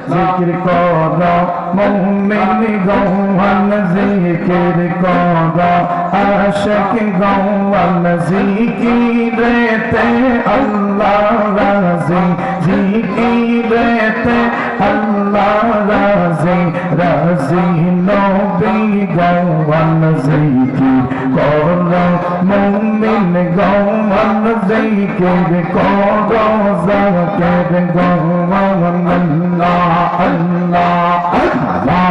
জিকির করো মুমিন গৌহান জিকির করো আশিক গৌহান জিকিরেতে আল্লাহ রাজি জিকিরেতে আল্লাহ রাজি রাজি নবী গৌহান জিকির করো মুমিন গৌহান জিকির করো জাকির গৌহান আল্লাহ আল্লাহ আল্লাহ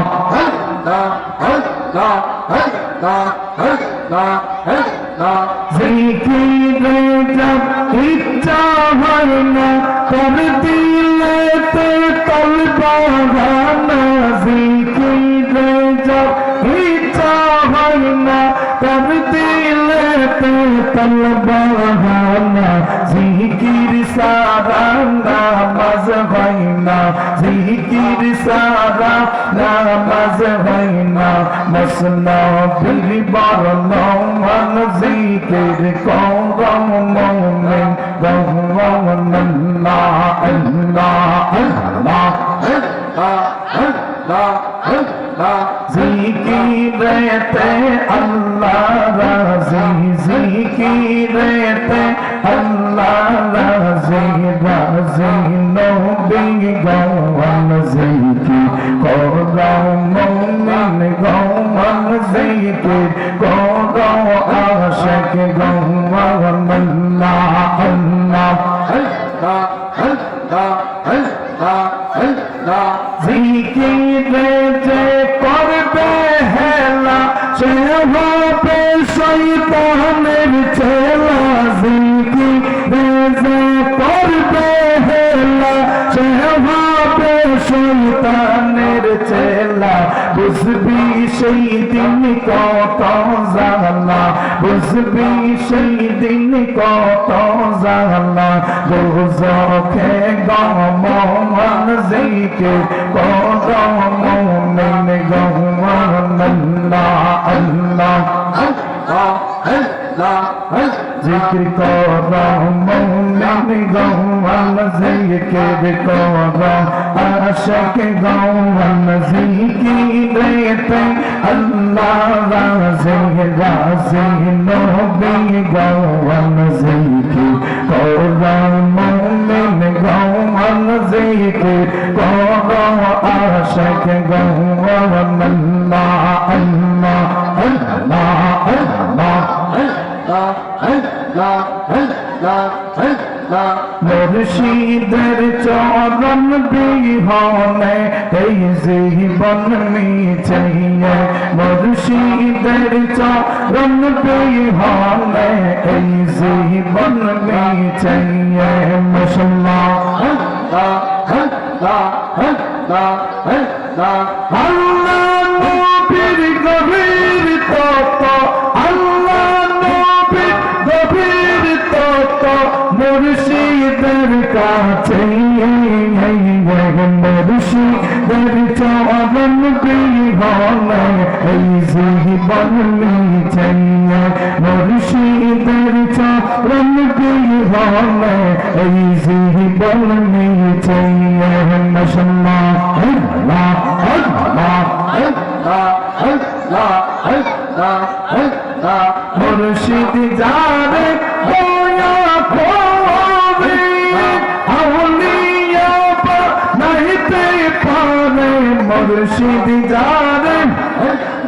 জিকিরে জব ইচ্ছা হয় না কর দিলেতে তলবা গানা জিকিরে জব ইচ্ছা হয় না কর দিলেতে তলবা গানা জিকির সারা নামাজ হয় না জিকির সারা নামাজ হয় না মসনবির বর্ণমান জিকির করো মুমিন গৌহান আল্লাহ আল্লাহ আল্লাহ জিকিরেতে আল্লাহ রাজি জিকিরেতে আল্লাহ রাজি রাজি নবী গৌহান জিকির করো মুমিন গৌহান জিকির করো আশিক গৌহান আল্লাহ আল্লাহ জিকিরে যে করবে হেলা সে হবে শয়তানের চেলা জিকিরে যে করবে হেলা সে হবে শয়তানের চেলা বুঝবি সেই দিন কত জালা বুঝবি সেই দিন কত জালা দোজখে গমন জিকির করো মুমিন গৌহান আল্লাহ আল্লাহ জিকির করো মুমিন গৌহান জিকির করো আশিক গৌহান জিকিরেতে আল্লাহ রাজি রাজি নবী গৌহান জিকির করো মুমিন গৌহান জিকির করো আশিক গৌহান আল্লাহ আল্লাহ মুর্শিদের চরণ বিহনে এই জীবন মিছে মুর্শিদের চরণ বিহনে এই জীবন মিছে মুসলমান আল্লাহ নবীর গভীর তত্ত্ব আল্লাহ নবীর গভীর তত্ত্ব মুর্শিদের কাছে মুর্শিদের চরণ বিহনে এই জীবন মিছে মুর্শিদের চরণ বিহনে এই জীবন মিছে মুসলমান মুর্শিদ যারে দয়া করে আউলিয়া বানাইতে পারে মুর্শিদ যারে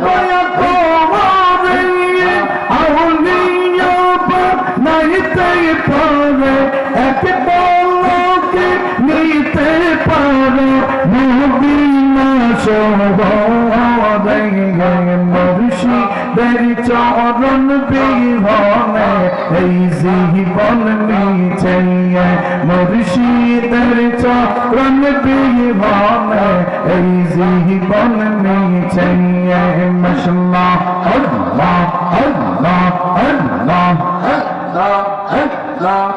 দয়া করে আউলিয়া বানাইতে পারে এক পলকে নিতে পারে মদিনা শহরে মুর্শিদের চরণ বিহনে এই জীবন মিছে মুর্শিদের চরণ বিহনে এই জীবন মিছে মাশাআল্লাহ আল্লাহ আল্লাহ আল্লাহ আল্লাহ আল্লাহ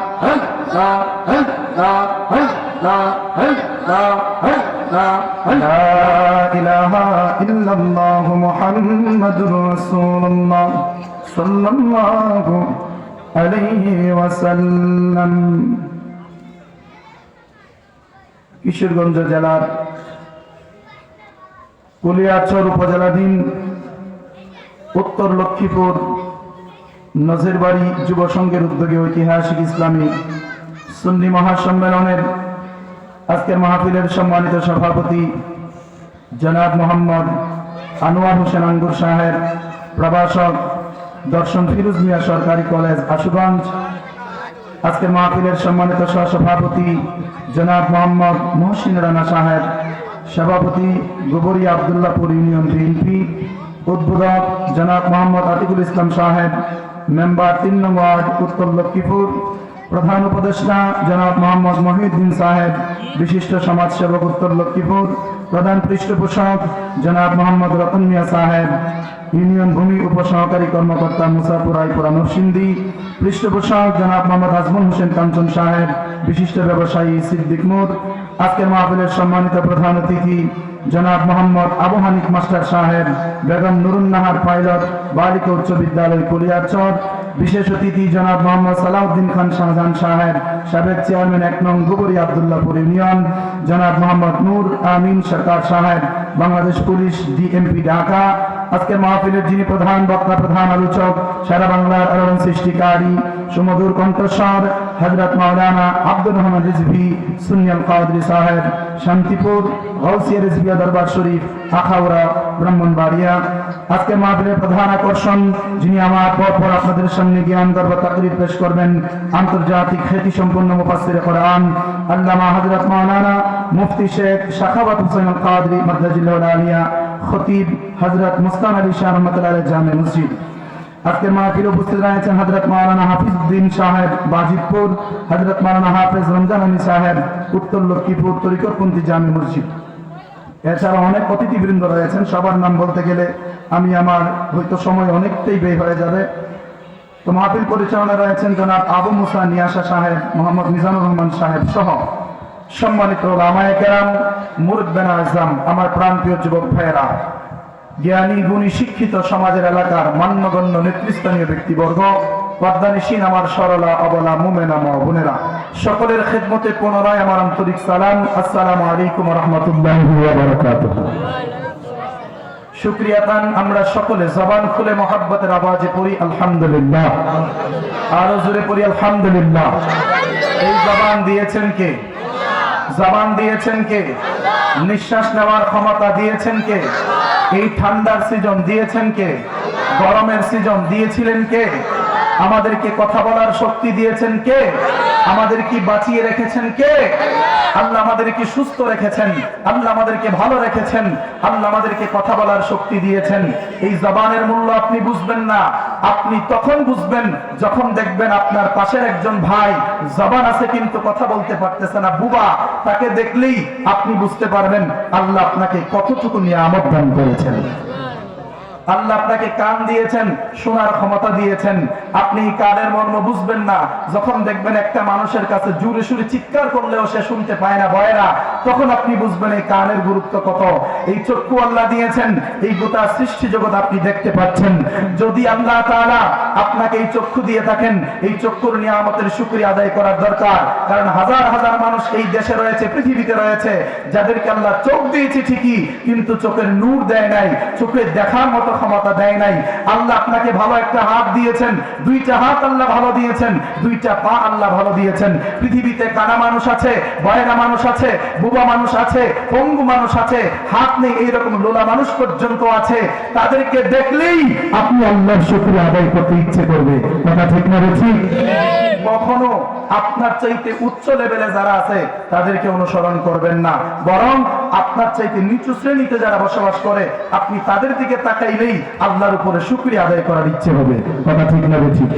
لا إله إلا الله محمد رسول الله صلى সাল্লাল্লাহু আলাইহি ওয়াসাল্লাম। কিশোরগঞ্জ জেলার কুলিয়ারচর উপজেলাধীন উত্তর লক্ষ্মীপুর নজরবাড়ি যুব সংঘের উদ্যোগে ঐতিহাসিক ইসলামী সুন্নি মহাসম্মেলনের আজকের মাহফিলের সম্মানিত সভাপতি জনাব মোহাম্মদ আনোয়ার হোসেন আঙ্গুর সাহেব, প্রভাষক দর্শন ফিরোজ মিয়া সরকারি কলেজ আশুগঞ্জ। আজকের মাহফিলের সম্মানিত সহসভাপতি জনাব মোহাম্মদ মহসিন রানা সাহেব, সভাপতি গোবরিয়া আবদুল্লাহপুর ইউনিয়ন বিএনপি। উদ্বোধক জনাব মোহাম্মদ আতিকুল ইসলাম সাহেব, মেম্বার ৩ নং ওয়ার্ড উত্তর লক্ষ্মীপুর। প্রধান উপদেষ্টা জনাব মোহাম্মদ মহিউদ্দিন সাহেব, বিশিষ্ট সমাজসেবক উত্তর লক্ষ্মীপুর। প্রধান পৃষ্ঠপোষক জনাব মোহাম্মদ রতন মিয়া সাহেব, ইউনিয়ন ভূমি উপসহকারী কর্মকর্তা মুসাপুর রায়পুরা নরসিংদী। পৃষ্ঠপোষক জনাব মোহাম্মদ আজমল হোসেন কাঞ্চন সাহেব, বিশিষ্ট ব্যবসায়ী সিদ্দিক মোর। আজকের মাহফিলের সম্মানিত প্রধান অতিথি জনাব মোহাম্মদ আবু হানিফ মাস্টার সাহেব, বেগম নুরুন্নাহার পাইলট বালিকা উচ্চ বিদ্যালয় কুলিয়ারচর। বিশেষ অতিথি জনাব মোহাম্মদ সালাউদ্দিন খান শাহজাহান সাহেব, সাবেক চেয়ারম্যান ১ নং গোবরিয়া আবদুল্লাহপুর ইউনিয়ন। জনাব মোহাম্মদ নূর আমিন সরকার সাহেব, বাংলাদেশ পুলিশ ডিএমপি ঢাকা। আজকের মাহফিলের যিনি প্রধান বক্তা, প্রধান আলোচক, সারা বাংলার আলোড়ন সৃষ্টিকারী সুমধুর কণ্ঠস্বর হযরত মাওলানা আব্দুর রহমান রিজভী সুন্নিয়াল কাদরি সাহেব, শান্তিপুর গাউসিয়া রিজভিয়া দরবার শরীফ, আখাউড়া, ব্রাহ্মণবাড়িয়া। আজকের মাহফিলের প্রধান আকর্ষণ যিনি আমার পর আপনাদের সামনে জ্ঞান গর্ব তাকরীর পেশ করবেন, আন্তর্জাতিক খ্যাতি সম্পন্ন মুফাসসির কোরআন আল্লামা হযরত মাওলানা মুফতি শেখ সাখাওয়াত হোসেন আল কাদরি মাদ্রাজিল্লাহুল আলিয়া, খতিব হযরত মুস্তান আলী শাহ রহমাতুল্লাহ আলাইহি জামে মসজিদ। আজকের মাহফিলে উপস্থিত রয়েছেন হযরত মাওলানা হাফিজউদ্দিন সাহেব বাজিতপুর, হযরত মাওলানা হাফেজ রমজান আলী সাহেব উত্তর লক্ষ্মীপুর তরিকতপন্থী জামে মসজিদ। এছাড়া অনেক অতিথিবৃন্দ রয়েছেন, সবার নাম বলতে গেলে আমার হয়তো সময় অনেকটাই ব্যয় হয়ে যাবে। তো মাহফিল পরিচালনা রয়েছেন জনাব আবু মুসা নিয়াসা সাহেব, মোহাম্মদ মিজানুর রহমান সাহেব সহ সম্মানিত উলামায়ে কেরাম, মুরব্বিয়ান আযম, আমার প্রাণপ্রিয় যুবক ভাইয়েরা, জ্ঞানী গুণী শিক্ষিত সমাজের এলাকার মান্যগণ্য নেতৃস্থানীয় ব্যক্তিবর্গ, পর্দানিসীন আমার সরলা অবলা মুমেনা মা বোনেরা, সকলের খেদমতে পুনরায় আমার আন্তরিক সালাম। আসসালামু আলাইকুম ওয়া রাহমাতুল্লাহি ওয়া বারাকাতুহু। শুকরিয়া তান আমরা সকলে জবান খুলে মহব্বতের আওয়াজে পড়ি আলহামদুলিল্লাহ, আরো জোরে পড়ি আলহামদুলিল্লাহ। এই জবান দিয়েছেন কে? জবান দিয়েছেন কে? নিঃশ্বাস নেওয়ার ক্ষমতা দিয়েছেন কে? এই ঠান্ডার সিজন দিয়েছেন কে? গরমের সিজন দিয়েছিলেন কে? আমাদেরকে কথা বলার শক্তি দিয়েছেন কে? আমাদেরকে বাঁচিয়ে রেখেছেন কে? আল্লাহ আমাদেরকে সুস্থ রেখেছেন, আল্লাহ আমাদেরকে ভালো রেখেছেন, আল্লাহ আমাদেরকে কথা বলার শক্তি দিয়েছেন। এই জবানের মূল্য আপনি বুঝবেন না, আপনি তখন বুঝবেন যখন দেখবেন আপনার পাশের একজন ভাই জবান আছে কিন্তু কথা বলতে পারতেছে না, বুবা, তাকে দেখলেই আপনি বুঝতে পারবেন আল্লাহ আপনাকে কতটুকু নিয়ামত দান করেছেন। আল্লাহ আপনাকে কান দিয়েছেন, শোনার ক্ষমতা দিয়েছেন। আপনি কানের মর্ম বুঝবেন না, যখন দেখবেন একটা মানুষের কাছে জোরে সুরে চিৎকার করলেও সে শুনতে পায় না, ভয় না, তখন আপনি বুঝবেন এই কানের গুরুত্ব কত। এই চক্ষু আল্লাহ দিয়েছেন, এই গোটা সৃষ্টি জগৎ আপনি দেখতে পাচ্ছেন। যদি আল্লাহ তাআলা আপনাকে এই চক্ষু দিয়ে থাকেন, এই চক্ষুর নিয়ামতের শুকরিয়া আদায় করার দরকার। কারণ হাজার হাজার মানুষ এই দেশে রয়েছে, পৃথিবীতে রয়েছে, যাদেরকে আল্লাহ চোখ দিয়েছে ঠিকই, কিন্তু চোখের নূর দেয় নাই, চোখে দেখার মতো ক্ষমতা দেয় নাই। আল্লাহ আপনাকে ভালো একটা হাত দিয়েছেন, দুইটা হাত আল্লাহ ভালো দিয়েছেন, দুইটা পা আল্লাহ ভালো দিয়েছেন। পৃথিবীতে কানা মানুষ আছে, বয়রা মানুষ আছে, বুবা মানুষ আছে, পঙ্গু মানুষ আছে, হাত নেই এইরকম লোলা মানুষ পর্যন্ত আছে। তাদেরকে দেখলেই আপনি আল্লাহর শুকরিয়া আদায় করতে ইচ্ছে করবে। কথা ঠিক না ঠিক? কখনো আপনার চাইতে উচ্চ লেভেলে যারা আছে তাদেরকে অনুসরণ করবেন না, বরং আপনার চাইতে নিচু শ্রেণীতে যারা বসবাস করে আপনি তাদের দিকে তাকাইলেই আল্লাহর উপরে শুকরিয়া আদায় করার ইচ্ছে হবে। কথা ঠিক না ঠিক?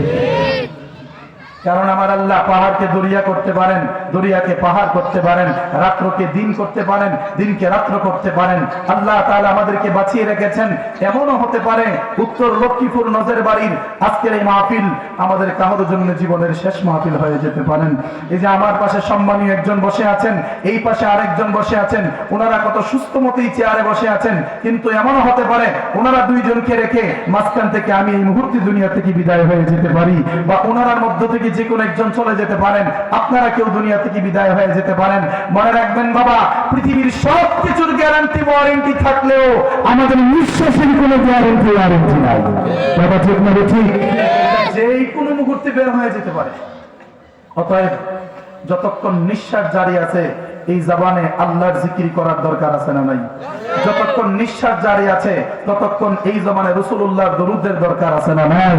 কারণ আমার আল্লাহ পাহাড়কে দরিয়া করতে পারেন, দরিয়াকে পাহাড় করতে পারেন, রাত্রকে দিন করতে পারেন, দিনকে রাত্র করতে পারেন। আল্লাহ তাআলা আমাদেরকে বাঁচিয়ে রেখেছেন। এমনও হতে পারে উত্তর লক্ষ্মীপুর নজর বাড়ির আজকের এই মাহফিল আমাদের কারোর জন্য জীবনের শেষ মাহফিল হয়ে যেতে পারেন। এই যে আমার পাশে সম্মানীয় একজন বসে আছেন, এই পাশে আরেকজন বসে আছেন, ওনারা কত সুস্থ মতোই চেয়ারে বসে আছেন, কিন্তু এমনও হতে পারে ওনারা দুইজনকে রেখে মাঝখান থেকে আমি এই মুহূর্তে দুনিয়া থেকে বিদায় হয়ে যেতে পারি, বা ওনারার মধ্য থেকে যে কোনো একজন চলে যেতে পারেন, আপনারা কেউ দুনিয়া থেকে বিদায় হয়ে যেতে পারেন। মনে রাখবেন বাবা, পৃথিবীর সব কিছুর গ্যারান্টি ওয়ারেন্টি থাকলেও আমাদের নিঃশ্বাসের কোনো গ্যারান্টি ওয়ারেন্টি নাই। বাবা ঠিক না? ঠিক, যেই কোনো মুহূর্তে বের হয়ে যেতে পারে। অতএব যতক্ষণ নিঃশ্বাস জারি আছে এই জবানে আল্লাহর জিকির করার দরকার আছে না নাই? যতক্ষণ নিঃশ্বাস জারি আছে ততক্ষণ এই জবানে রাসূলুল্লাহর দরুদের দরকার আছে না নাই?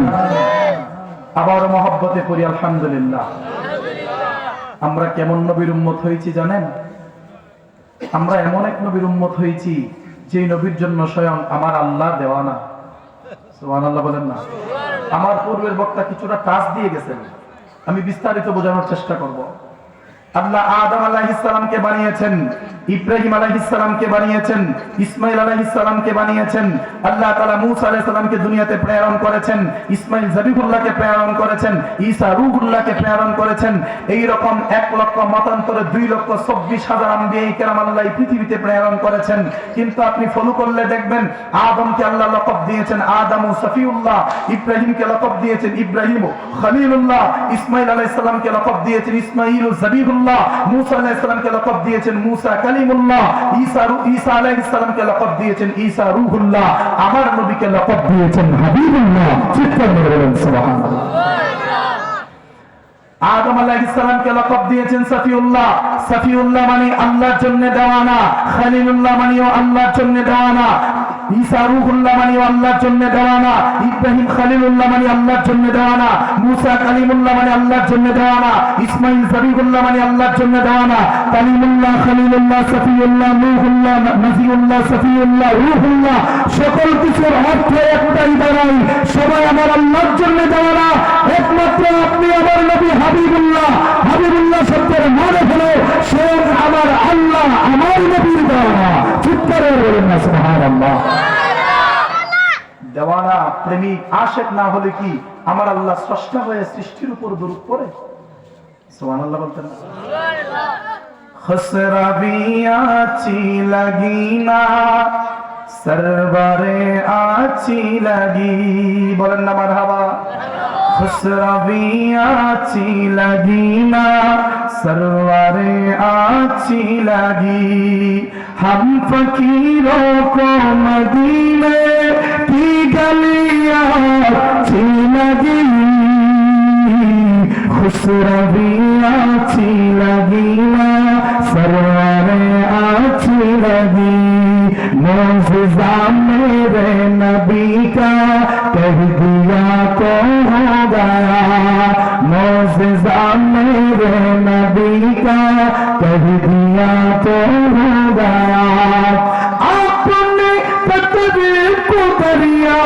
আবার মহব্বতে পড়ি আলহামদুলিল্লাহ। আমরা কেমন নবীর উম্মত হয়েছি জানেন? আমরা এমন এক নবীর উম্মত হয়েছি যে নবীর জন্য স্বয়ং আমার আল্লাহ দেওয়ানা। সুবহানাল্লাহ বলেন না? আমার পূর্বের বক্তা কিছুটা টাচ দিয়ে গেছেন, আমি বিস্তারিত বোঝানোর চেষ্টা করব। আল্লাহ আদম আলাইহিস সালামকে বানিয়েছেন, ইব্রাহিম আলাইহিস সালামকে বানিয়েছেন, ইসমাইল আলাইহিস সালামকে বানিয়েছেন। আল্লাহ তাআলা মূসা আলাইহিস সালামকে দুনিয়াতে প্রেরণ করেছেন, ইসমাইল জবিহুল্লাহকে প্রেরণ করেছেন, ঈসা রূহুল্লাহকে প্রেরণ করেছেন। এই রকম 1 লক্ষ মতান্তরে 2,24,000 আম্বিয়া কেরাম আল্লাহ এই পৃথিবীতে প্রেরণ করেছেন। কিন্তু আপনি ফলো করলে দেখবেন আদমকে আল্লাহ লকব দিয়েছেন আদমু সফিউল্লাহ, ইব্রাহিমকে লকব দিয়েছেন ইব্রাহিম খলিলুল্লাহ, ইসমাইল আলাইহিস সালামকে লকব দিয়েছেন ইসমাইল জবিহুল্লাহ, মূসা আলাইহিস সালামকে লকব দিয়েছেন মূসা কালিমুল্লাহ, ঈসা আলাইহিস সালামকে লকব দিয়েছেন ঈসা রূহুল্লাহ, আমার নবীকে লকব দিয়েছেন হাবিবুল্লাহ। চিৎকার করে বলেন সুবহানাল্লাহ। আদম আলাইহিস সালামকে লকব দিয়েছেন সফিউল্লাহ, সফিউল্লাহ মানে আল্লাহর জন্য দেওয়ানা, খলিলুল্লাহ মানেও আল্লাহর জন্য দেওয়ানা, ঈসা রূহুল্লাহ মানে আল্লাহর জন্য দেওয়ানা, ইব্রাহিম খলিলুল্লাহ মানে আল্লাহর জন্য দেওয়ানা, মূসা কালিমুল্লাহ মানে আল্লাহর জন্য দেওয়ানা, ইসমাইল জবিহুল্লাহ মানে আল্লাহর জন্য দেওয়ানা, কালিমুল্লাহ খলিলুল্লাহ সফিউল্লাহ নূহুল্লাহ নজিউল্লাহ সফিউল্লাহ রূহুল্লাহ সকল কিছুর অর্থ একটাই দাঁড়ায়, সবাই আমার আল্লাহর জন্য দেওয়ানা। একমাত্র আপনি আমার নবী হাবিবুল্লাহ, হাবিবুল্লাহ শব্দের মানে হলো সে আমার আল্লাহ, আমার নবীর দেওয়ানা। চিৎকার করে বলেন না সুবহানাল্লাহ। দেওয়ানা প্রেমিক আশিক না হলে কি আমার আল্লাহ স্রষ্টা হয়ে সৃষ্টির উপর দরুদ পড়ে? সুবহানাল্লাহ বলতেন না? খসরাবি আছি লাগিনা সরবারে আছি লাগি, বলেন না মারহাবা। খুসরাবি আছি লাগিনা সরবারে আছি লাগি, हम फकीरों को मदीने की गलियां अच्छी लगी, खुसरबी अच्छी लगी ना सरवारे अच्छी लगी, मौजज़ा मेरे नबी का कह दिया तो हो गया, मौजज़ा मेरे नबी का कह दिया तो हो गया, आपने तकदीर को दरिया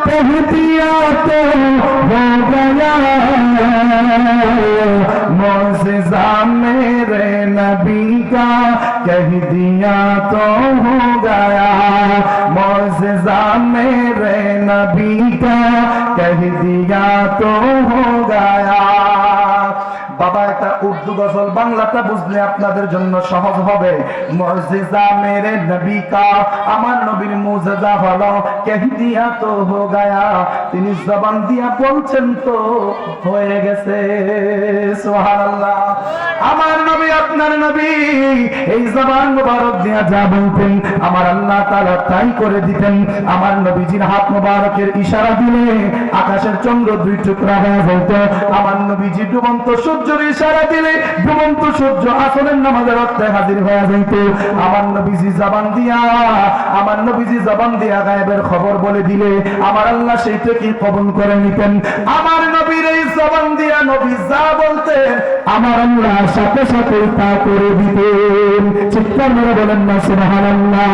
कह दिया तो हो गया, मौजज़ा मेरे नबी का कह दिया तो हो गया, मौजज़ा मेरे नबी का कह दिया तो हो गया। বাবা একটা উর্দু গজল বাংলাটা বুঝলে আপনাদের জন্য সহজ হবে। মুজিজা মেরে নবী কা, আমার নবীর মুজিজা হলো কহ দিয়া তো হো গায়া, তিনি জবান দিয়া বলছেন তো হয়ে গেছে। সুবহানাল্লাহ। আমার নবী আপনার নবী এই জবান মুবারক দিয়া যা বলতেন আমার আল্লাহ তাআলা তাই করে দিতেন। আমার নবীজির হাত মুবারকের ইশারা দিলে আকাশের চন্দ্র 2 টুকরা হয়ে যেত। আমার নবীজি ডুবন্ত সূর্যের ইশারা দিলে ডুবন্ত সূর্য আসরের নামাজের ওয়াক্তে হাজির হয়ে যেত। আমার নবীজি জবান দিয়া গায়েবের খবর বলে দিলে আমার আল্লাহ সেইটাকে কবুল করে নিতেন। আমার নবীর এই জবান দিয়া নবী যা বলতেন আমার আল্লাহ সাথে সাথে তা করে দিতেন। চিৎকার মেরে বলেন না সুবহানাল্লাহ।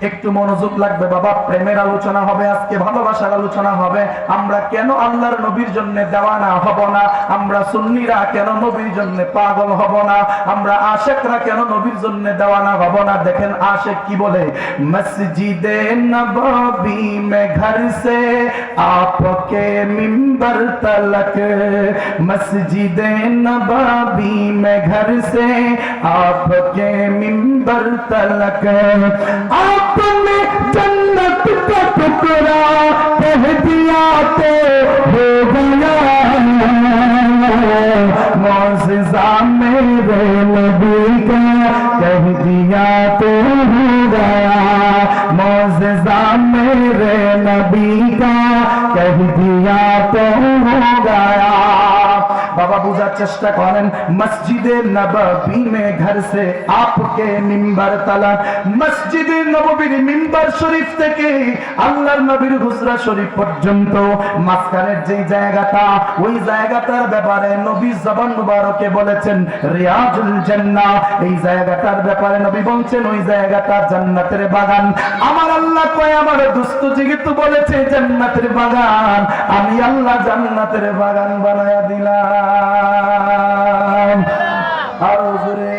একটু মনোযোগ লাগবে বাবা, প্রেমের আলোচনা হবে আজকে, ভালোবাসার আলোচনা হবে। আমরা কেন আল্লাহর নবীর জন্য দেওয়ানা হব না? আমরা সুন্নিরা কেন নবীর জন্য পাগল হব না? আমরা আশিকরা কেন নবীর জন্য দেওয়ানা হব না? দেখেন আশিক কি বলে, মসজিদে নববী মে ঘর সে আপকে মিম্বর তলক, মসজিদে নববী মে ঘর সে আপকে মিম্বর তলক, आपने जन्नत का टुकड़ा कह दिया तो हो गया, मौज़िज़ा मेरे नबी का कह दिया तो हो गया, मौज़िज़ा मेरे नबी का कह दिया तो हो गया। बाबा बुझार चेष्टा करें, मस्जिदे नबवी में घर से आपके मिंबर तलक, मस्जिदे नबवीर मिंबर शरीफ থেকে আল্লাহর নবীর হুজরা শরীফ পর্যন্ত মাঝখানের যে জায়গাটা, ওই জায়গাটার ব্যাপারে নবী জবান মুবারকে বলেছেন রিয়াজুল জান্নাহ। এই জায়গাটার ব্যাপারে নবী বলছেন ওই জায়গাটা জান্নাতের বাগান। আমার আল্লাহ কয় আমার দোস্ত যেহেতু বলেছে জান্নাতের বাগান, আমি আল্লাহ জান্নাতের বাগান বানায়া দিলাম। আর জোরে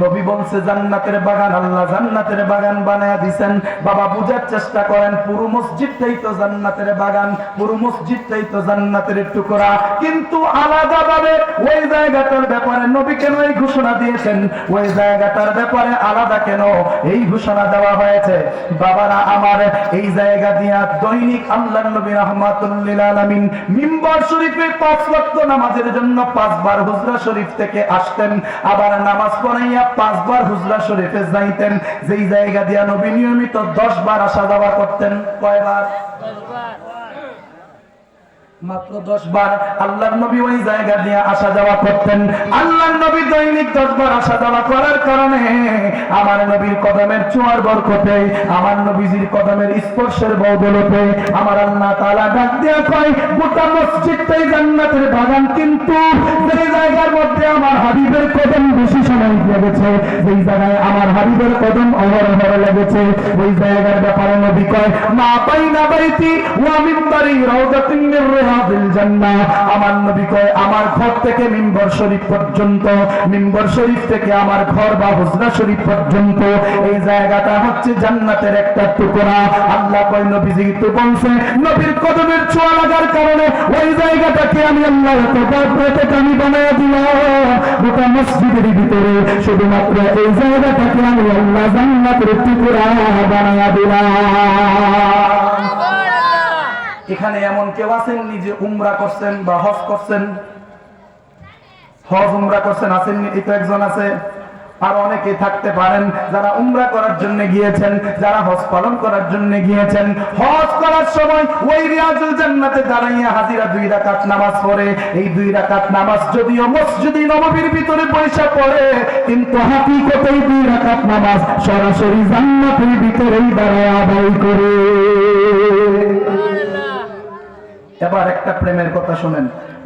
নবী বলছে জান্নাতের বাগান, আল্লাহ জান্নাতের বাগান বানায়া দিবেন। বাবা বুঝার চেষ্টা করেন, পুরো মসজিদটাই তো জান্নাতের বাগান, পুরো মসজিদটাই তো জান্নাতের টুকরা, কিন্তু আলাদাভাবে ওই জায়গাটার ব্যাপারে নবী কেন এই ঘোষণা দিয়েছেন? ওই জায়গাটার ব্যাপারে আলাদা কেন এই ঘোষণা দেওয়া হয়েছে? বাবারা আমার, এই জায়গা দিয়া দৈনিক আল্লাহর নবী রাহমাতুল লিল আলামিন মিম্বর শরীফে 5 ওয়াক্ত নামাজের জন্য 5 বার হুজরা শরীফ থেকে আসতেন, আবার নামাজ পড়াইয়া 5 বার হুজরা শরীফে যাইতেন। যেই জায়গা দিয়া নবী নিয়মিত 10 বার আসা যাওয়া করতেন। কয়বার? 10 বার, মাত্র 10 বার আল্লাহর নবী ওই জায়গা দিয়ে আসা যাওয়া করতেন। আল্লাহর নবী দৈনিক 10 বার আসা যাওয়া করার কারণে আমার নবীর কদমের ছোঁয়ার বরকতে, আমার নবীজির কদমের স্পর্শের বদৌলতে আমার আল্লাহ তাআলা ডাক দিয়া কয় গোটা মসজিদটাই জান্নাতের বাগান, কিন্তু যে জায়গার মধ্যে আমার হাবিবের কদম বেশি সময় লেগেছে, যেই জায়গায় আমার হাবিবের কদম অহরহ লেগেছে, ওই জায়গার ব্যাপারে নবী কয় মা বাইনা বাইতি ওয়া মিম্বারি রাউদাতুন মির রিয়াদিল জান্নাহ। আমার নবী কয় আমার ঘর থেকে মিম্বর শরীফ পর্যন্ত, মিম্বর শরীফ থেকে আমার ঘর বা হুজরা শরীফ পর্যন্ত এই জায়গাটা হচ্ছে জান্নাতের একটা টুকরা। আল্লাহ কয় নবীজি তো বলছে নবীর কদমের ছোঁয়া লাগার কারণে ওই জায়গাটাকে আমি আল্লাহ এত আমি বানায়া দিলাম। গোটা মসজিদের ভিতরে শুধুমাত্র এই জায়গাটাকে আমি আল্লাহ জান্নাতের টুকরা বানায়া দিলাম। এখানে এমন কেউ আছেন নিজে উমরা করছেন বা হজ করছেন, হজ উমরা করছেন আসেননি? এই তো একজন আছে, আর অনেকে থাকতে পারেন যারা উমরা করার জন্য গিয়েছেন, যারা হজ পালন করার জন্য গিয়েছেন। হজ করার সময় ওই রিয়াজুল জান্নাতে দাঁড়াইয়া হাজিরা 2 রাকাত নামাজ পড়ে। এই 2 রাকাত নামাজ যদিও মসজিদে নববীর ভিতরে পয়সা পড়ে, কিন্তু হাকিকতেই 2 রাকাত নামাজ সরাসরি জান্নাতের ভিতরেই দাঁড়ায় আদায় করে। এবার একটা প্রেমের কথা শুনেন,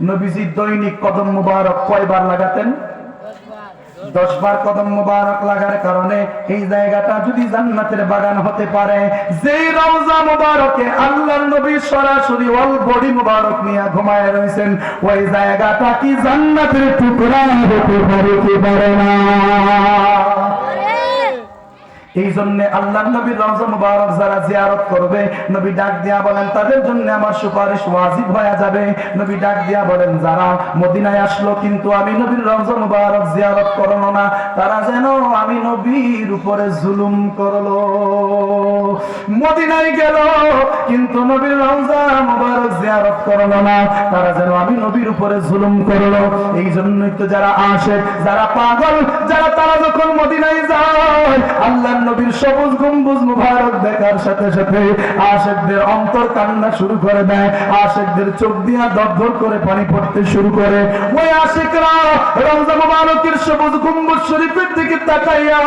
নবীজি দৈনিক কদম মুবারক কয়বার লাগাতেন? 10 বার কদম মুবারক লাগার কারণে এই জায়গাটা যদি জান্নাতের বাগান হতে পারে, যে রওজা মুবারকে আল্লাহর নবী সরাসরি অল বডি মুবারক নিয়ে ঘুমায় রয়েছেন, ওই জায়গাটা কি জান্নাতের টুকরা হতে পারে কি পারে না? এই জন্য আল্লাহর নবীর রওজা মুবারক যারা জিয়ারত করবে, নবী ডাক দিয়া বলেন তাদের জন্য আমার সুপারিশ ওয়াজিব হয়ে যাবে। নবী ডাক দিয়া বলেন যারা মদিনায় আসলো কিন্তু আমি নবীর রওজা মুবারক জিয়ারত করলো না, তারা যেন আমি নবীর উপরে জুলুম করলো। মদিনায় গেল কিন্তু নবীর রওজা মুবারক জিয়ারত করলো না, তারা যেন আমি নবীর উপরে জুলুম করলো। এই জন্যই তো যারা আশিক, যারা পাগল, যারা তারা যখন মদিনায় যায় আল্লাহ নবীর সবুজ গম্বুজ মুবারক দেখার সাথে সাথে আশিকদের অন্তর কান্না শুরু করে দেয়, আশিকদের চোখ দিয়া দরদর করে পানি পড়তে শুরু করে। ওই আশিকরা রওজা মুবারকের সবুজ গম্বুজ শরীফের দিকে তাকাইয়া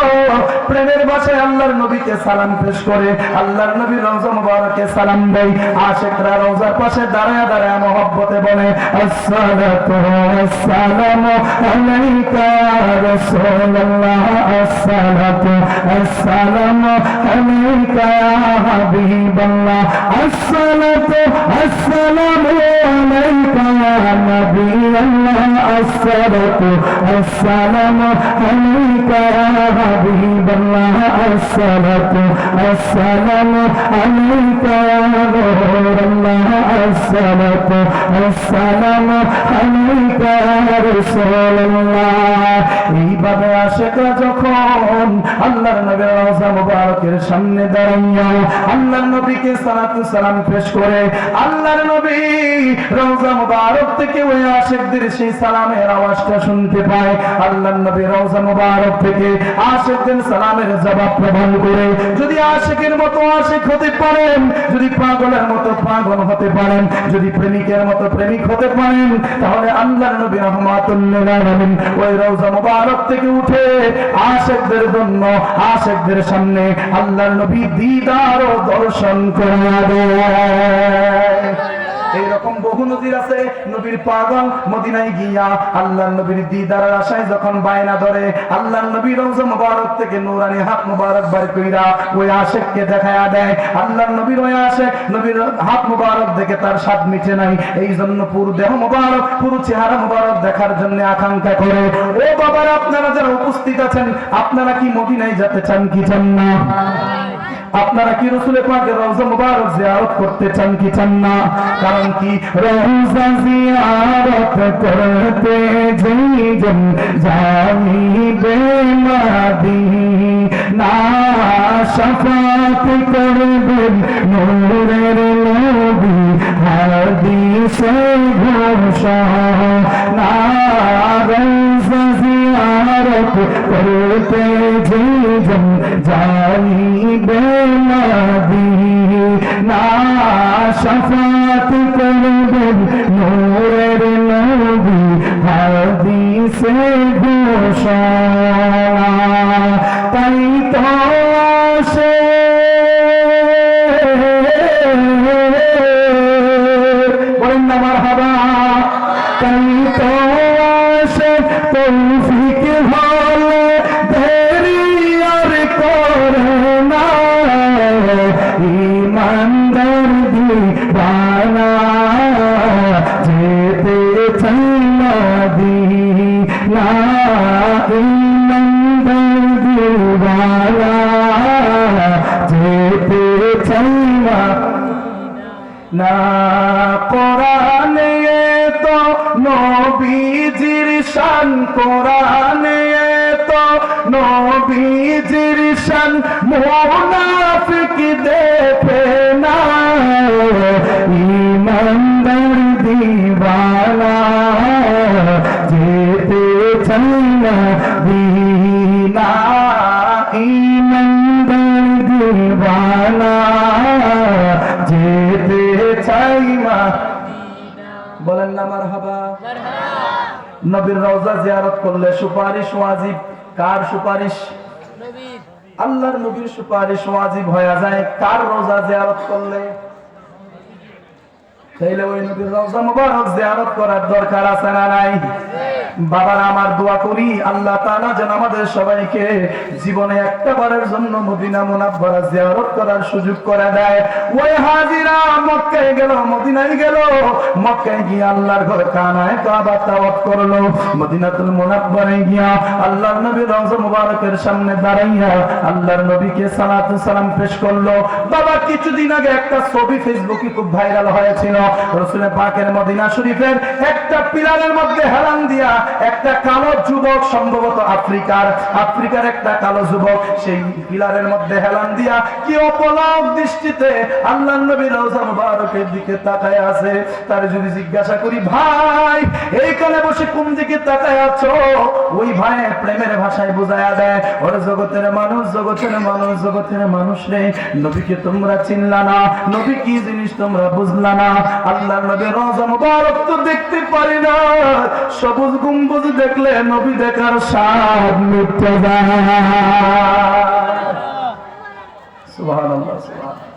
প্রেমের ভাষায় আল্লাহর নবীকে সালাম পেশ করে, আল্লাহর নবী রওজা মুবারকে সালাম দেয়। আশিকরা রওজার পাশে দাঁড়ায় দাঁড়ায় মহব্বতে বলে আসসালাতু ওয়াসসালামু আলাইকা ইয়া রাসূলুল্লাহ, আসসালাতু ওয়াসসালামু আলাইকা ইয়া হাবিবাল্লাহ, আসসালাতু ওয়াসসালামু আলাইকা ইয়া নবিয়াল্লাহ, আসসালাতু ওয়াসসালামু আলাইকা ইয়া হাবিবাল্লাহ, আসসালাতু ওয়াসসালামু আলাইকা ইয়া নূরাল্লাহ, আসসালাতু ওয়াসসালামু আলাইকা ইয়া রাসূলুল্লাহ। এইভাবে আশিকরা যখন আল্লাহর নবীর রওজা মুবারকের সামনে দাঁড়াইয়া আল্লাহর নবীকে সালাতু সালাম পেশ করে, আল্লাহর নবী রওজা মুবারক থেকে ওই আশিকদের সেই সালামের আওয়াজটা শুনতে পায়। আল্লাহর নবী রওজা মুবারক থেকে আশিকদের সালামের জবাব প্রদান করে, যদি আশিকের মতো আশিক হতে পারেন, যদি পাগলের মতো পাগল হতে পারেন, যদি প্রেমিকের মতো প্রেমিক হতে পারেন, তাহলে আল্লাহর নবী রাহমাতুল লিল আলামিন ওই রওজা মুবারক থেকে উঠে আশিকদের জন্য আশিকদের সামনে আল্লাহর নবী দিদার ও দর্শন করিয়ে দেয়। এইরকম বহু নজির আছে। নবীর পাগল মদিনায় গিয়া আল্লাহর নবীর দিদারের আশায় যখন বায়না ধরে, আল্লাহর নবীর রওজা মুবারক থেকে নূরানি হাত মুবারক বার কইরা ওই আশিককে দেখায়া দেয়। আল্লাহর নবীর ওই আশিক নবীর হাত মুবারক দেখে তার স্বাদ মিটে নাই, এই জন্য পুরো দেহ মুবারক, পুরো চেহারা মুবারক দেখার জন্য আকাঙ্ক্ষা করে। ও বাবারা, আপনারা যারা উপস্থিত আছেন, আপনারা কি মদিনায় যেতে চান কি চান না? আপনারা কি রাসূল পাকের রওজা মুবারক জিয়ারত করতে চান কি চান না? কারণ কি, রওজা জিয়ারত করতে যেজন যাইবে মদিনা, শাফাত করবেন নূরের নবী, হাদিসে ঘোষণা। রওজা জিয়ারত করতে যেজন যাইবে মদিনা, শাফাত করবেন নূরের নবী, হাদিসে ঘোষণা। তাই তো সে বলেন না মারহাবা। তাই তো সে তৌফিক হলে দেরি আর করে না, ইমানদার দিবানা যেতে চাই মদিনা, ইমানদার দিবানা যেতে চাই মদিনা। কোরআনে তো নবীজির শান, কোরআনে তো নবীজির শান, মুনাফিক দেখে না, ইমানদার দিবানা যেতে চাই মদিনা, ইমানদার দিবানা যেতে চাই মদিনা। বলেন না মারহাবা। নবীর রওজা জিয়ারত করলে সুপারিশ ওয়াজিব। কার সুপারিশ? নবীর। আল্লাহর নবীর সুপারিশ ওয়াজিব হয়ে যায় কার রওজা জিয়ারত করলে? তাইলে ওই নবীর রওজা মুবারক জিয়ারত করার দরকার আছে না নাই? বাবারা, আমার দোয়া করি আল্লাহ তাআলা যেন আমাদের সবাইকে জীবনে একবারের জন্য মদিনা মুনাওয়ারা জিয়ারত করার সুযোগ করে দেয়। ওই হাজিরা মক্কায় গেল, মদিনায় গেল, মক্কায় গিয়ে আল্লাহর ঘর কানায় কাবা তাওয়াফ করলো, মদিনাতুল মুনাওয়ারায় গিয়া আল্লাহর নবীর রওজা মুবারকের সামনে দাঁড়াইয়া আল্লাহর নবীকে সালাতু সালাম পেশ করলো। বাবা, কিছুদিন আগে একটা ছবি ফেসবুকে খুব ভাইরাল হয়েছিল। রাসূল পাকের মদিনা শরীফের একটা পিলারের মধ্যে হেলান দিয়া একটা কালো যুবক, সম্ভবত আফ্রিকার একটা কালো যুবক, সেই পিলারের মধ্যে হেলান দিয়া কি অপলক দৃষ্টিতে আল্লাহর নবীর রওজা মুবারকের দিকে তাকায় আছে। তার যদি জিজ্ঞাসা করি, ভাই এইখানে বসে কোন দিকে তাকায় আছো, ওই ভাই প্রেমের ভাষায় বুঝায়া দেয়, ওর জগতের মানুষ, জগতের মানুষ, জগতের মানুষ রে, নবীকে তোমরা চিনলা না, নবী কি জিনিস তোমরা বুঝলা না। আল্লাহর নবীর রওজা মুবারক তো দেখতে পারি না, সবুজ গম্বুজ দেখলে নবী দেখার স্বাদ মিটে যায়। সুবহানাল্লাহ, সুবহানাল্লাহ।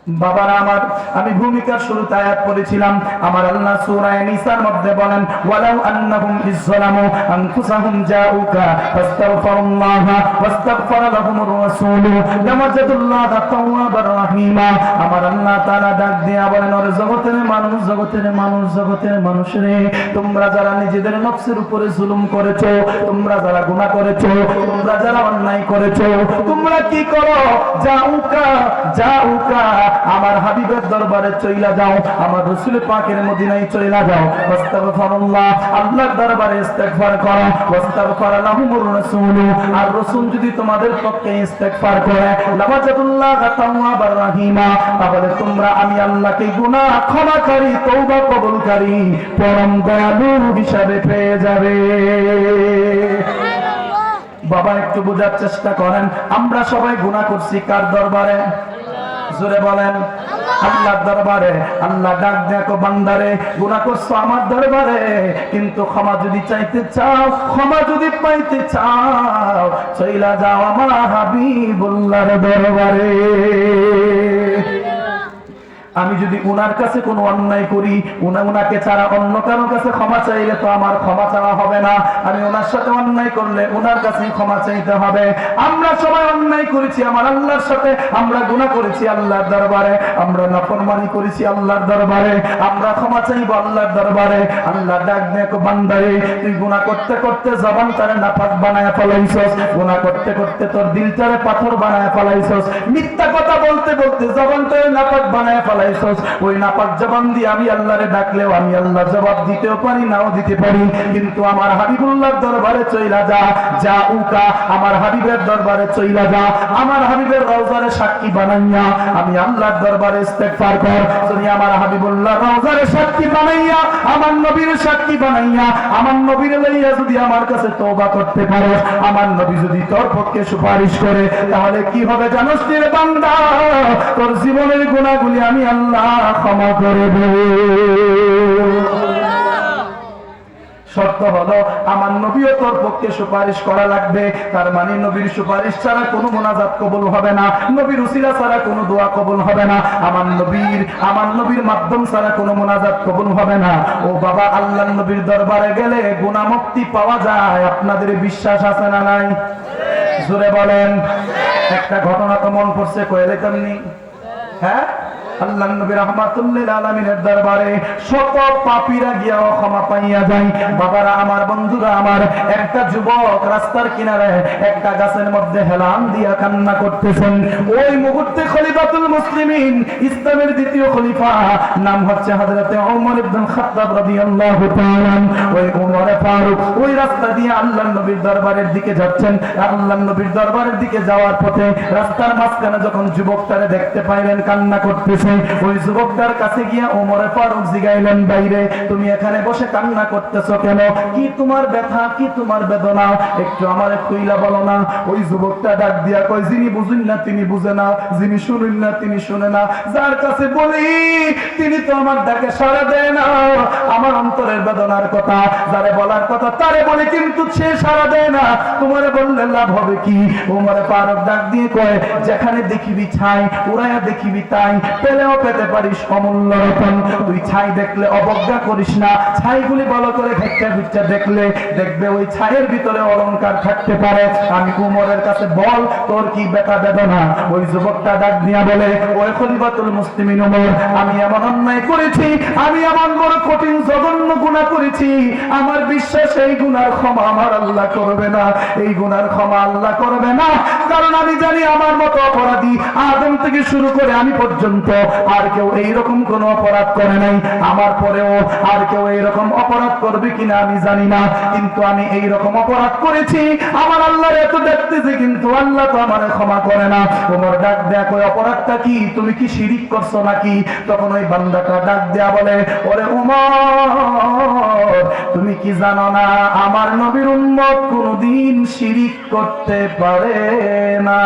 বাবারা আমার, আমি ভূমিকার শুরুতে আয়াত পড়েছিলাম। আমার আল্লাহ সূরা নিসার মধ্যে বলেন, ওয়ালাউ আন্নাহুম ইযলামু আনফুসাহুম জাউকা ফাস্তাগফিরুল্লাহা ওয়াস্তাগফারা লাহুমুর রাসূলু লাওয়াজাদুল্লাহা তাওয়াবার রহিমা। আমার আল্লাহ তাআলা ডাক দিয়া বলেন, ওরে জগতের মানুষ, জগতের মানুষ, জগতের মানুষ রে, তোমরা যারা নিজেদের নফসের উপরে জুলুম করেছো, তোমরা যারা গুনাহ করেছো, তোমরা যারা অন্যায় করেছো, তোমরা কি করো? জাউকা, জাউকা, আমার হাবিবের দরবারে চইলা যাও, আমার রাসূল পাকের মদিনায় চইলা যাও। আস্তাগফিরুল্লাহ, আল্লাহর দরবারে ইস্তেগফার করো। ওয়াস্তাগফারা লাহুমুর রাসূল, আর রাসূল যদি তোমাদের পক্ষে ইস্তেগফার করে, লাওয়াজাদুল্লাহা তাওয়াবার রহিমা, তাহলে তোমরা আমি আল্লাহকে গুনাহ ক্ষমাকারী, তওবা কবুলকারী, পরম দয়ালু হিসাবে পেয়ে যাবে। বাবা একটু বোঝার চেষ্টা করেন, আমরা সবাই গুনাহ করছি কার দরবারে? জোরে বলেন, আল্লাহর দরবারে। আল্লাহ ডাক দেখো, বান্দারে গুনাহ করছো আমার দরবারে, কিন্তু ক্ষমা যদি চাইতে চাও, ক্ষমা যদি পাইতে চাও, চইলা যাও আমার হাবিবুল্লাহর দরবারে। আমি যদি উনার কাছে কোনো অন্যায় করি, উনাকে ছাড়া অন্য কারো কাছে ক্ষমা চাইলে তো আমার ক্ষমা চাওয়া হবে না। আমি ওনার সাথে অন্যায় করলে ওনার কাছেই ক্ষমা চাইতে হবে। আমরা সবাই অন্যায় করেছি আমার আল্লাহর সাথে, আমরা গুনাহ করেছি আল্লাহর দরবারে, আমরা নাফরমানি করেছি আল্লাহর দরবারে, আমরা ক্ষমা চাইবো আল্লাহর দরবারে। আল্লাহ ডাক দেখো, বান্দারে তুই গুনাহ করতে করতে জবানটারে নাপাক বানায় ফেলাইছস, গুনাহ করতে করতে তোর দিলটারে পাথর বানায় ফেলাইছস, মিথ্যা কথা বলতে বলতে জবানটারে নাপাক বানায় ফেলাইছস। ওই নাপাক জবান দিয়ে আমি আল্লাহরে ডাকলেও আমি আল্লাহ জবাব দিতেও পারি, নাও দিতে পারি। কিন্তু আমার হাবিবুল্লাহর দরবারে চইলা যা, জাউকা, আমার হাবিবের দরবারে চইলা যা, আমার হাবিবের রওজারে সাক্ষী বানাইয়া আমি আল্লাহর দরবারে ইস্তেগফার কর। যদি আমার হাবিবুল্লাহর রওজারে সাক্ষী বানাইয়া, আমার নবীর সাক্ষী বানাইয়া, আমার নবীর লইয়া যদি আমার কাছে তওবা করতে পারো, আমার নবী যদি তোর পক্ষে সুপারিশ করে, তাহলে কি হবে জানোস রে বান্দা? তোর জীবনের গুনাহগুলি আমি আল্লাহ ক্ষমা করে দেব। শর্ত হলো আমার নবীও তোর পক্ষে সুপারিশ করা লাগবে। তার মানে নবীর সুপারিশ ছাড়া কোনো মুনাজাত কবুল হবে না, নবীর উসিলা ছাড়া কোনো দোয়া কবুল হবে না, আমার নবীর মাধ্যম ছাড়া কোনো মুনাজাত কবুল হবে না। ও বাবা, আল্লাহর নবীর দরবারে গেলে গুনাহ মুক্তি পাওয়া যায়। আপনাদের বিশ্বাস আছে না নাই? জোরে বলেন। একটা ঘটনা তো মন পড়ছে, কইলে কেমনি? হ্যাঁ, আল্লাহ নবী রাহমাতুল লিল আলামিনের দরবারে শত পাপীরা গিয়াও ক্ষমা পাইয়া যায়। বাবারা আমার, বন্ধুরা আমার, একটা যুবক রাস্তার কিনারে একটা গাছের মধ্যে হেলান দিয়া কান্না করতেছেন। ওই মুহূর্তে খলিফাতুল মুসলিমিন, ইসলামের দ্বিতীয় খলিফা, নাম হচ্ছে হযরতে ওমর ইবনে খাত্তাব রাদিয়াল্লাহু তাআলা, ওই ওমর ফারুক ওই রাস্তা দিয়ে আল্লাহর নবীর দরবারের দিকে যাচ্ছেন। আল্লাহর নবীর দরবারের দিকে যাওয়ার পথে রাস্তার মাঝখানে যখন যুবকটারে দেখতে পাইলেন কান্না করতেছে, ওই যুবকটার কাছে গিয়া ওমর ফারুক জিগাইলেন, বাইরে তুমি এখানে বসে কান্না করতেছো কেন? কি তোমার ব্যথা, কি তোমার বেদনা, একটু আমারে খুইলা বলো না। ওই যুবকটা ডাক দিয়া কয়, যিনি বুঝুন না তিনি বুঝে না, যিনি শুনুন না তিনি শুনে না, যার কাছে বলি তিনি তো আমার ডাকে সাড়া দেয় না। আমার অন্তরের বেদনার কথা যারে বলার কথা তারে বলে, কিন্তু সে সাড়া দেয় না, তোমারে বললে লাভ হবে কি? ওমর ফারুক ডাক দিয়ে কয়, যেখানে দেখিবি ছাই, উড়াইয়া দেখিবি তাই, পেলেও পেতে পারিস অমূল্য রতন। তুই ছাই দেখলে অবজ্ঞা করিস না, ছাইগুলি ভালো করে ঘেটে ঘুরতে দেখলে দেখবে ওই ছাইয়ের ভিতরে অলংকার থাকতে পারে। আমি উমরের কাছে বল তোর কি ব্যথা বেদনা? ওই যুবকটা ডাক দিয়া বলে, ওই খলিফাতুল মুসলিমিন ওমর, আমি এমন অন্যায় করেছি, আমি এমন বড় কঠিন জঘন্য গুনাহ করেছি, আমার বিশ্বাস এই গুনার ক্ষমা আমার আল্লাহ করবে না, এই গুনার ক্ষমা আল্লাহ করবে না। কারণ আমি জানি আমার মতো অপরাধী আদম থেকে শুরু করে আমি পর্যন্ত আর কেউ এইরকম কোন অপরাধ করে নাই, আমার পরেও আর কেউ এইরকম অপরাধ করবে কিনা আমি জানি না, কিন্তু আমি এইরকম অপরাধ করেছি, আমার আল্লাহর এত দেখতেছে, কিন্তু আল্লাহ তো আমারে ক্ষমা করে না। ওমর ডাক দেয়া কই, অপরাধটা কি? তুমি কি শিরিক করছো নাকি? তখন ওই বান্দাটা ডাক দেয়া বলে, ওরে ওমর, তুমি কি জানো না আমার নবীর উম্মত কোনদিন শিরিক করতে পারে না।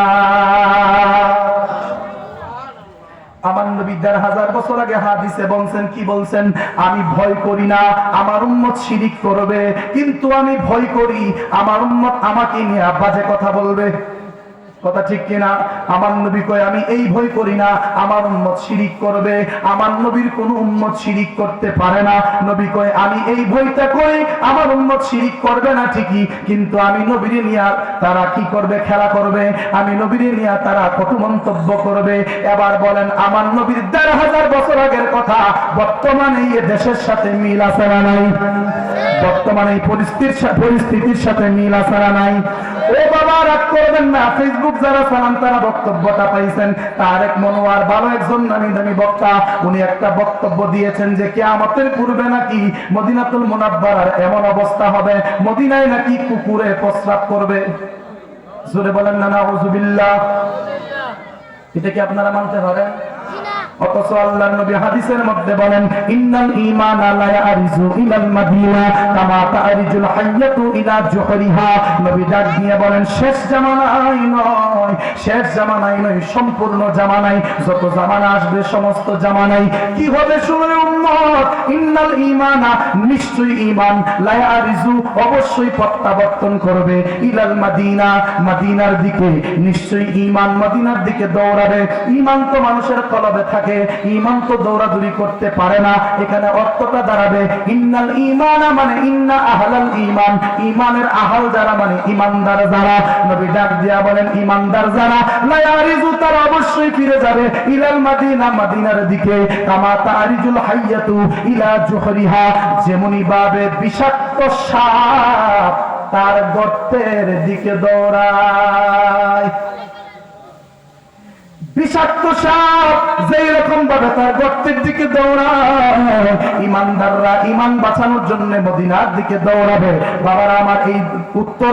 আমার নবী ১৫০০ বছর আগে হাদিসে বলছেন, কি বলছেন? আমি ভয় করি না আমার উম্মত শিরিক করবে, কিন্তু আমি ভয় করি আমার উম্মত আমাকে নিয়ে বাজে কথা বলবে। কথা ঠিক কিনা? আমার নবী কয় আমি এই ভয় করি না আমার উম্মত শিরিক করবে, আমার নবীর কোন উম্মত শিরিক করতে পারে না। নবী কয় আমি এই ভয়টা করি আমার উম্মত শিরিক করবে না ঠিকই, কিন্তু আমি নবীর নিয়ে তারা কি করবে? খেলা করবে। আমি নবীর নিয়ে তারা কটু মন্তব্য করবে। এবার বলেন আমার নবীর ১৫০০ বছর আগের কথা বর্তমানে এই দেশের সাথে মিল আছে না নাই? বর্তমানে এই পরিস্থিতির সাথে মিল আছে না নাই? ও বাবা রাগ করবেন না, ফেসবুক যারা চালান তারা বক্তব্যটা পাইছেন। তারেক মনোয়ার ভালো একজন নামি দামি বক্তা, উনি একটা বক্তব্য দিয়েছেন যে কিয়ামতের পূর্বে নাকি মদিনাতুল মুনাব্বারার এমন অবস্থা হবে মদিনায় নাকি কুকুরে প্রস্রাব করবে। জোরে বলেন না নাউযুবিল্লাহ। এটা কি আপনারা মানতে পারেন? অথচ আল্লাহর নবী হাদিসের মধ্যে বলেন ইন্নাল ঈমানা লা ইয়ারিজু ইলাল মাদিনা কামা তারিজুল হাইয়াতু ইলা জুহরিহা। নবী ডাক দিয়ে বলেন শেষ জামানায় নয়, শেষ জামানায় নয়, সম্পূর্ণ জামানায় যত জামানা আসবে সমস্ত জামানায় কি হবে শুনে উম্মত, ইন্নাল ঈমানা নিশ্চয়ই ঈমান, লা ইয়ারিজু অবশ্যই প্রত্যাবর্তন করবে, ইলাল মাদিনা মদিনার দিকে, নিশ্চয়ই ঈমান মদিনার দিকে দৌড়াবে। ঈমান তো মানুষের কলবে থাকে, ঈমান তো দৌড়াদৌড়ি করতে পারে না। এখানে অর্থটা দাঁড়াবে ইন্নাল ঈমানা মানে ইন্না আহলাল ঈমান, ঈমানের আহল যারা মানে ঈমানদার যারা। নবী ডাক দিয়া বলেন ঈমানদার যারা লা ইয়ারিজু তারা অবশ্যই ফিরে যাবে ইলাল মাদিনা মদিনার দিকে কামা তারিজুল হাইয়াতু ইলা জুহরিহা, যেমনি ভাবে বিষাক্ত সাপ তার গর্তের দিকে দৌড়ায়। বিষাক্ত সাপ যেই রকম ভাবে তার গর্তের দিকে দৌড়ায়, ইমানদাররা ইমান বাঁচানোর জন্য মদিনার দিকে দৌড়াবে। বাবারা আমার এই উত্তর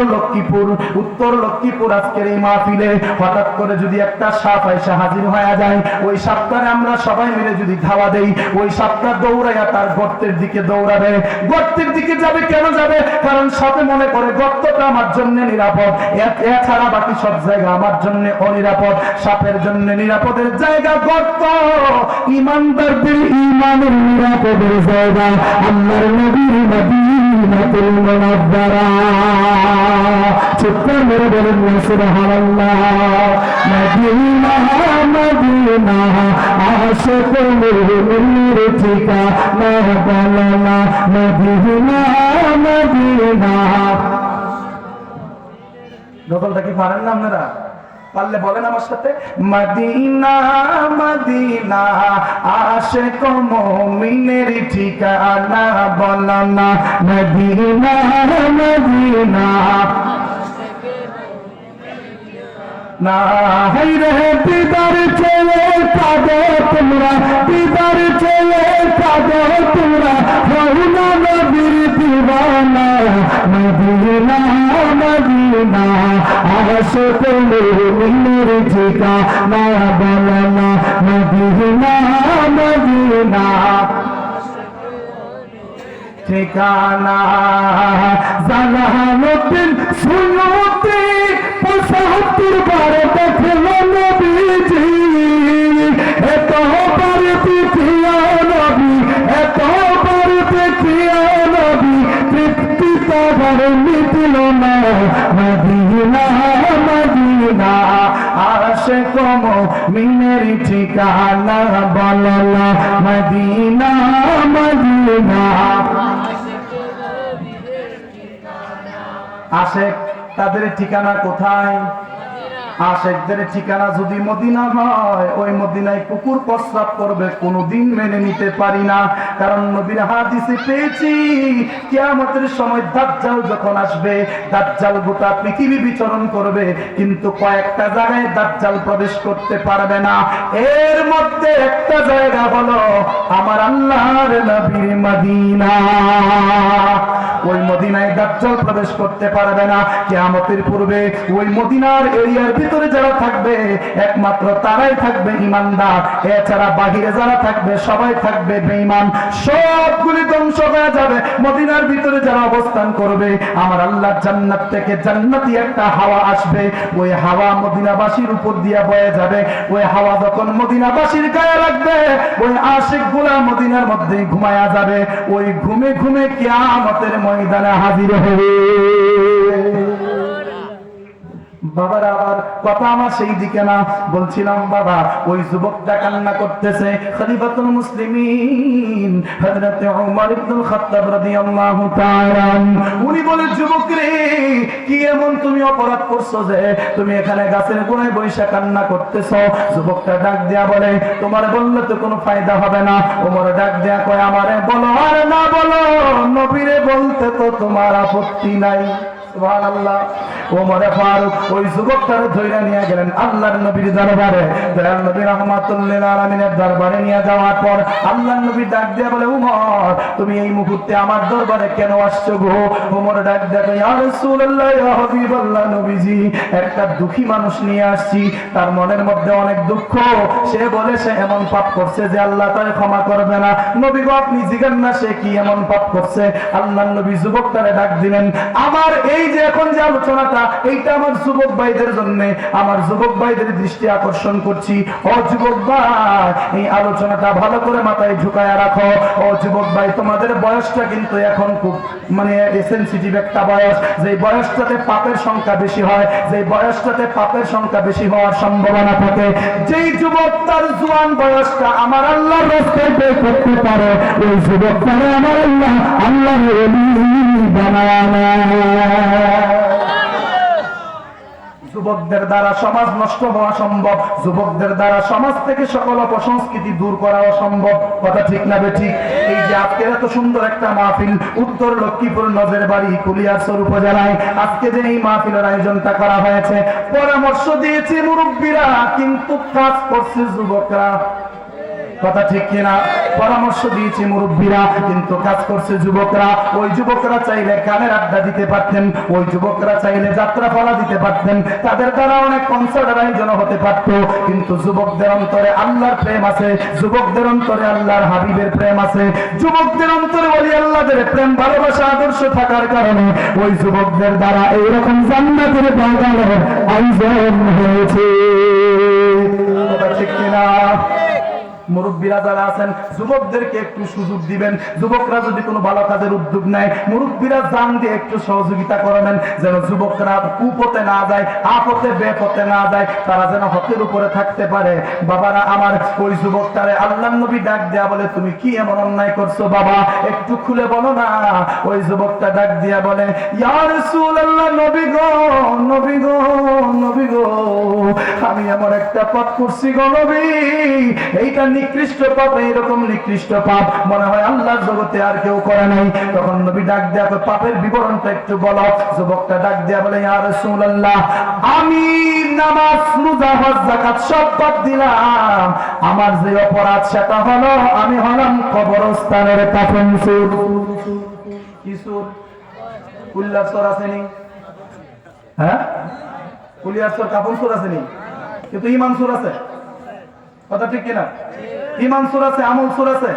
লক্ষ্মীপুর আজকের এই মাহফিলে হঠাৎ করে যদি একটা সাপ এসে হাজির হয়ে যায়, ওই সাপটারে আমরা সবাই মিলে যদি ধাওয়া দেই, ওই সাপটা দৌড়াইয়া তার গর্তের দিকে দৌড়াবে। গর্তের দিকে যাবে কেন যাবে? কারণ সাপে মনে করে গর্তটা আমার জন্য নিরাপদ, এছাড়া বাকি সব জায়গা আমার জন্য অনিরাপদ। সাপের জন্য নিরাপদের জায়গা গর্ত, ঈমানদারদের ঈমানের নিরাপদের জায়গা আল্লাহর নবীর মদিনাতুল মুনাব্বারা। চিৎকার মেরে বলেন না সুবহানাল্লাহ। মদিনা মদিনা আশিকুল মুমিনের ঠিকানা বলনা, মদিনা মদিনা। নকলটা কি পারেন না আপনারা? পারলে বলেন আমার সাথে, মদিনা মদিনা আশিক মুমিনের ঠিকানা বলনা, মদিনা মদিনা। না হাই রে দিদার চেয়ে কাঁদো তোমরা, দিদার চেয়ে কাঁদো তোমরা, হও না নবীর দিওয়ানা, মদিনা মদিনা আশিক মুমিনের ঠিকানা বলনা, মদিনা মদিনা। ঠিকানা জালালউদ্দিন সুয়ুতি ৭৫ বার দেখলো নবীজি, এতবার দেখিয়া নবী, এতবার দেখিয়া নবী, তৃপ্তি তার মিটল না, মদিনা মদিনা আশিক মুমিনের ঠিকানা বলনা, মদিনা মদিনা। আশিক তাদের ঠিকানা কোথায়? আশিকদের ঠিকানা যদি মদিনা হয়, ওই মদিনায় কুকুর প্রস্রাব করবে কোনোদিন মেনে নিতে পারি না। কারণ নবীর হাদিসে পেয়েছি কিয়ামতের সময় দাজ্জাল যখন আসবে, দাজ্জাল গোটা পৃথিবী বিচরণ করবে, কিন্তু কয়েকটা জায়গায় দাজ্জাল প্রবেশ করতে পারবে না। এর মধ্যে একটা জায়গা হলো আমার আল্লাহর নবীর মদিনা। ওই মদিনায় দাজ্জাল প্রবেশ করতে পারবে না। কিয়ামতের পূর্বে ওই মদিনার এরিয়ার ভিতরে যারা থাকবে একমাত্র তারাই থাকবে ঈমানদার, এছাড়া বাহিরে যারা থাকবে সবাই থাকবে বেঈমান। সবগুলি ধ্বংস হয়ে যাবে। মদিনার ভিতরে যারা অবস্থান করবে, আমার আল্লাহ জান্নাত থেকে জান্নাতি একটা হাওয়া আসবে, ওই হাওয়া মদিনাবাসীর উপর দিয়ে বয়ে যাবে। ওই হাওয়া যখন মদিনাবাসীর গায়ে লাগবে, ওই আশিকগুলা মদিনার মধ্যে ঘুমায়া যাবে। ওই ঘুমে ঘুমে কিয়ামতের ময়দানে হাজির হবে। বাবারা আবার কথা আমার সেই দিকে না, বলছিলাম বাবা ওই যুবকটা কান্না করতেছে। খলিফাতুল মুসলিমিন হযরত ওমর ইবনুল খাত্তাব রাদিয়াল্লাহু তাআলা উনি বলে, যুবক রে, কি এমন তুমি অপরাধ করছো যে তুমি এখানে গাছের গোড়ায় বসে কান্না করতেছো? যুবকটা ডাক দিয়া বলে, তোমার বললে তো কোনো ফায়দা হবে না। ওমর ডাক দিয়া কয়, আমারে বলো আর না বলো, নবীরে বলতে তো তোমার আপত্তি নাই। সুবহানাল্লাহ। ওমরে ফারুক ওই যুবকটারে ধইরা নিয়ে গেলেন আল্লাহর নবীর দরবারে। দয়াল নবী রাহমাতুল লিল আলামিনের দরবারে নিয়ে যাওয়ার পর আল্লাহর নবী ডাক দিয়ে বলে, ওমর তুমি এই মুহূর্তে আমার দরবারে কেন আসছো গো? ওমর ডাক দিয়ে কয়, ইয়া রাসূলুল্লাহ, ইয়া হাবিবাল্লাহ, নবীজি একটা দুঃখী মানুষ নিয়ে আসছি, তার মনের মধ্যে অনেক দুঃখ। সে বলে সে এমন পাপ করছে যে আল্লাহ তাকে ক্ষমা করবে না। নবী গো আপনি জিজ্ঞেস না সে কি এমন পাপ করছে? আল্লাহর নবী যুবকটারে ডাক দিলেন, আমার এই যে এখন যে আলোচনাটা, এইটা আমার যুবক ভাইদের জন্য, আমার যুবক ভাইদের দৃষ্টি আকর্ষণ করছি। ও যুবক ভাই, এই আলোচনাটা ভালো করে মাথায় ঝুঁকায় রাখো। ও যুবক ভাই, তোমাদের বয়সটা কিন্তু এখন খুব সেনসিটিভ একটা বয়স, যে বয়সটাতে পাপের সংখ্যা বেশি হয়, যে বয়সটাতে পাপের সংখ্যা বেশি হওয়ার সম্ভাবনা থাকে। যেই যুবক তার জোয়ান বয়সটা আমার আল্লাহর রাস্তায় ব্যয় করতে পারে, ওই যুবকটারে আমার আল্লাহর ওলি বানায়। যুবকদের দ্বারা সমাজ নষ্ট হওয়া সম্ভব, যুবকদের দ্বারা সমাজ থেকে সকল অপসংস্কৃতি দূর করা অসম্ভব। কথা ঠিক না বেঠিক? এই যে আজকের এত সুন্দর একটা মাহফিল উত্তর লক্ষ্মীপুর নজের বাড়ি কুলিয়ারচর উপজেলায় আজকে যে এই মাহফিলের আয়োজনটা করা হয়েছে, পরামর্শ দিয়েছে মুরব্বীরা, কিন্তু কাজ করছে যুবকরা। কথা ঠিক কিনা? পরামর্শ দিয়েছে মুরব্বীরা, কিন্তু কাজ করছে যুবকরা। ওই যুবকরা চাইলে গানের আড্ডা দিতে পারতেন, ওই যুবকরা চাইলে যাত্রা পালা দিতে পারতেন, তাদের দ্বারা অনেক কনসার্টের আয়োজন হতে পারত, কিন্তু যুবকদের অন্তরে আল্লাহর প্রেম আছে, যুবকদের অন্তরে আল্লাহর হাবিবের প্রেম আছে, যুবকদের অন্তরে ওলি আল্লাহদের প্রেম ভালোবাসা আদর্শ থাকার কারণে ওই যুবকদের দ্বারা এইরকম জান্নাতের বাগানের আয়োজন হয়েছে। কথা ঠিক কিনা? মুরব্বীরা যারা আছেন যুবকদেরকে একটু সুযোগ দিবেন। যুবকরা যদি কোনো ভালো কাজের উদ্যোগ নেয়, মুরব্বীরা জান দিয়ে একটু সহযোগিতা করবেন, যেন যুবকরা কুপথে না যায়, আপথে বেপথে না যায়, তারা যেন হকের উপরে থাকতে পারে। বাবারা আমার, ওই যুবকটারে আল্লাহর নবী ডাক দেয়া বলে, তুমি কি এমন অন্যায় করছো বাবা, একটু খুলে বলো না। ওই যুবকটা ডাক দিয়া বলে, ইয়া রাসূলুল্লাহ, নবী গো, নবী গো, নবী গো, আমি এমন একটা পাপ করছি গো নবী, এইটা নিকৃষ্ট পাপ, এইরকম নিকৃষ্ট পাপ মনে হয় আল্লাহর জগতে আর কেউ করে নাই। তখন নবী ডাক দেয়া পাপের বিবরণটা একটু বলো। যুবকটা ডাক দেয়া বলে, ইয়া রাসূলুল্লাহ, আমি নামাজ, রোজা, হজ, যাকাত সব বাদ দিলাম, আমার যে অপরাধ সেটা হলো আমি হলাম কবরস্থানের কাফন চোর। কি চোর? কুল্লার চোর আসেনি? হ্যাঁ, কুলিয়ার চোর, কাফন চোর আসেনি, কিন্তু ইমান চোর আছে। কথা ঠিক কিনা? ইমান চোর আছে, আমল চোর আছে,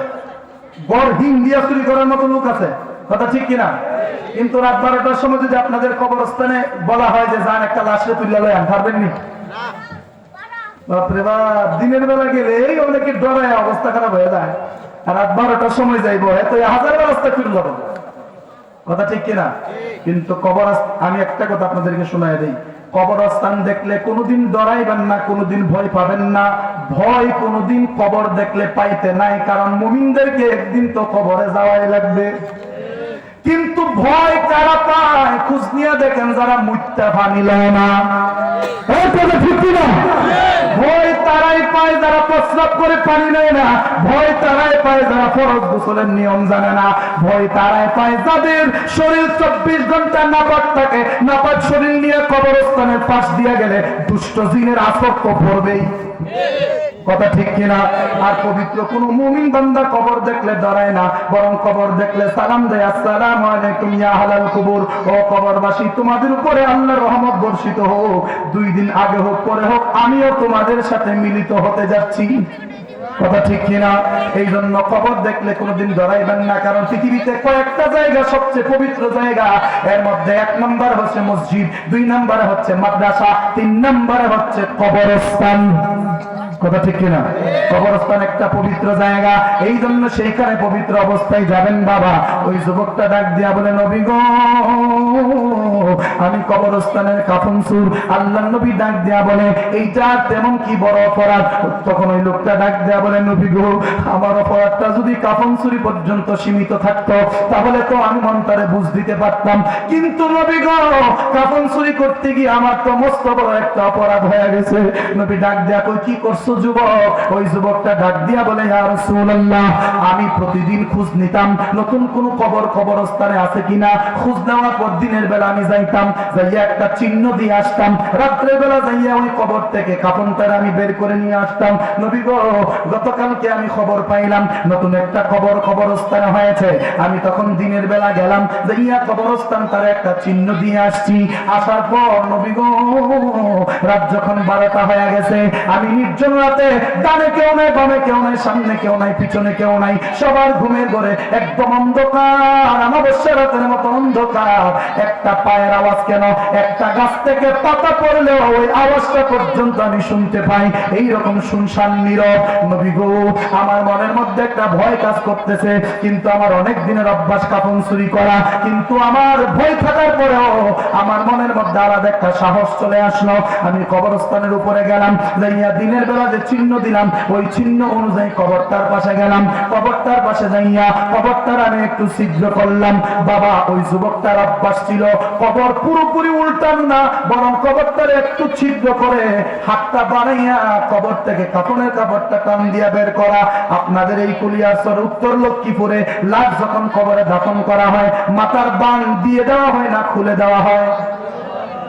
গড় হিং দিয়া চুরি করার মতো লোক আছে। কথা ঠিক কিনা? কিন্তু রাত 12টার সময় যদি আপনাদের কবরস্থানে বলা হয় যে যান একটা লাশে তুলে লয়, পারবেন নি? বাপরে বাপ, দিনের বেলা গেলে এই অনেকে ডরায় অবস্থা খারাপ হয়ে যায়, আর রাত 12টার সময় যাইব এত হাজার ব্যবস্থা ফিরল। কথা ঠিক কিনা? কিন্তু আমি একটা কথা আপনাদেরকে শোনায় দেই, কবরস্থান দেখলে কোনোদিন ডরাইবেন না, কোনোদিন ভয় পাবেন না। ভয় কোনোদিন কবর দেখলে পাইতে নাই, কারণ মুমিনদেরকে একদিন তো কবরে যাওয়াই লাগবে। কিন্তু ভয় কারা পায়? খোঁজ নিয়ে দেখেন যারা মুত্যা পানি লয় না। ঠিক না? ভয় তারাই পায় যারা প্রস্রাব করে পানি নেয় না, ভয় তারাই পায় যারা ফরজ গোসলের নিয়ম জানে না, ভয় তারাই পায় যাদের শরীর 24 ঘন্টা নাপাক থাকে। নাপাক শরীর নিয়ে কবরস্থানের পাশ দিয়ে গেলে দুষ্ট জিনের আসর তো পড়বেই। কথা ঠিক কিনা? আর পবিত্র কোন মুমিন বান্দা কবর দেখলে ডরায় না, বরং কবর দেখলে সালাম দেয়, আসসালামু আলাইকুম ইয়া আহলাল কুবুর, ও কবরবাসী তোমাদের উপরে আল্লাহর রহমত বর্ষিত হোক, 2 দিন আগে হোক পরে হোক আমিও তোমাদের সাথে মিলিত হতে যাচ্ছি। কথা ঠিক কিনা? এই জন্য কবর দেখলে কোনোদিন ডরাইবেন না, কারণ পৃথিবীতে কয়েকটা জায়গা সবচেয়ে পবিত্র জায়গা, এর মধ্যে 1 নম্বর হচ্ছে মসজিদ, 2 নম্বরে হচ্ছে মাদ্রাসা, 3 নম্বরে হচ্ছে কবরস্থান। কথা ঠিক কিনা? কবরস্থান একটা পবিত্র জায়গা, এই জন্য সেইখানে পবিত্র অবস্থায় যাবেন বাবা। ওই যুবকটা ডাক দিয়া বলে, নবী গো, আমি কবরস্থানের কাফন চুর। আল্লাহর নবী ডাক দিয়া বলে, এইটা তেমন কি বড় অপরাধ? তখন ওই লোকটা ডাক দিয়া বলে, নবী গো, আমার অপরাধটা যদি কাফন চুরি পর্যন্ত সীমিত থাকতো তাহলে তো আমি মনটারে বুঝ দিতে পারতাম, কিন্তু নবী গো, কাফন চুরি করতে গিয়ে আমার তো মস্ত বড় একটা অপরাধ হয়ে গেছে। নবী ডাক দিয়া কই, কি করছো যুবক? ওই যুবকটা ডাক দিয়া বলে, ইয়া রাসূলুল্লাহ, আমি প্রতিদিন খোঁজ নিতাম নতুন কোন কবরস্থানে আছে কিনা। খোঁজ নেওয়ার পর দিনের বেলা আমি যাইতাম, যাইয়া একটা চিহ্ন দিয়ে আসতাম, রাত্রের বেলা যাইয়া ওই কবর থেকে কাফনটা আমি বের করে নিয়ে আসতাম। নবী গো, গতকালকে আমি খবর পাইলাম নতুন একটা কবরস্থানে হয়েছে। আমি তখন দিনের বেলা গেলাম, যাইয়া কবরস্থান তার একটা চিহ্ন দিয়ে আসছি। আসার পর নবী গো, রাত যখন 12টা হয়ে গেছে, আমি নির্জন রাতে, ডানে কেউ নাই, বামে কেউ নাই, সামনে কেউ নাই, পিছনে কেউ নাই, সবার ঘুমের ঘরে একদম অন্ধকার, অমাবস্যা রাতের মতো অন্ধকার। একটা পায়ের আওয়াজ কেন, একটা গাছ থেকে পাতা পড়লেও ওই আওয়াজটা পর্যন্ত আমি শুনতে পাই, এইরকম শুনশান নীরব। নবী গো, আমার মনের মধ্যে একটা ভয় কাজ করতেছে, কিন্তু আমার অনেক দিনের অভ্যাস কাফন চুরি করা, কিন্তু আমার ভয় থাকার পরেও আমার মনের মধ্যে আলাদা একটা সাহস চলে আসলো। আমি কবরস্থানের উপরে গেলাম, যাইয়া দিনের বেলা যে চিহ্ন দিলাম ওই চিহ্ন অনুযায়ী কবরটার পাশে গেলাম। কবরটার পাশে যাইয়া কবরটার আমি একটু ছিদ্র করলাম। বাবা, ওই যুবকটার অভ্যাস ছিল কবর পুরোপুরি উল্টানো না, বরং কবরটার একটু ছিদ্র করে হাতটা বানাইয়া কবর থেকে কাফনের কাপড়টা টান দিয়া বের করা। আপনাদের এই কুলিয়ারচর উত্তর লক্ষ্মীপুরে লাশ যখন কবরে দাফন করা হয়, মাথার বান দিয়ে দেওয়া হয় না খুলে দেওয়া হয়?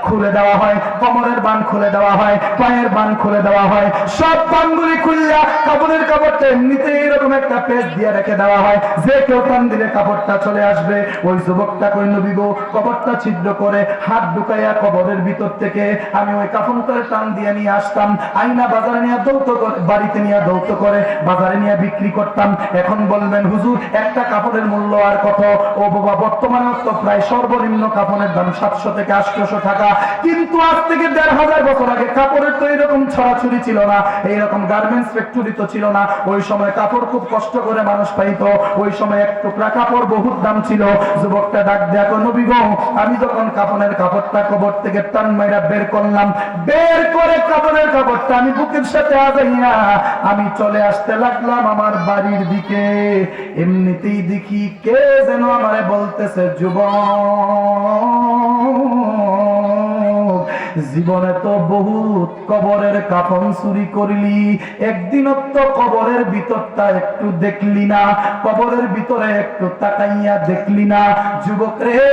খুলে দেওয়া হয়। কোমরের বান খুলে দেওয়া হয়, পায়ের বান খুলে দেওয়া হয়, সব বানগুলি খুললা কাপড়ের কাপড়টা এমনিতে এরকম একটা পেজ দিয়ে রেখে দেওয়া হয়, যে কেউ টান দিলে কাপড়টা চলে আসবে। ওই যুবকটা কই, নবী গো, কবরটা ছিদ্র করে হাত ঢুকাইয়া কবরের ভিতর থেকে আমি ওই কাফনটারে টান দিয়ে নিয়ে আসতাম, আইনা বাজারে নিয়ে দৌত করে, বাড়িতে নিয়ে দৌত করে বাজারে নিয়ে বিক্রি করতাম। এখন বলবেন হুজুর, একটা কাপড়ের মূল্য আর কত? ও বাবা, বর্তমানে তো প্রায় সর্বনিম্ন কাপড়ের দাম 700 থেকে 800 টাকা, কিন্তু আজ থেকে 1500 বছর আগে কাপড়ের তো এরকম ছড়াছড়ি ছিল না, এইরকম গার্মেন্টস ফ্যাক্টরি তো ছিল না। ওই সময় কাপড় খুব কষ্ট করে মানুষ পাইতো, ওই সময় এক টুকরা কাপড় বহুত দাম ছিল। যুবকটা ডাক দেখো, নবী গো, আমি যখন কাপড়ের কাপড়টা কবর থেকে টান মাইরা বের করলাম, বের করে কাপড়ের কাপড়টা আমি বুকের সাথে আগাইয়া আমি চলে আসতে লাগলাম আমার বাড়ির দিকে। এমনিতেই দেখি কে যেন আমারে বলতেছে, যুবক, জীবনে তো বহুত কবরের কাফন চুরি করলি, একদিন তো কবরের ভিতরটা একটু দেখলি না, কবরের ভিতরে একটু তাকাইয়া দেখলি না। যুবক রে,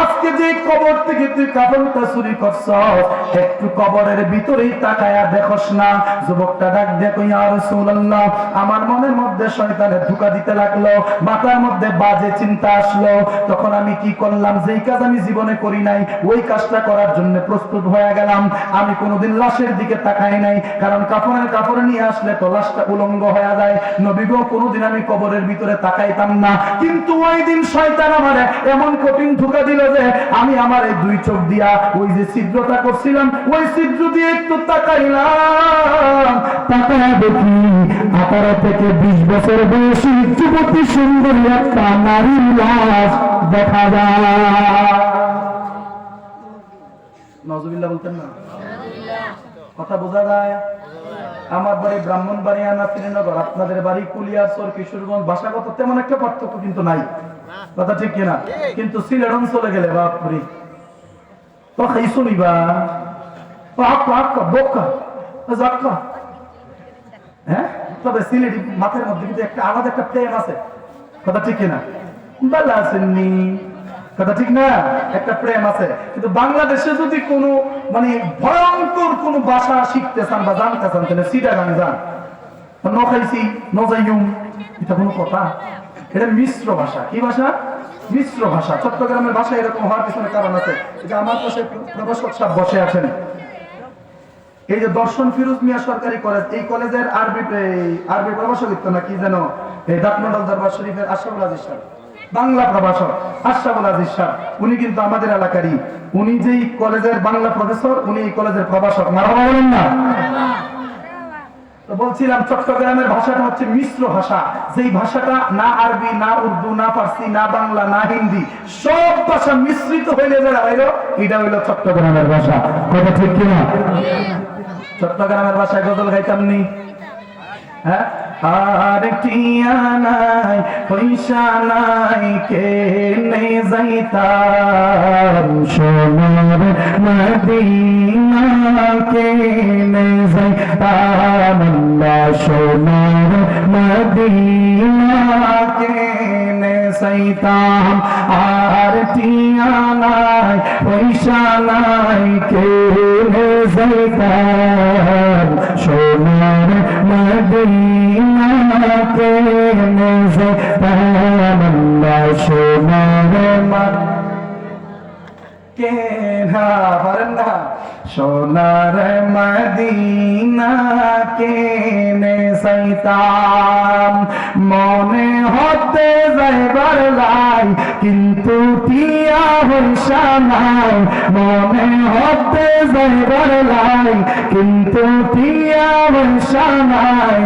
আজকে যে কবর থেকে তুই কাফনটা চুরি করছস, একটু কবরের ভিতরেই তাকাইয়া দেখোস না? যুবকটা ডাক দেখো, ইয়া রাসূলুল্লাহ, আমার মনের মধ্যে শয়তানে ধোঁকা দিতে লাগলো, মাথার মধ্যে বাজে চিন্তা আসলো। তখন আমি কি করলাম? যেই কাজ আমি জীবনে করি নাই ওই কাজটা করার জন্য প্রস্তুত হয়ে গেলাম। আমি কোনোদিন লাশের দিকে তাকাই নাই, কারণ কাফনের কাপড় নিয়ে আসলে তো লাশটা উলঙ্গ হয়ে যায়। নবী গো, কোনোদিন আমি কবরের ভিতরে তাকাইতাম না, কিন্তু ওই দিন শয়তান আমারে এমন কঠিন ধোঁকা দিল যে আমি আমার এই দুই চোখ দিয়া ওই যে ছিদ্রটা করছিলাম ওই ছিদ্র দিয়ে একটু তাকাইলাম, তাকায় দেখি 18 থেকে 20 বছর বয়সী যুবতী সুন্দরী একটা নারীর লাশ দেখা যায়। নজরুল্লাহ বলতেন না? কথা বোঝা যায়? আমার বাড়ি ব্রাহ্মণবাড়িয়া, নাসিরনগর, আপনাদের বাড়ি কুলিয়ারচর, কিশোরগঞ্জ, ভাষাগত তেমন একটা পার্থক্য কিন্তু নাই, কথা ঠিক কিনা? কিন্তু সিলেট অঞ্চলে গেলে বাপরে, তো খাইছো নিবা হ্যাঁ, তবে সিলেটি মাথার মধ্যে কিন্তু একটা আলাদা একটা প্রেম আছে, কথা ঠিক কিনা? ভালো আসেননি, কথা ঠিক না? একটা প্রেম আছে। কিন্তু বাংলাদেশে যদি কোনো মানে ভয়ঙ্কর কোন ভাষা শিখতে চান বা জানতে চান, তাহলে সিটাগাং যান, নখাইছি নজাইম, এটা কোনো কথা? এটা মিশ্র ভাষা। কি ভাষা? মিশ্র ভাষা। চট্টগ্রামের ভাষা এরকম হওয়ার পিছনে কারণ আছে। এটা আমার পাশে প্রভাষক সাহেব বসে আছেন, এই যে দর্শন ফিরোজ মিয়া সরকারি কলেজ, এই কলেজের আরবি প্রভাষক না কি যেন, এই দাঁতমন্ডল দরবার শরীফের আশরাফুল আজিজ সাহেব, বাংলা প্রভাষক আশরাফুল আজিজ সাহেব, উনি কিন্তু আমাদের এলাকারই। উনি যেই কলেজের বাংলা প্রফেসর, উনি এই কলেজের প্রভাষক। মারহাবা বলেন না? তো বলছিলাম চট্টগ্রামের ভাষাটা হচ্ছে মিশ্র ভাষা, যেই ভাষাটা না আরবি, না উর্দু, না ফার্সি, না বাংলা, না হিন্দি, সব ভাষা মিশ্রিত হইলে যারা হইলো এটা হইলো চট্টগ্রামের ভাষা। কথা ঠিক কিনা? চট্টগ্রামের ভাষায় গজল গাইতাম নি, হ্যাঁ? আর টিয়া নাই পয়সা নাই কেনে যাইতাম সোনার মদিনা, কেনে যাইতাম সোনার মদিনা, কেনে যাইতাম। আর টিয়া নাই পয়সা নাই কেনে যাইতাম সোনার মদিনা, কেনে যাইতাম সোনার মদিনা। কেনা পারেন না? সোনার মদিনা কেনে যাইতাম, মনে হতে যাইবার লাই কিন্তু টিয়া পয়সা নাই, মনে হতে যাইবার লাই কিন্তু টিয়া পয়সা নাই,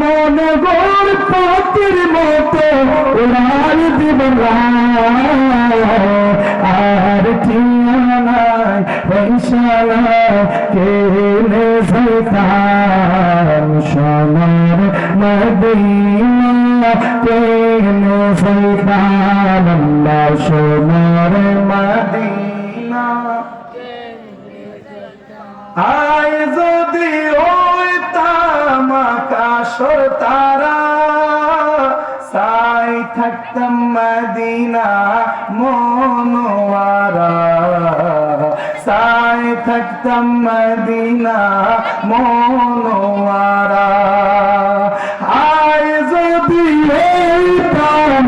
মনে গোর পাতির মতো উড়াল দিব আর টিয়া নাই পয়সা নাই কেনে যাইতাম সোনার মদিনা, কেনে যাইতাম সোনার মদিনা। আয় যদি হইতাম আকাশের তারা, সাই থাকতাম মদিনা মনোয়ারা, সাই থাকতাম মদিনা মনোয়ারা। আয় যদি হইতাম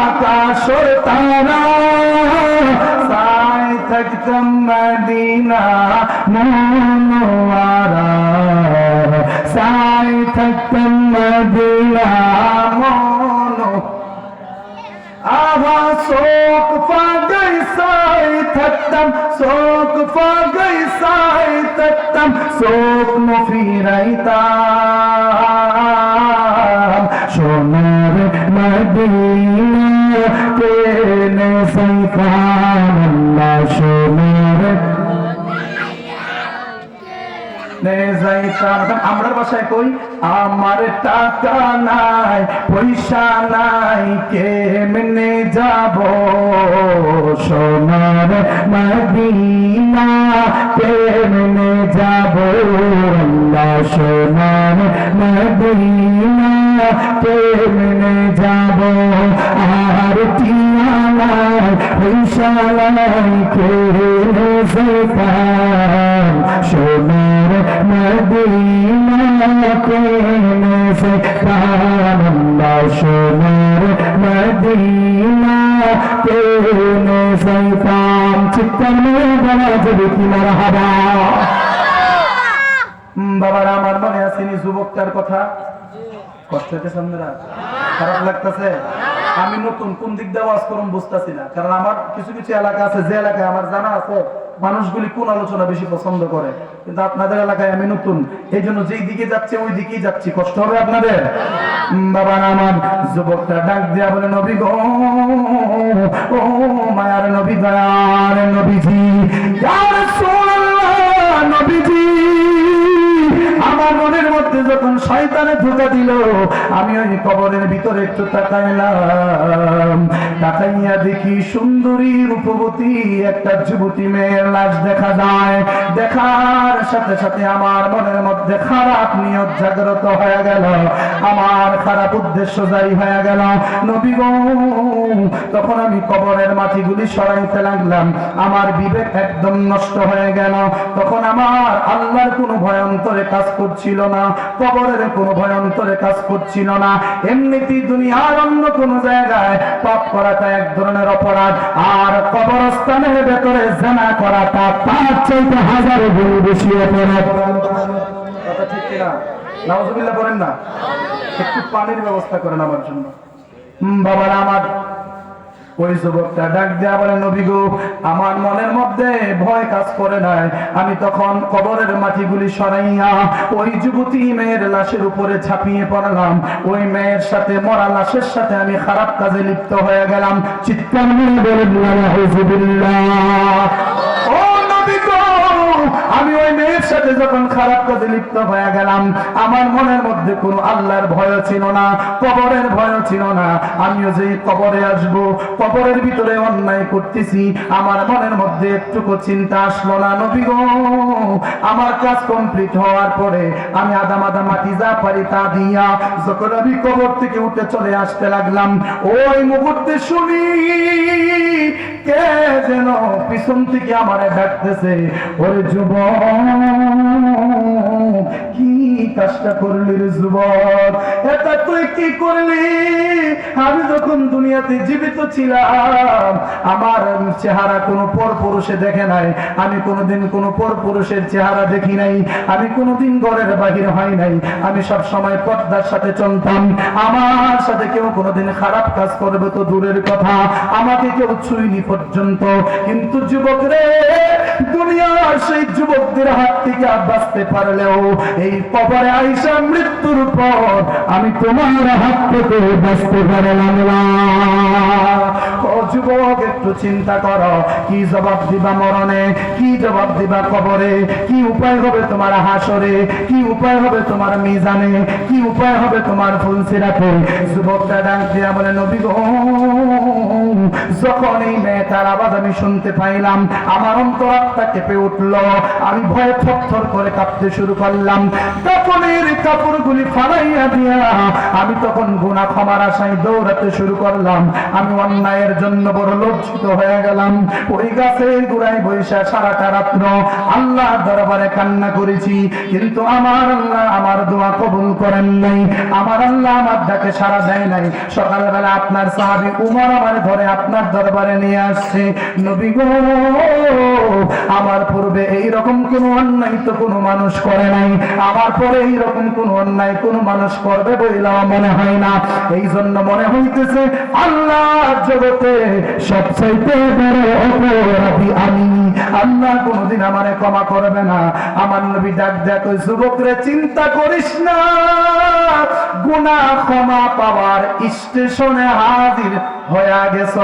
আকাশের তারা, সাই থাকতাম মদিনা মনোয়ারা, সাই থাকতাম মদিনা মনো। আহা শোক ফাগাই সাই থাকতাম, শোক ফাগাই সাই থাকতাম, শোক ফিরাইতাম সোনার মদিনা, কেনে যাইতাম সোনার যাইতাম। আমরা বাসায় কই আমার টাকা নাই পয়সা নাই কেমনে যাব সোনার মদিনা, কেমনে যাব সোনার মদিনা, কেমনে যাব। আর টিয়া নাই পয়সা নাই কেমনে যাইতাম সোনার মদিনা, কেনে যাইতাম সোনার মদিনা, কেনে যাইতাম। চিৎকার মেরে বলা যাবে কি মারহাবা। বাবারা আমার মনে আসেনি যুবকটার কথা? কষ্ট হইতেছে আপনারা? খারাপ লাগতেছে? আমি নতুন কোন দিক দিয়ে ওয়াজ করুন বুঝতেছি না, কারণ আমার কিছু কিছু এলাকা আছে যে এলাকায় আমার জানা আছে মানুষগুলি কোন আলোচনা বেশি পছন্দ করে, কিন্তু আপনাদের এলাকায় আমি নতুন, এই জন্য যেই দিকে যাচ্ছে ওই দিকেই যাচ্ছি। কষ্ট হবে আপনাদের? বাবা আমার যুবকটা ডাক দিয়া বলে, নবী গো, ও মায়ার নবী, দয়ার নবীজি, ইয়া রাসূলুল্লাহ, নবীজি আমার মনের মধ্যে যখন শয়তানে ধোঁকা দিল, আমি ওই কবরের ভিতরে একটু তাকাইলাম, তাকাইয়া দেখি সুন্দরী রূপবতী একটা যুবতী মেয়ের লাশ দেখা যায়। দেখার সাথে সাথে আমার মনের মধ্যে খারাপ নিয়ত জাগ্রত হয়ে গেল, আমার খারাপ উদ্দেশ্য জারি হয়ে গেল। নবী গো, তখন আমি কবরের মাটিগুলি সরাইতে লাগলাম, আমার বিবেক একদম নষ্ট হয়ে গেল। তখন আমার আল্লাহর কোনো ভয়ন্তরে কাজ করছিল না, কবরের কোনো ভয়ন্তরে কাজ করছিল না। এমনিতেই দুনিয়ার অন্য কোন জায়গায় পাপ করাটা এক ধরনের অপরাধ, আর কবরস্থানের ভেতরে জেনা করাটা তার চাইতে 1000 গুণ বেশি অপরাধ। কথা ঠিক কিনা? নাউজুবিল্লাহ করেন না? একটু পানির ব্যবস্থা করেন আমার জন্য। বাবারা আমার, ওই যুবকটা ডাক দেয়া বলে, নবী গো, আমার মনের মধ্যে ভয় কাজ করে নাই। আমি তখন কবরের মাটিগুলি সরাইয়া ওই যুবতী মেয়ের লাশের উপরে ঝাঁপিয়ে পড়লাম। ওই মেয়ের সাথে, মরা লাশের সাথে আমি খারাপ কাজে লিপ্ত হয়ে গেলাম। চিৎকার মেরে বলেন নাউযুবিল্লাহ। ও নবী গো, আমি ওই মেয়ের সাথে যখন খারাপ কাজে লিপ্ত হয়ে গেলাম, আমার মনের মধ্যে কোনো আল্লাহর ভয় ছিল না, কবরের ভয় ছিল না। আমিও যে কবরে আসব, কবরের ভিতরে অন্যায় করতেছি, আমার মনের মধ্যে একটুকু চিন্তা আসলো না। নবী গো, আমার কাজ কমপ্লিট হওয়ার পরে আমি আদা মাদা মাটি যা পারি তা দিয়া যখন আমি কবর থেকে উঠে চলে আসতে লাগলাম, ওই মুহূর্তে শুনি কে যেন পিছন থেকে আমারে ডাকতেছে, ওরে যুবক, কি কাজটা করলি রে যুবক, এটা তুই কি করলি? আমি যখন দুনিয়াতে জীবিত ছিলাম, আমার চেহারা কোনো পরপুরুষে দেখে নাই, আমি কোনোদিন কোনো পরপুরুষের চেহারা দেখি নাই, আমি কোনোদিন ঘরের বাহির হয় নাই, আমি সব সময় পর্দার সাথে চলতাম। আমার সাথে কেউ কোনোদিন খারাপ কাজ করবে তো দূরের কথা, আমাকে কেউ ছুঁইনি পর্যন্ত। কিন্তু যুবক রে, দুনিয়ার সেই যুবকদের হাত থেকে বাঁচতে পারলেও এই কবরে আইসা মৃত্যুর পর আমি তোমার হাত থেকে বাঁচতে পারলাম না। ও যুবক, একটু চিন্তা করো, কি জবাব দিবা মরণে, কি জবাব দিবা কবরে, কি উপায় হবে তোমার হাসরে, কি উপায় হবে তোমার মিজানে, কি উপায় হবে তোমার ফুলসিরাতে? যুবকটা ডাক দিয়া বলে, নবী গো, যখন এই মেয়েটার আওয়াজ আমি শুনতে পাইলাম, আমার অন্তরাত্মা কেঁপে উঠল, আমি ভয়ে থরথর করে কাঁপতে শুরু করলাম। কাপড়ের কাপড়গুলি ফালাইয়া দিয়া আমি তখন গুনাহ ক্ষমার আশায় দৌড়াতে শুরু করলাম। আমি অন্যায়ের জন্য বড় লজ্জিত হয়ে গেলাম। ওই গাছের গোড়ায় বৈশা সারাটা রাত্র আল্লাহর দরবারে কান্না করেছি, কিন্তু আমার আল্লাহ আমার দোয়া কবুল করেন নাই, আমার আল্লাহ আমার ডাকে সাড়া দেয় নাই। সকালবেলা আপনার সাহাবী উমর আমার ধরে আপনার দরবারে নিয়ে আসছে, নবী গো, আমার পূর্বে এইরকম কোন অন্যায় তো কোনো মানুষ করে নাই, আমার পরে এইরকম কোন অন্যায় কোন মানুষ করবে বইলা মনে হয় না। এই জন্য মনে হইতেছে আল্লাহ জগতে সবচাইতে বড় অপরাধী আমি, আল্লাহ কোনদিন আমারে ক্ষমা করবে না। আমার নবী ডাক দেয়া কই, যুবকরে চিন্তা করিস না, গুনাহ ক্ষমা পাওয়ার স্টেশনে হাজির হয়ে গেছ,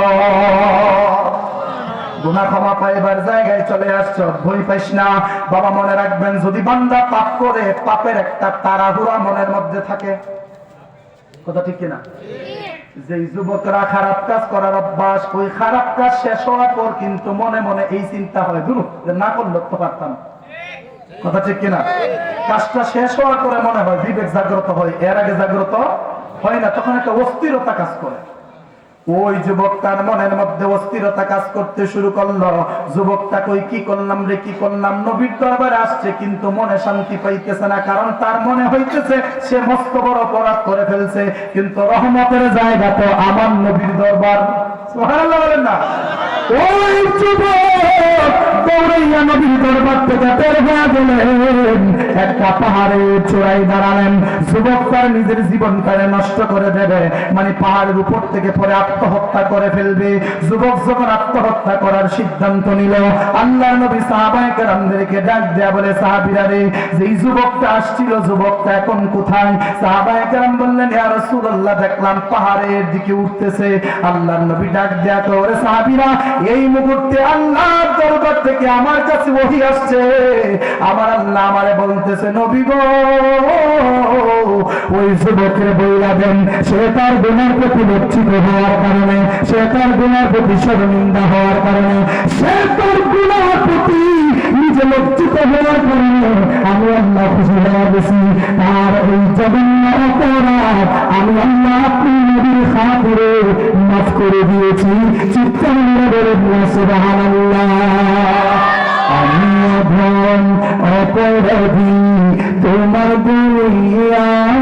গুনাহ ক্ষমা পাইবার জায়গায় চলে আসছ, ভয় পাইস না। বাবা মনে রাখবেন, যদি বান্দা পাপ করে, পাপের একটা তাড়াহুড়া মনের মধ্যে থাকে, কথা ঠিক কিনা? যে যুবকরা খারাপ কাজ করার অভ্যাস, ওই খারাপ কাজ শেষ হওয়ার পর কিন্তু মনে মনে এই চিন্তা হয়, গুরু না করলে তো পারতাম, কথা ঠিক কিনা? কাজটা শেষ হওয়ার পরে মনে হয় বিবেক জাগ্রত হয়, এর আগে জাগ্রত হয় না, তখন একটা অস্থিরতা কাজ করে। ওই যুবকটার মনের মধ্যে অস্থিরতা কাজ করতে শুরু করলো। যুবকটা কই, কি করলাম রে, কি করলাম? নবীর দরবারে আসছে কিন্তু মনে শান্তি পাইতেছে না, কারণ তার মনে হইতেছে সে মস্ত বড় অপরাধ করে ফেলছে, কিন্তু রহমতের জায়গা তো আমার নবীর দরবার। সুবহানাল্লাহ বলেন না? ওই যুবক দৌড়াইয়া নবীর দরবার থেকে বের হয়ে গেলেন, একটা পাহাড়ের চূড়ায় দাঁড়ালেন। যুবক তার নিজের জীবনটারে নষ্ট করে দেবে, মানে পাহাড়ের উপর থেকে পরে আত্মহত্যা করে ফেলবে। যুবক যখন আত্মহত্যা করার সিদ্ধান্ত নিল, আল্লাহর নবী সাহাবায়ে কেরামদেরকে ডাক দেয়া বলে, সাহাবীরা রে, যেই যুবকটা আসছিল, যুবকটা এখন কোথায়? সাহাবায়ে কেরাম বললেন, ইয়া রাসূলুল্লাহ, দেখলাম পাহাড়ের দিকে উঠতেছে। আল্লাহর নবী ডাক দেয়া কয়, সাহাবীরা, এই মুহূর্তে আল্লাহর দরবার থেকে আমার কাছে ওহী আসছে, আমার আল্লাহ আমারে বলতেছে, নবী গো, ওই যুবকের বইলা দেন, সে তার গুনাহের প্রতি লজ্জিত হওয়ার কারণে, সে তার গুনাহের প্রতি শর্মিন্দা হওয়ার কারণে, সে তার গুনাহের প্রতি নিজে লজ্জিত হওয়ার কারণে আমি আল্লাহ খুশি হয়ে গেছি। তার এই জঘন্য অপরাধ আমি আল্লাহ আপনি নবীর খাতিরে মাফ করে দিয়েছি। চিৎকার মেরে বলেন সুবহানাল্লাহ। আমি অধম অপরাধী তোমার দুনিয়ায়,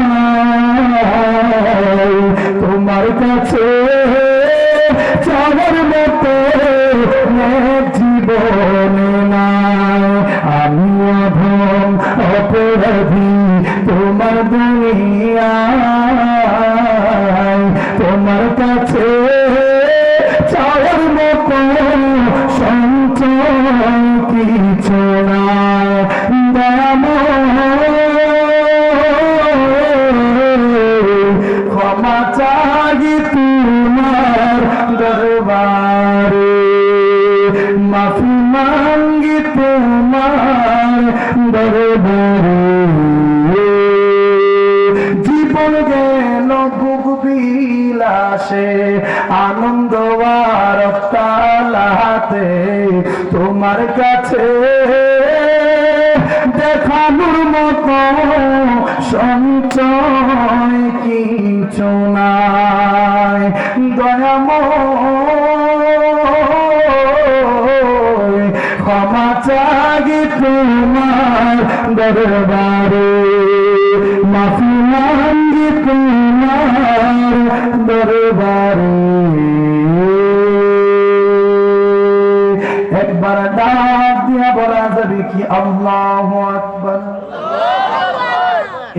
তোমার কাছে চাওয়ার মতো জীবনে নাই। আমি অধম অপরাধী তোমার দুনিয়ায়, তোমার কাছে আনন্দ আর তালাতে তোমার কাছে দেখানোর মতো সঞ্চয় কিছু নাই দয়াময় ক্ষমা চাই তোমার দরবারে মাফি মাঙ্গি তোমার দরবারে একবার ডাক দিয়া বলা যাবে কি আল্লাহু আকবার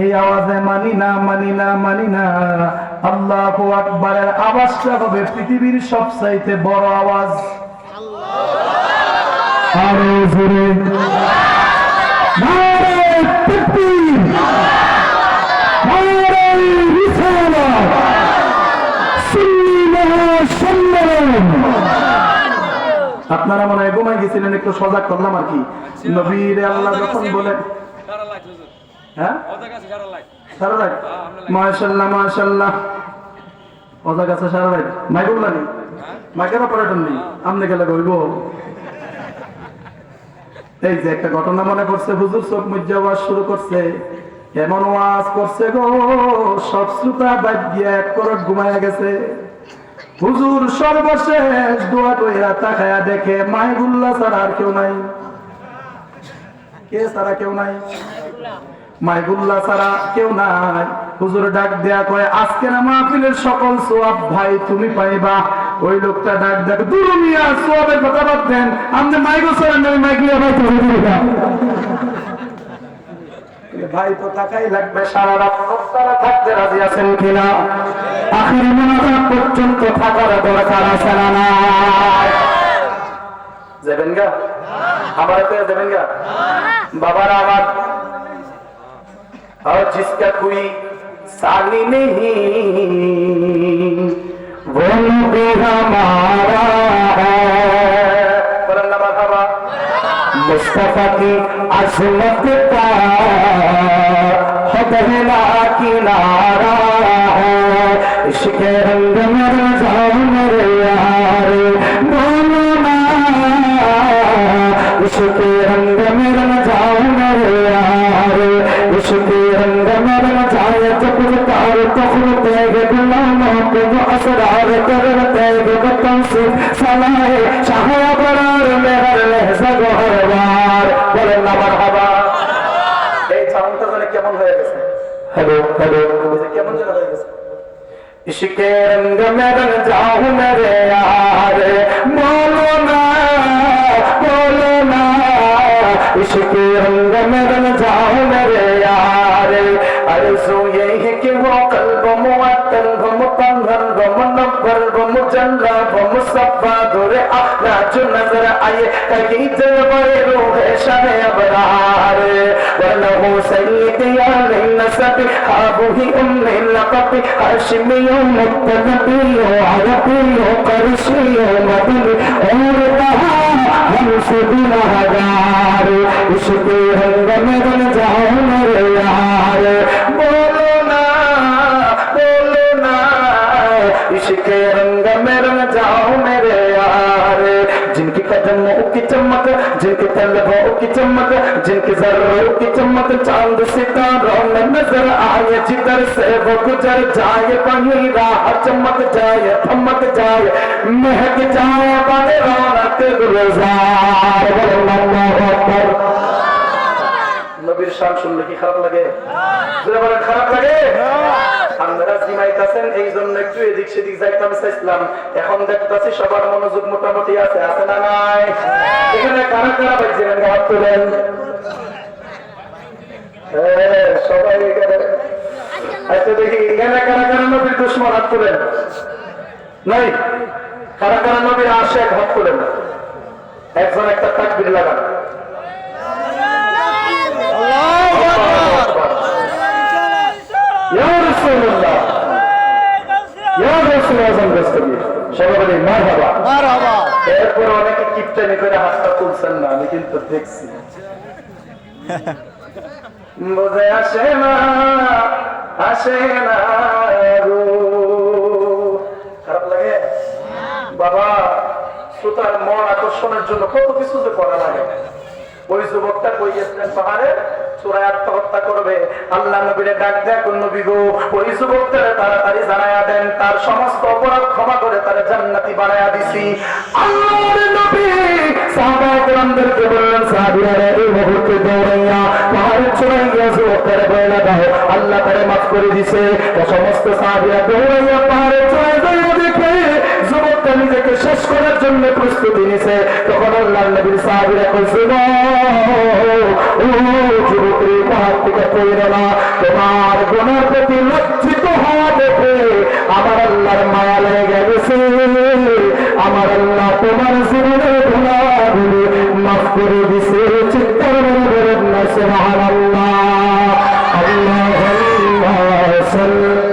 এই আওয়াজে মানি না মানি না মানি না আল্লাহু আকবারের আওয়াজটা হবে পৃথিবীর সবচাইতে বড় আওয়াজ আরো জোরে নারে তাকবীর নারে রিসালাত সুন্নি মহাসম্মেলন আপনারা মনে হয় ঘুমাই গেছিলেন একটু সজাগ করলাম আর কি নবীর আল্লাহ যখন বলেন হ্যাঁ সারা রাত মাশাআল্লাহ মাশাআল্লাহ ওজা কাছে সারা রাত মাইকুল লাগি মাইকের অপারেটর নেই আমনে গেলে কইব এই যে একটা ঘটনা মনে পড়ছে হুজুর চোখ মুজ্জা ওয়াজ শুরু করছে এমন ওয়াজ করছে গো সব শ্রোতা বাদ দিয়ে এক করোট ঘুমায়া গেছে হুজুর সর্বশেষ দোয়া কইরা তাকায়া দেখে মাইগুল্লাহ ছাড়া আর কেউ নাই কে ছাড়া কেউ নাই মাইগুল্লাহ ছাড়া কেউ নাই হুজুর ডাক দেয়া কয় আজকের মাহফিলের সকল সওয়াব ভাই তুমি পাইবা ওই লোকটা ডাক দেখ দূর মিয়া সওয়াবের কথা বাদ দেন আপনি মাইগো ছাড়া নয় মাইগুলা ভাই তো দিবা ভাই তো টাকাই লাগবে সারা রাত আপনারা থাকতে রাজি আছেন কিনা আখির মোনাজাত পর্যন্ত থাকার দরকার আছে না না যাবেন গা আমার তো যাবেন গা বাবার আমার और जिसका कोई साली नहीं वो भी हमारा है बोलना मरहबा मुस्तफा की अजमत का हदना किनारा है इश्क रंग मर जाओ मेरे यार बोलो ना इश्क रंग मर जाओ मेरे यार इश्क रंग मर जाए जब तार तखल तेग गुलामों को वो असरार कर तेग बतन से सलाए शाह बरार मेरा लहजा गोहरवार बोले ना मरहबा এই সাউন্ডটা জানে কেমন হয়ে গেছে হ্যালো হ্যালো কেমন যেন হয়ে গেছে इश्क रंग में रंग जाऊं मेरे यार बोलो ना इश्क रंग में रंग जाऊं मेरे यार अर्ज़ू ये है कि वो कल्ब मुअत्तल व मुतहहर व मुनव्वर व मुजल्ला व मुसफ़्फ़ा दुर आला जो नजर आए कहीं जलवे रूह शान अबरार वलहु सय्यदी अली नसब हाबुही उम्मे लक़ब हाशिमियो मुत्तनबियो अरबियो क़ुरैशियो मदनी और कहा हमसे गुनाहगार इश्क रंग में रंग जाऊं मेरे यार बोलो ना इश्क रंग में रंग जाऊं मेरे यार जिनकी कदमों की चमक जिनके तलबों की चमक जिनके जर्रों की चमक चांद सितारों में नजर आए जिधर से वो गुजर जाए वहीं राह चमक जाए थमक जाए महक जाए बड़े रौनक गुलजार अल्लाहु अकबर নবীর শান শুনলে কি খারাপ লাগে জোরে বলেন খারাপ লাগে আপনারা জিমাইতাছেন এই জন্য একটু এদিক সেদিক যাইতাম চাইছিলাম এখন দেখতাছি সবার মনোযোগ মোটামুটি আছে আছে না নাই এখানে কারা কারা বাইছেন হাত তোলেন সবাই এখানে আচ্ছা দেখি এখানে কারা কারা নবীর দুশমন হাত তোলেন নাই কারা কারা নবীর আশিক হাত তোলেন একজন একটা তাকবীর লাগান या रसूलुल्लाह या रसूल आज़म दस्तगीर সবাই বলি মারহাবা মারহাবা এরপর অনেকে কিপটানি করে হাতটা তুলছেন না আমি কিন্তু দেখছি বুঝে আসে না গো খারাপ লাগে বাবা শ্রোতার মন আকর্ষণের জন্য কত কিছু যে করা লাগে। ওই যুবকটা কই গেছিলেন পাহাড়ে চূড়ায় আত্মহত্যা করবে। আল্লাহ নবীরে ডাক দেয়া কোন নবী গো, ওই যুবকটারে তাড়াতাড়ি জানায়া দেন তার সমস্ত অপরাধ ক্ষমা করে তার জান্নাতি বানায়া দিছি। আল্লাহর নবী সাহাবায়ে কেরামদেরকে বললেন, সাহাবীরা এই মুহূর্তে দৌড়াইয়া পাহাড়ের চূড়ায় গিয়ে যুবকটারে বলে দাও আল্লাহ তারে মাফ করে দিছে। সমস্ত সাহাবীরা দৌড়াইয়া পাহাড়ের চূড়ায় যাইয়া দেখে যুবকটা নিজেকে শেষ করার জন্য প্রস্তুতি নিছে। তখন আল্লাহর নবীর সাহাবীরা কইছিল, ও যুবকরে পাহাড় থেকে পড়ে না, তোমার গুনার প্রতি লজ্জিত হওয়া দেখে আমার আল্লাহর মায়া লেগে গেছে। আমার আল্লাহ তোমার জীবনের গুনাহগুলো মাফ করে দিছে। চিৎকার করে বলেন না সুবহানাল্লাহ। আল্লাহুম্মা সাল্লি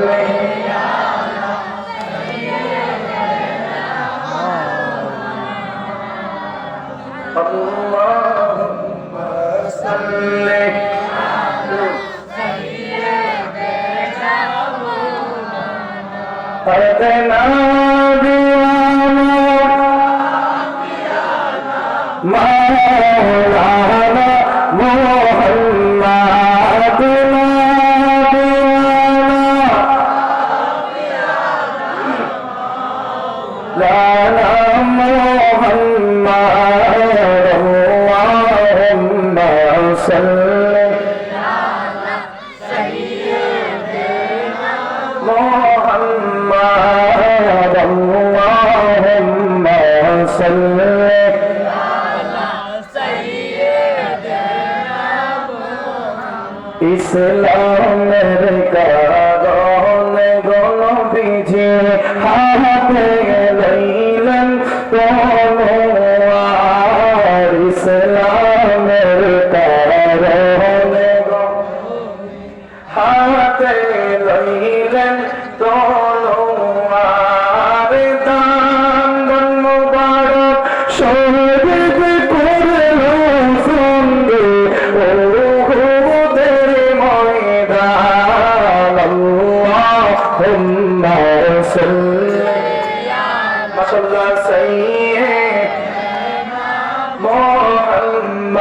আল্লাহুম্মা সাল্লি আলাইনা মাওলানা মুহাম্মাদুনা লানা মুহাম্মাদ আল্লাহুম্মা সাল্লি আলা সাইয়্যিদিনা মুহাম্মাদ আল্লাহুম্মা সাল্লি ইসলামের কারণে গণবিধি হাতে লইলেন তলোয়ার। ইসলামের কারণে হাতে লইলেন তলোয়ার। দান মুবারক শহীদ করল সঙ্গে আল্লাহুম্মা সাল্লি আলা সাইয়্যিদিনা মুহাম্মাদিন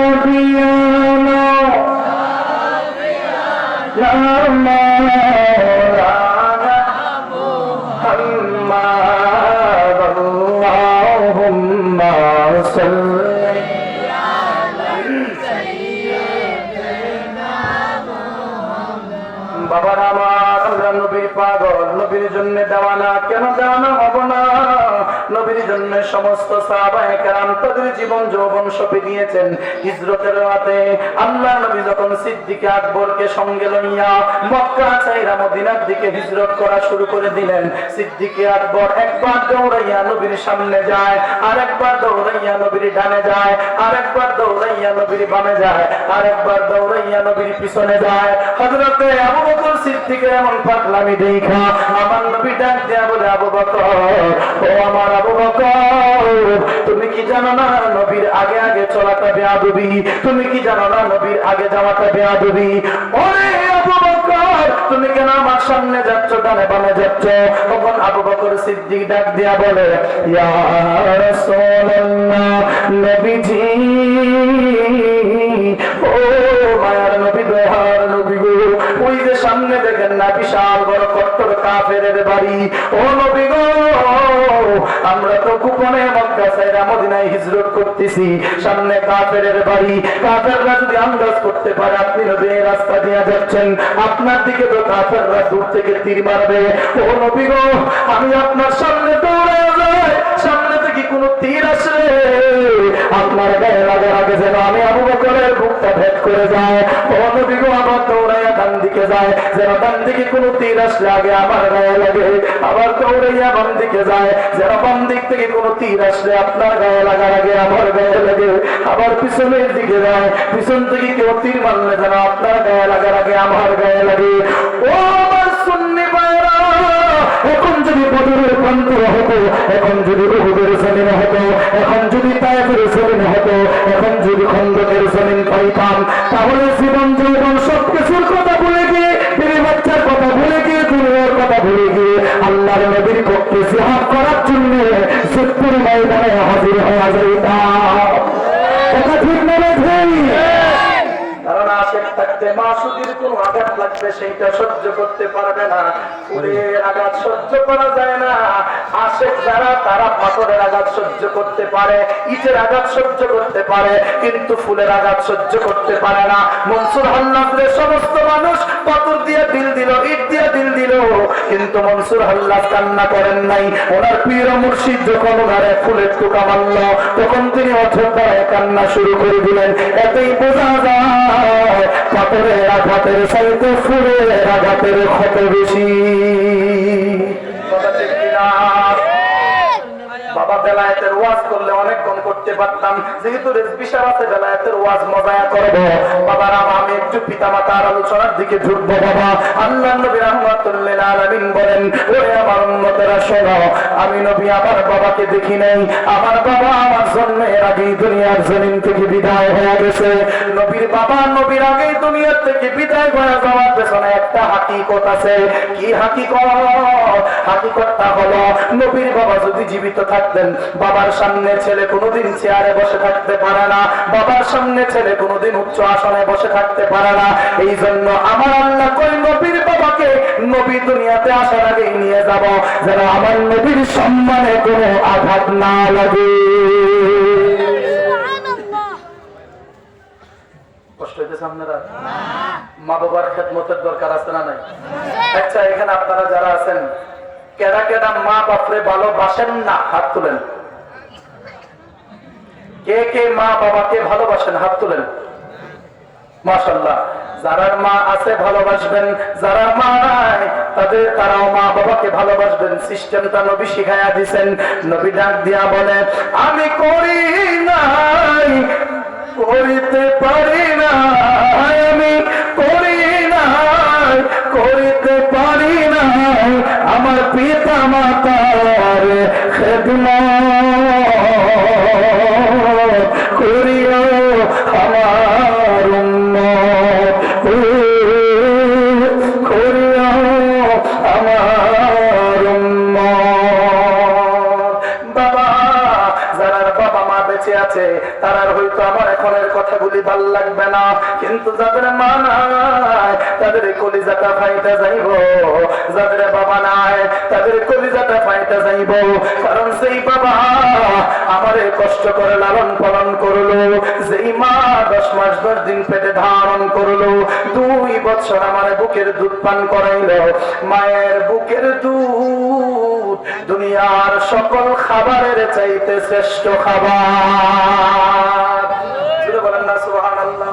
নাবিয়ানা ইয়া মাওলানা মুহাম্মাদ আল্লাহুম্মা সাল্লি বাবার আমার আমরা নবীর পাগল, নবীর জন্য দেওয়ানা। কেন দেওয়ানা হব না? নবীর জন্য সমস্ত সাহাবায়ে কেরাম তাদের জীবন যৌবন সঁপে দিয়েছেন। হিজরতের রাতে আল্লাহ নবী যখন সিদ্দিক আকবরকে সঙ্গে লইয়া মক্কা ছাইরা মদিনার দিকে হিজরত করা শুরু করে দিলেন, সিদ্দিক আকবর একবার দৌড়াইয়া নবীর সামনে যায়, আর একবার দৌড়াইয়া নবীর ডানে যায়, আর একবার দৌড়াইয়া নবীর বামে যায়, আর একবার দৌড়াইয়া নবীর পিছনে যায়। হযরতে আবু বকর সিদ্দিকের এমন পাগলামি দেখা আমার নবী ডাক দেয়া বলে, আবু বকর, ও আমার আবু বকর, তুমি কি জানো না নবীর আগে আগে চলাটা বেয়াদবি? তুমি কি জানো না নবীর আগে যাওয়াটা বেয়াদবি? ওরে আবু বকর, তুমি কেন আমার সামনে যাচ্ছ, ডানে বামে যাচ্ছ? তখন আবু বকর সিদ্দিক ডাক দেয়া বলে, ইয়া রাসূলুল্লাহ, নবীজি, ও মায়ার নবী, দয়ার নবী গো, ওই যে সামনে দেখেন না বিশাল বড় কট্টর কাফেরের বাড়ি, ও নবী গো, আমরা তো গোপনে মক্কা ছাইরা মদিনায় হিজরত করতেছি, সামনে কাফেরের বাড়ি। কাফেররা যদি আন্দাজ করতে পারে আপনি নবী এই রাস্তা দিয়ে যাচ্ছেন, আপনার দিকে তো কাফেররা দূর থেকে তীর মারবে। ও নবী গো, আমি আপনার সামনে দৌড়ে যাই, সামনে থেকে কোনো তীর আসলে আপনার গায়ে লাগার আগে যেন আমি আবু বকরের বুকটা ভেদ করে যায়। ও নবী গো, আমার দৌড়াইয়া ডান দিকে যায়, যেন ডান দিকে কোনো তীর আসলে আগে আমার গায়ে লাগে, আবার দৌড়াইয়া বাম দিকে যায়, যেন বাম দিক থেকে কোনো তীর আসলে আপনার গায়ে লাগার আগে আমার গায়ে লাগে, আবার পিছনের দিকে যায়, পিছন থেকে কেউ তীর মারলে যেন আপনার গায়ে লাগার আগে আমার গায়ে লাগে। ও আমার সুন্নি ভাইরা, এখন যদি বদরের প্রান্তর হতো, এখন যদি উহুদের জমিন হতো, এখন যদি তায়েফের জমিন হতো, এখন যদি খন্দকের জমিন পাইতাম, তাহলে জীবন যৌবন সবকিছুর কথা ভুলে গিয়ে, বিবি বাচ্চার কথা ভুলে গিয়ে, দুনিয়ার কথা ভুলে গিয়ে আল্লাহর নবীর পক্ষে জিহাদ করার জন্য সত্যের ময়দানে হাজির হওয়া যাইতাম। কথা ঠিক না ভাই? কারণ আশেক থাকতে মাসুদের কোন আঘাত লাগবে সেইটা সহ্য করতে পারবে না, ফুলের আঘাত সহ্য করা যায় না। আশেক যারা তারা পাথরের আঘাত সহ্য করতে পারে, ইটের আঘাত সহ্য করতে পারে, কিন্তু ফুলের আঘাত সহ্য করতে পারে না। মনসুর হাল্লাজের সমস্ত মানুষ পাথর দিয়ে দিল দিল, ইট দিয়ে দিল দিল, কিন্তু মনসুর হাল্লাজ কান্না করেন নাই। ওনার পীর মুর্শিদ যখন ওনারে ফুলের টুকা মারল, তখন তিনি অথবায় কান্না শুরু করে দিলেন। এতেই বোঝা যায় পাথরের আঘাতের চাইতে ফুলের আঘাতের ক্ষত বেশি। বাবা বেলায়েতের ওয়াজ করলে অনেকক্ষণ করতে পারতাম, যেহেতু রেজবি সাহেব আছে বেলায়েতের ওয়াজ মজায়া করবো। বাবার আমি একটু পিতামাতার আলোচনার দিকে ঢুকবো। বাবা আল্লাহ নবী রাহমাতুল্লিল আলামিন বলেন, ওরে আমার উম্মতেরা শোনো, আমি নবী আমার বাবাকে দেখি নাই। আমার বাবা আমার জন্মের আগেই দুনিয়ার জমিন থেকে বিদায় হয়ে গেছে। নবীর বাবা নবীর আগেই দুনিয়ার থেকে বিদায় হয়ে যাওয়ার পেছনে একটা হাকিকত আছে। কি হাকিকত? হাকিকতটা হলো, নবীর বাবা যদি জীবিত থাকতেন, বাবার সামনে ছেলে কোনোদিন চেয়ারে বসে থাকতে পারে না, বাবার সামনে ছেলে কোনোদিন উচ্চ আসনে বসে থাকতে পারে না। এই জন্য আমার আল্লাহ কই নবীর বাবাকে নবী দুনিয়াতে আসার আগেই নিয়ে যাব, যেন আমার নবীর সম্মানে কোনো আঘাত না লাগে। কষ্ট হইতেছে আপনারা? মা বাবার খেদমতের দরকার আছে না নাই? আচ্ছা, এখানে আপনারা যারা আছেন, কেডা কেডা মা বাপরে ভালোবাসেন না? হাত তুলেন। কে কে মা বাবাকে ভালোবাসেন? হাত তুলেন। মাশাআল্লাহ। যারা মা আছে ভালোবাসবেন, যারা মা নাই তারাও মা বাবাকে ভালোবাসবেন। সিস্টেমটা নবী শিখাইয়া দিয়েছেন। নবী ডাক দিয়া বলে, আমি করি নাই, করিতে পারি না, আমি করি নাই, করিতে পারি না আমার পিতা মাতার খেদমত করিও আমার উম্মত, করিও আমার উম্মত। বাবা, যারা বাবা মা বেঁচে আছে তারার হয়তো আমার এখনের কথাগুলি ভাল লাগবে না, কিন্তু যাদের মা নাই তাদের কলিজাটা ফাইটা যাইব, যাদের বাবা নাই তাদের কলিজাটা ফাইটা যাইব। কারণ সেই বাবা আমারে কষ্ট করে লালন পালন করলো, যেই মা 10 মাস 10 দিন পেটে ধারণ করলো, 2 বছর আমার বুকের দুধ পান করাইলো, মায়ের বুকের দুধ দুনিয়ার সকল খাবারের চাইতে শ্রেষ্ঠ খাবার। বলেন না সুবহানাল্লাহ।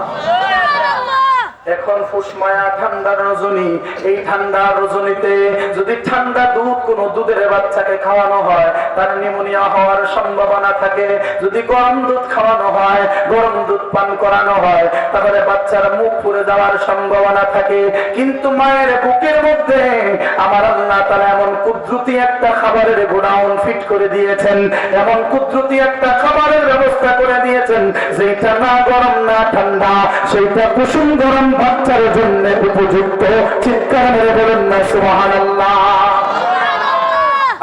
এখন ফুসমায়া ঠান্ডার রজনী, এই ঠান্ডার রজনীতে যদি ঠান্ডা দুধ কোন দুধের বাচ্চাকে খাওয়ানো হয় তার নিউমোনিয়া হওয়ার সম্ভাবনা থাকে। যদি গরম দুধ খাওয়ানো হয়, গরম দুধ পান করানো হয়, তাহলে বাচ্চার মুখ পুড়ে যাওয়ার সম্ভাবনা থাকে। কিন্তু মায়ের বুকের মধ্যে আমার আল্লাহ তাআলা এমন কুদরতি একটা খাবারের গোডাউন ফিট করে দিয়েছেন, এমন কুদরতি একটা খাবারের ব্যবস্থা করে দিয়েছেন, যেটা না গরম না ঠান্ডা, সেইটা কুসুম গরম বাচ্চার জন্য উপযুক্ত। চিৎকার মেরে বলেন না সুবহানাল্লাহ।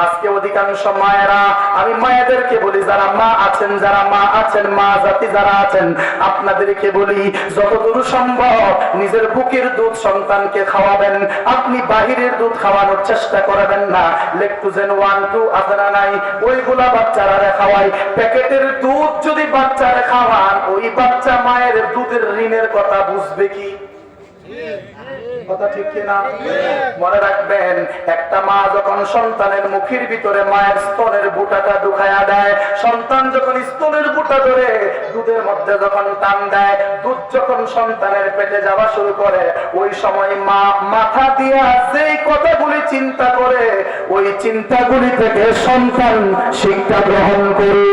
আজকে অধিকাংশ মায়েরা, আমি মায়েদেরকে বলি, যারা মা আছেন, যারা মা আছেন, মা জাতি যারা আছেন, আপনাদেরকে বলি, যতদূর সম্ভব নিজের বুকের দুধ সন্তানকে খাওয়াবেন। আপনি বাহিরের দুধ খাওয়ানোর চেষ্টা করবেন না। লেকটোজেন 1, 2 আছে না নাই, ওইগুলা বাচ্চারা খাওয়াই। প্যাকেটের দুধ যদি বাচ্চারা খাওয়ান, ওই বাচ্চা মায়ের দুধের ঋণের কথা বুঝবে কি? কথা ঠিক কিনা? মনে রাখবেন, একটা মা যখন সন্তানের মুখের ভিতরে মায়ের স্তনের বুটাটা ঢুকায়া দেয়, সন্তান যখন স্তনের বুটা ধরে দুধের মধ্যে যখন টান দেয়, দুধ যখন সন্তানের পেটে যাওয়া শুরু করে, ওই সময় মা মাথা দিয়া যেই কথাগুলি চিন্তা করে, ওই চিন্তাগুলি থেকে সন্তান শিক্ষা গ্রহণ করে।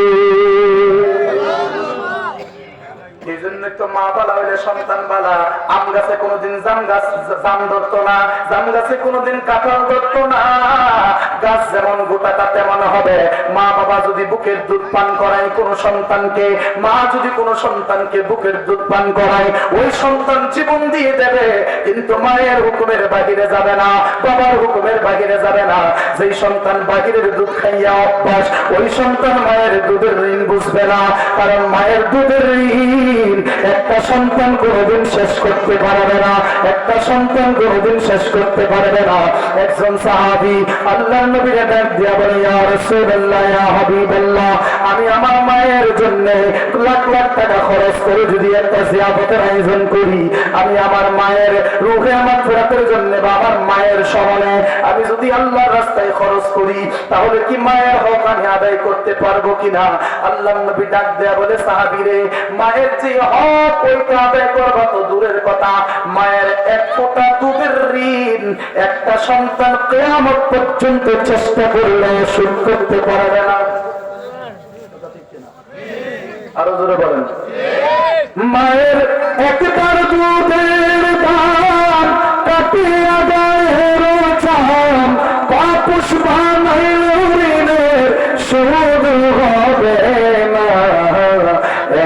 এই জন্য তো মা বালা হইলে সন্তান বালা। আম গাছে কোনোদিন জাম ধরতো না, জাম গাছে কোনোদিন কাঁঠাল ধরতো না। গাছ যেমন গোটাটা তেমন হবে, মা বাবা যদি বুকের দুধ পান করায় কোন সন্তানকে, মা যদি কোন সন্তানকে বুকের দুধ পান করায়, ওই সন্তান জীবন দিয়ে দেবে, কিন্তু মায়ের হুকুমের বাহিরে যাবে না, বাবার হুকুমের বাহিরে যাবে না। যেই সন্তান বাহিরের দুধ খাইয়া অভ্যাস, ওই সন্তান মায়ের দুধের ঋণ বুঝবে না। কারণ মায়ের দুধের ঋণ একটা সন্তান কোনোদিন শেষ করতে পারবে না, একটা সন্তান কোনোদিন শেষ করতে পারবে না। একজন সাহাবী আল্লাহর নবীকে ডাক দিয়া বলে, ইয়া রাসূলুল্লাহ, ইয়া হাবিবাল্লাহ, আমি আমার মায়ের জন্য লাখ লাখ টাকা খরচ করে যদি একটা জিয়াফতের আয়োজন করি, আমি আমার মায়ের রূহে আমার ফেরাতের জন্য বা আমার মায়ের স্মরণে আমি যদি আল্লাহর রাস্তায় খরচ করি, তাহলে কি মায়ের হক আমি আদায় করতে পারবো কিনা? আল্লাহর নবী ডাক দেয়া বলে, সাহাবীরে, মায়ের যে হক ওইটা আদায় করবা তো দূরের কথা, মায়ের এক ফোঁটা দুধের ঋণ একটা সন্তান কিয়ামত পর্যন্ত চেষ্টা করলে শোধ করতে পারবে না। আরো জোরে বলেন। মায়ের একবার দুধের দাম কাটিয়া গায়ের চাম, পাপুষ বানাইল ঋণের শোধ হবে না।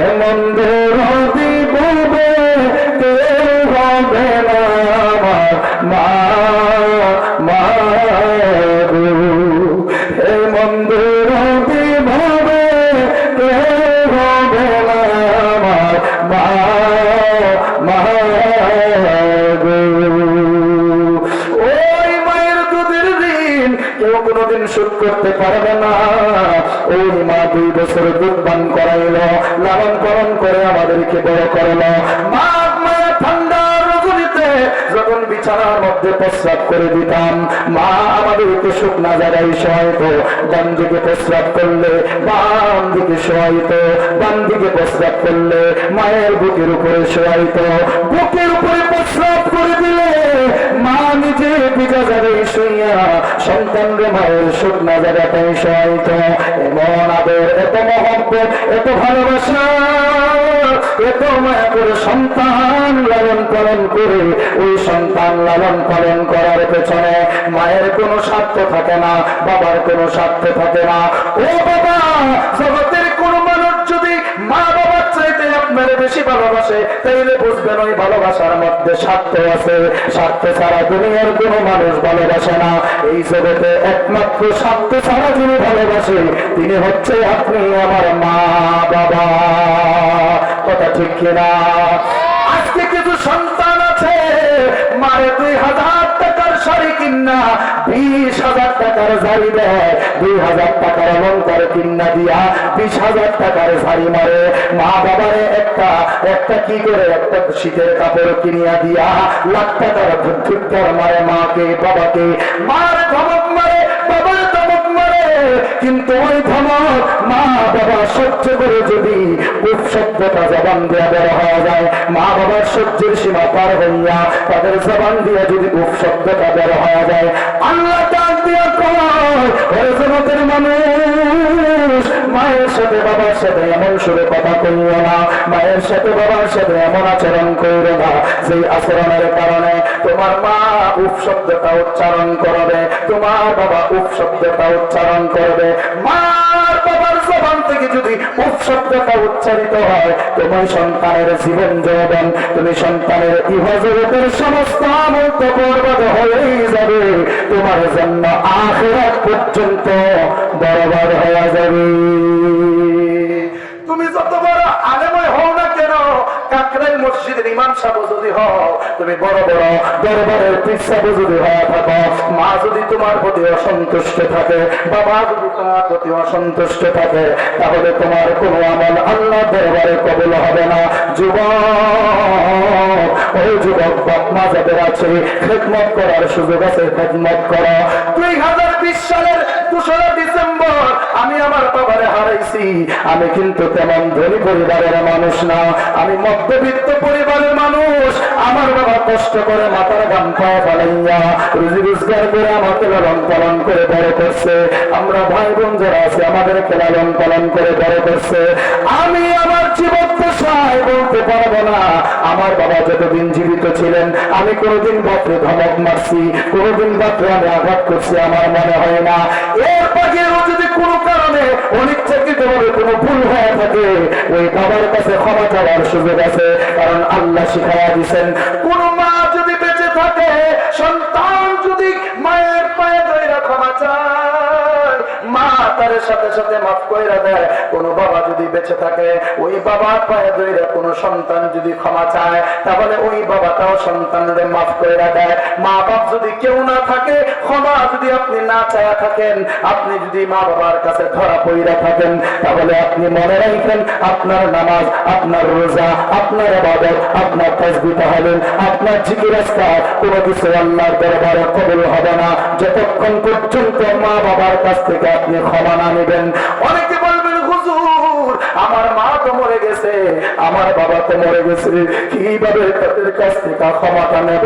এমন দরদি বলবে কেউ হবে না আমার মা, মা গো। এমন দরদি ভাবে কেউ হবে না আমার মা, মা গো। ওই মায়ের দুধের ঋণ কেউ কোনোদিন শোধ করতে পারবে না। ওই মা 2 বছর দুধ পান করাইল, লালন পালন করে আমাদেরকে বড় করলো। মা মায়ের ঠান্ডা রজনীতে যখন বিছানার মধ্যে প্রস্রাব করে দিতাম, মা আমাদেরকে শুকনা জায়গায় শোয়াইতো, ডান দিকে প্রস্রাব করলে বাম দিকে শোয়াইতো, ডান দিকে প্রস্রাব করলে মায়ের বুকের উপরে শোয়াইতো। বুকের উপরে প্রস্রাব করে দিলে মা নিজে ভিজা জায়গায় শুইয়া সন্তানরে মায়ের শুকনা জায়গাটাই শোয়াইতো। এমন আদর, এত মহব্বত, এত ভালোবাসা, এত মায়া করে সন্তান লালন পালন করে, ওই সন্তান লালন পালন করার পেছনে মায়ের কোনো স্বার্থ থাকে না, বাবার কোনো স্বার্থ থাকে না। ও বাবা, জগতের কোন মানুষ যদি মা বাবার চাইতে আপনার বেশি ভালোবাসে, তাইলে বুঝবেন ওই ভালোবাসার মধ্যে স্বার্থ আছে। স্বার্থ ছাড়া দুনিয়ার কোন মানুষ ভালোবাসে না। এই জগতে একমাত্র স্বার্থ ছাড়া যিনি ভালোবাসে, তিনি হচ্ছে আপনি আমার মা বাবা। কথা ঠিক কিনা? আজকে কিছু সন্তান আছে মারে 2000 টাকার শাড়ি কিনা 20,000 টাকার শাড়ি দেয়, 2000 টাকার অলংকার কিনা দিয়া 20,000 টাকার শাড়ি মারে। মা বাবারে একটা কি করে একটা শীতের কাপড় কিনিয়া দিয়া লাখ টাকার ধুত্তর মারে মাকে বাবাকে। মার ধমক মারে, বাবার ধমক মারে, কিন্তু ওই ধমক মা বাবা সহ্য করে যদি উফ শব্দটা জবান দিয়ে বের হয়ে যায়, মা বাবার সহ্যের সীমা পার হইয়া তাদের জবান দিয়ে যদি উফ শব্দটা বের হয়ে যায়, আল্লাহ ডাক দিয়া কয়, ওরে জগতের মানুষ, মায়ের সাথে বাবার সাথে এমন সুরে কথা কইও না, মায়ের সাথে বাবার সাথে এমন আচরণ করো না, যেই আচরণের কারণে তোমার মা উফ শব্দটা উচ্চারণ করবে, তোমার বাবা উফ শব্দটা উচ্চারণ করবে। মার বাবার জবান থেকে যদি উফ শব্দটা উচ্চারিত হয়, তোমার সন্তানের জীবন যৌবন, তুমি সন্তানের ইহজগতের সমস্ত আমল তো বরবাদ হয়েই যাবে, তোমার জন্য আখিরাত পর্যন্ত বরবাদ হয়ে যাবে। তুমি যত বড় আলেমই হও না কেন, কাকরাইল মসজিদের ইমাম সাহেব যদি হও, তুমি বড় বড় দরবারের পীর সাহেব যদি হয়ে থাকো, মা যদি তোমার প্রতি অসন্তুষ্ট থাকে, বাবা যদি তোমার প্রতি অসন্তুষ্ট থাকে, তাহলে তোমার কোনো আমল আল্লাহ দরবারে কবুল হবে না। যুবক, ওই যুবক বাপ মা যাদের আছে, খেদমত করার সুযোগ আছে, খেদমত করো। 2020 সালের 2রা ডিসেম্বর আমি আমার বাবারে হারাইছি। আমি কিন্তু তেমন ধনী পরিবারের মানুষ না, আমি মধ্যবিত্ত পরিবারের মানুষ। আমার বাবা কষ্ট করে মাথার গান পায়ে ফেলাইয়া রুজি রোজগার করে আমাকে লালন পালন করে বড় করছে। আমরা ভাই বোন যারা আছে আমাদেরকে লালন পালন করে বড় করছে। আমি আমার জীবন পেশায় বলতে পারবো না আমার বাবা যতদিন জীবিত ছিলেন আমি কোনোদিন বাপরে ধমক মারছি, কোনোদিন বাপরে আমি আঘাত করছি, আমার মনে হয় না। এর বাগেও যদি কোনো কারণে থাকে ওই বাবার কাছে ক্ষমা চাওয়ার সুযোগ আছে, কারণ আল্লাহ শিখাইয়া দিয়েছেন কোন মা যদি বেঁচে থাকে, সন্তান যদি মায়ের পায়ে ধরে ক্ষমা চায়, মা তার সাথে সাথে মাফ কইরা দেয়। কোন বাবা যদি বেঁচে থাকে, ওই বাবার পায়ে ধরে কোন সন্তান যদি ক্ষমা চায়, তাহলে ওই বাবাটাও সন্তানরে মাফ কইরা দেয়। মা বাপ যদি কেউ না থাকে, ক্ষমা যদি আপনি না চায়া থাকেন, আপনি যদি মা বাবার কাছে ধরা পইরা থাকেন, তাহলে আপনি মনে রাখবেন আপনার নামাজ, আপনার রোজা, আপনার ইবাদত, আপনার তাসবিহ তাহলিল, আপনার জিকির আজকার কোনো কিছু আল্লাহর দরবারে কবুল হবে না যতক্ষণ পর্যন্ত মা বাবার কাছ থেকে আপনি ক্ষমা না নেবেন। অনেকে বলবেন হুজুর আমার মা তো মরে গেছে, আমার বাবা তো মরে গেছে, কিভাবে তাদের কাছ থেকে ক্ষমাটা নেব?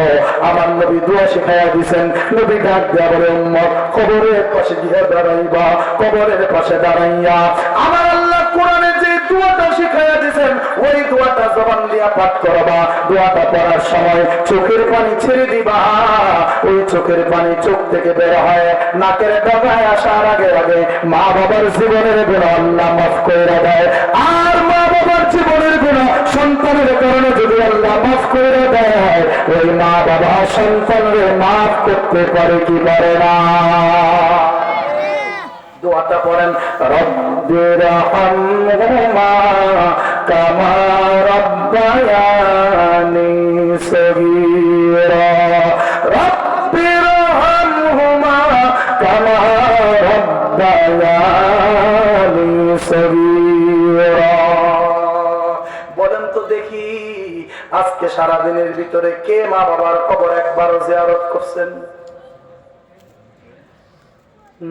আমার নবী দোয়া শিখাইয়া দিয়েছেন, নবী ডাক দেয়া বলে উম্মত কবরের পাশে গিয়ে দাঁড়াইবা, কবরের পাশে দাঁড়াইয়া আমার আল্লাহ কোরআনে যে দোয়াটা শিখাইয়া দিয়েছেন ওই দোয়াটা জবান দিয়া পাঠ করবা। দোয়াটা পড়ার সময় চোখের পানি ছেড়ে দিবা, ওই চোখের পানি চোখ থেকে বের হয় নাকের ডগায় আসার আগে আগে মা বাবার জীবনের গুনাহ আল্লাহ মাফ করে দেয়। আর মা বাবার জীবনের গুনাহ সন্তানের কারণে যদি আল্লাহ মাফ করে দেয়, ওই মা বাবা সন্তানকে মাফ করতে পারে কি পারে না? দোয়াটা পড়েন, রব্বির হামহুমা কামা রাব্বায়ানি সগীরা, রব্বির হামহুমা কামা রাব্বায়ানি সগীরা। বলেন তো দেখি আজকে সারাদিনের ভিতরে কে মা বাবার কবর একবারও জিয়ারত করছেন?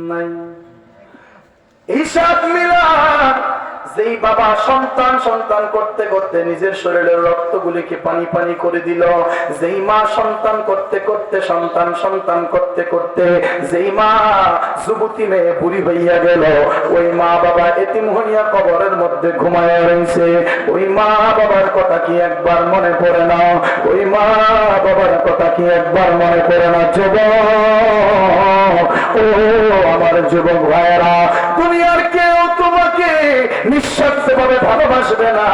নাই। হিসাব মিলান, যেই বাবা সন্তান সন্তান করতে করতে নিজের শরীরের রক্তগুলিকে পানি পানি করে দিল, যেই মা সন্তান করতে করতে সন্তান সন্তান করতে করতে যেই মা যুবতী মেয়ে বুড়ি হইয়া গেল, ওই মা বাবা এতিম হইয়া কবরের মধ্যে ঘুমায় রয়েছে, ওই মা বাবার কথা কি একবার মনে পড়ে না? ওই মা বাবার কথা কি একবার মনে পড়ে না? যুবক, ও আমার যুবক ভাইয়েরা, দুনিয়ার কেউ তোমাকে নিঃস্বার্থ ভাবে ভালোবাসবে না,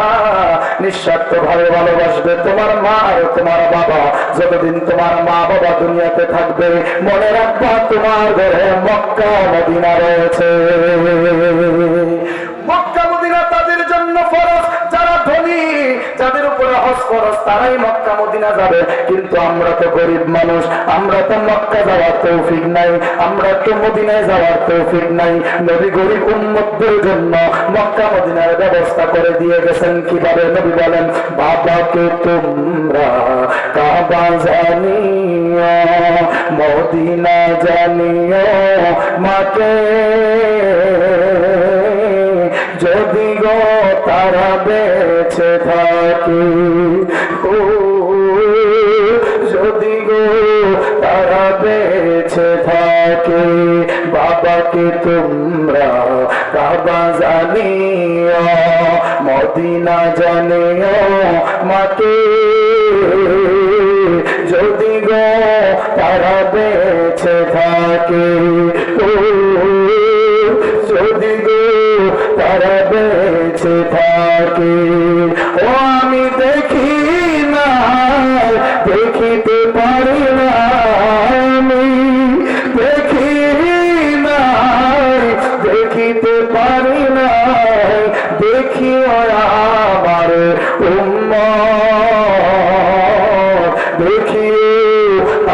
নিঃস্বার্থ ভাবে ভালোবাসবে তোমার মা আর তোমার বাবা। যতদিন তোমার মা বাবা দুনিয়াতে থাকবে, মনে রাখবা তোমার ঘরে মক্কা মদিনা রয়েছে। মক্কা মদিনা তাদের জন্য ফরজ, যারা ধনী, যাদের উপরে হজ ফরজ, তারাই মক্কা মদিনা যাবে। কিন্তু আমরা তো গরিব মানুষ, আমরা তো মক্কা যাওয়ার তৌফিক নাই, আমরা তো মদিনায় যাওয়ার তৌফিক নাই। নবী গরিব উম্মতদের জন্য মক্কা মদিনার ব্যবস্থা করে দিয়ে গেছেন। কিভাবে? নবী বলেন, বাবাকে তোমরা কাবা জানিও, মদিনা জানিও, মাকে যদি গো তারা বেঁচে থাকে, ও যদি গো তারা বেঁচে থাকে, বাবাকে তোমরা কাবা জানিও, মদিনা জানিও, মাকে যদি গো তারা বেঁচে থাকে, ও যদি গো তারা বেঁচে থাকে। ও আমি দেখি না, দেখিতে পারি না, আমি দেখি না, দেখিতে পারি না, দেখিও আমার উম্মত, দেখিও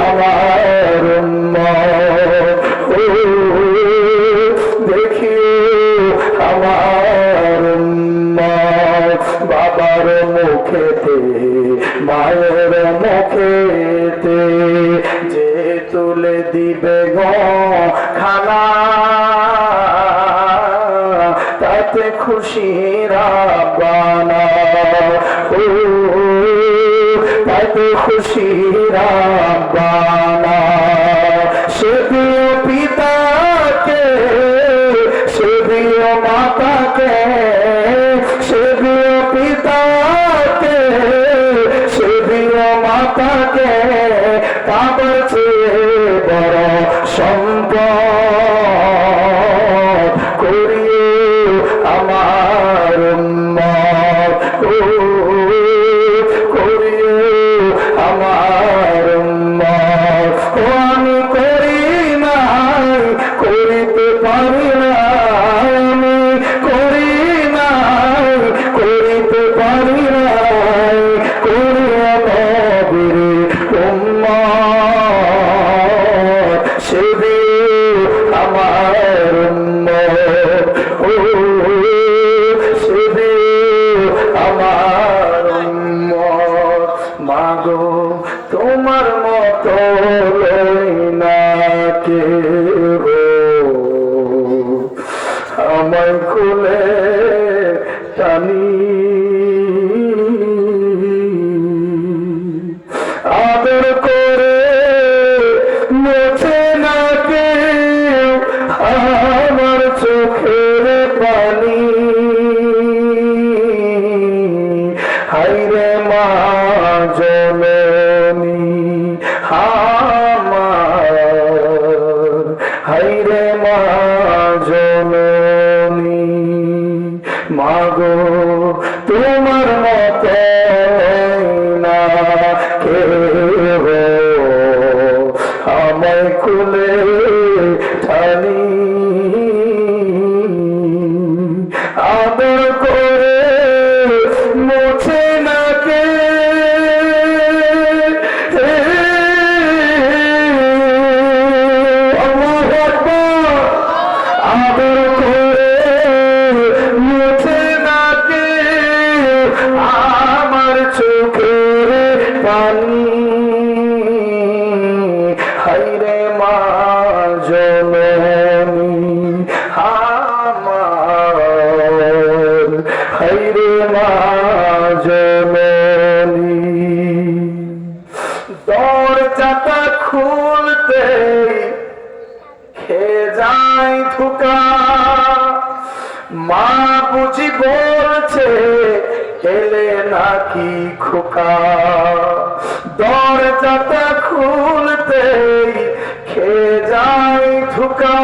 আমার উম্মত, ও দেখিও আমার উম্মত। বাবার মুখেতে মায়ের মুখেতে যে তুলে দিবে গো খানা, তাতে খুশি রাব্বানা, ও তাতে খুশি রাব্বানা। সে প্রিয় পিতাকে, সে প্রিয় মাতাকে, সে প্রিয় পিতাকে, সে প্রিয় মাতাকে, তাদের চেয়ে বড় সম্পদ করিও আমার আমায় খুলে টানি আদর করে মোছে না কেউ আমার চোখের পানি হায়রে মা জননী আমার হায়রে মা জননী মাগো তোমার মতো না কেউ আমায় খুলে টানি আদর করে মোছে না কে আদর করে মুছে না কে আমার চোখের পানি হায়রে মা জননী আমার হায়রে মা জননী দরজাটা খুলতে খেয়ে যায় ধোকা মা বুঝি বলছে এলে নাকি খোকা দরজাটা খুলতে খেয়ে যায় ধোকা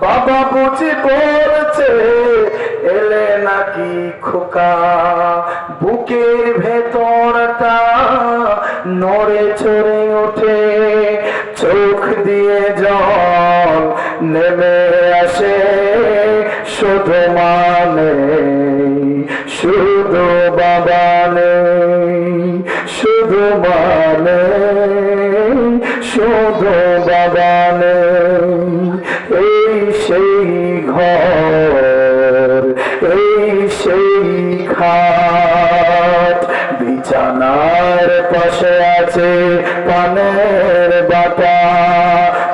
বাবা বুঝি বলছে এলে নাকি খোকা বুকের ভেতরটা নড়ে চড়ে ওঠে চোখ দিয়ে জল নেমে আসে শুধু মানে শুধু বাবা নেই শুধু মানে শুধু বাবা নেই এই সেই ঘর এই সেই খাট বিছানার পাশে আছে পানের বাটা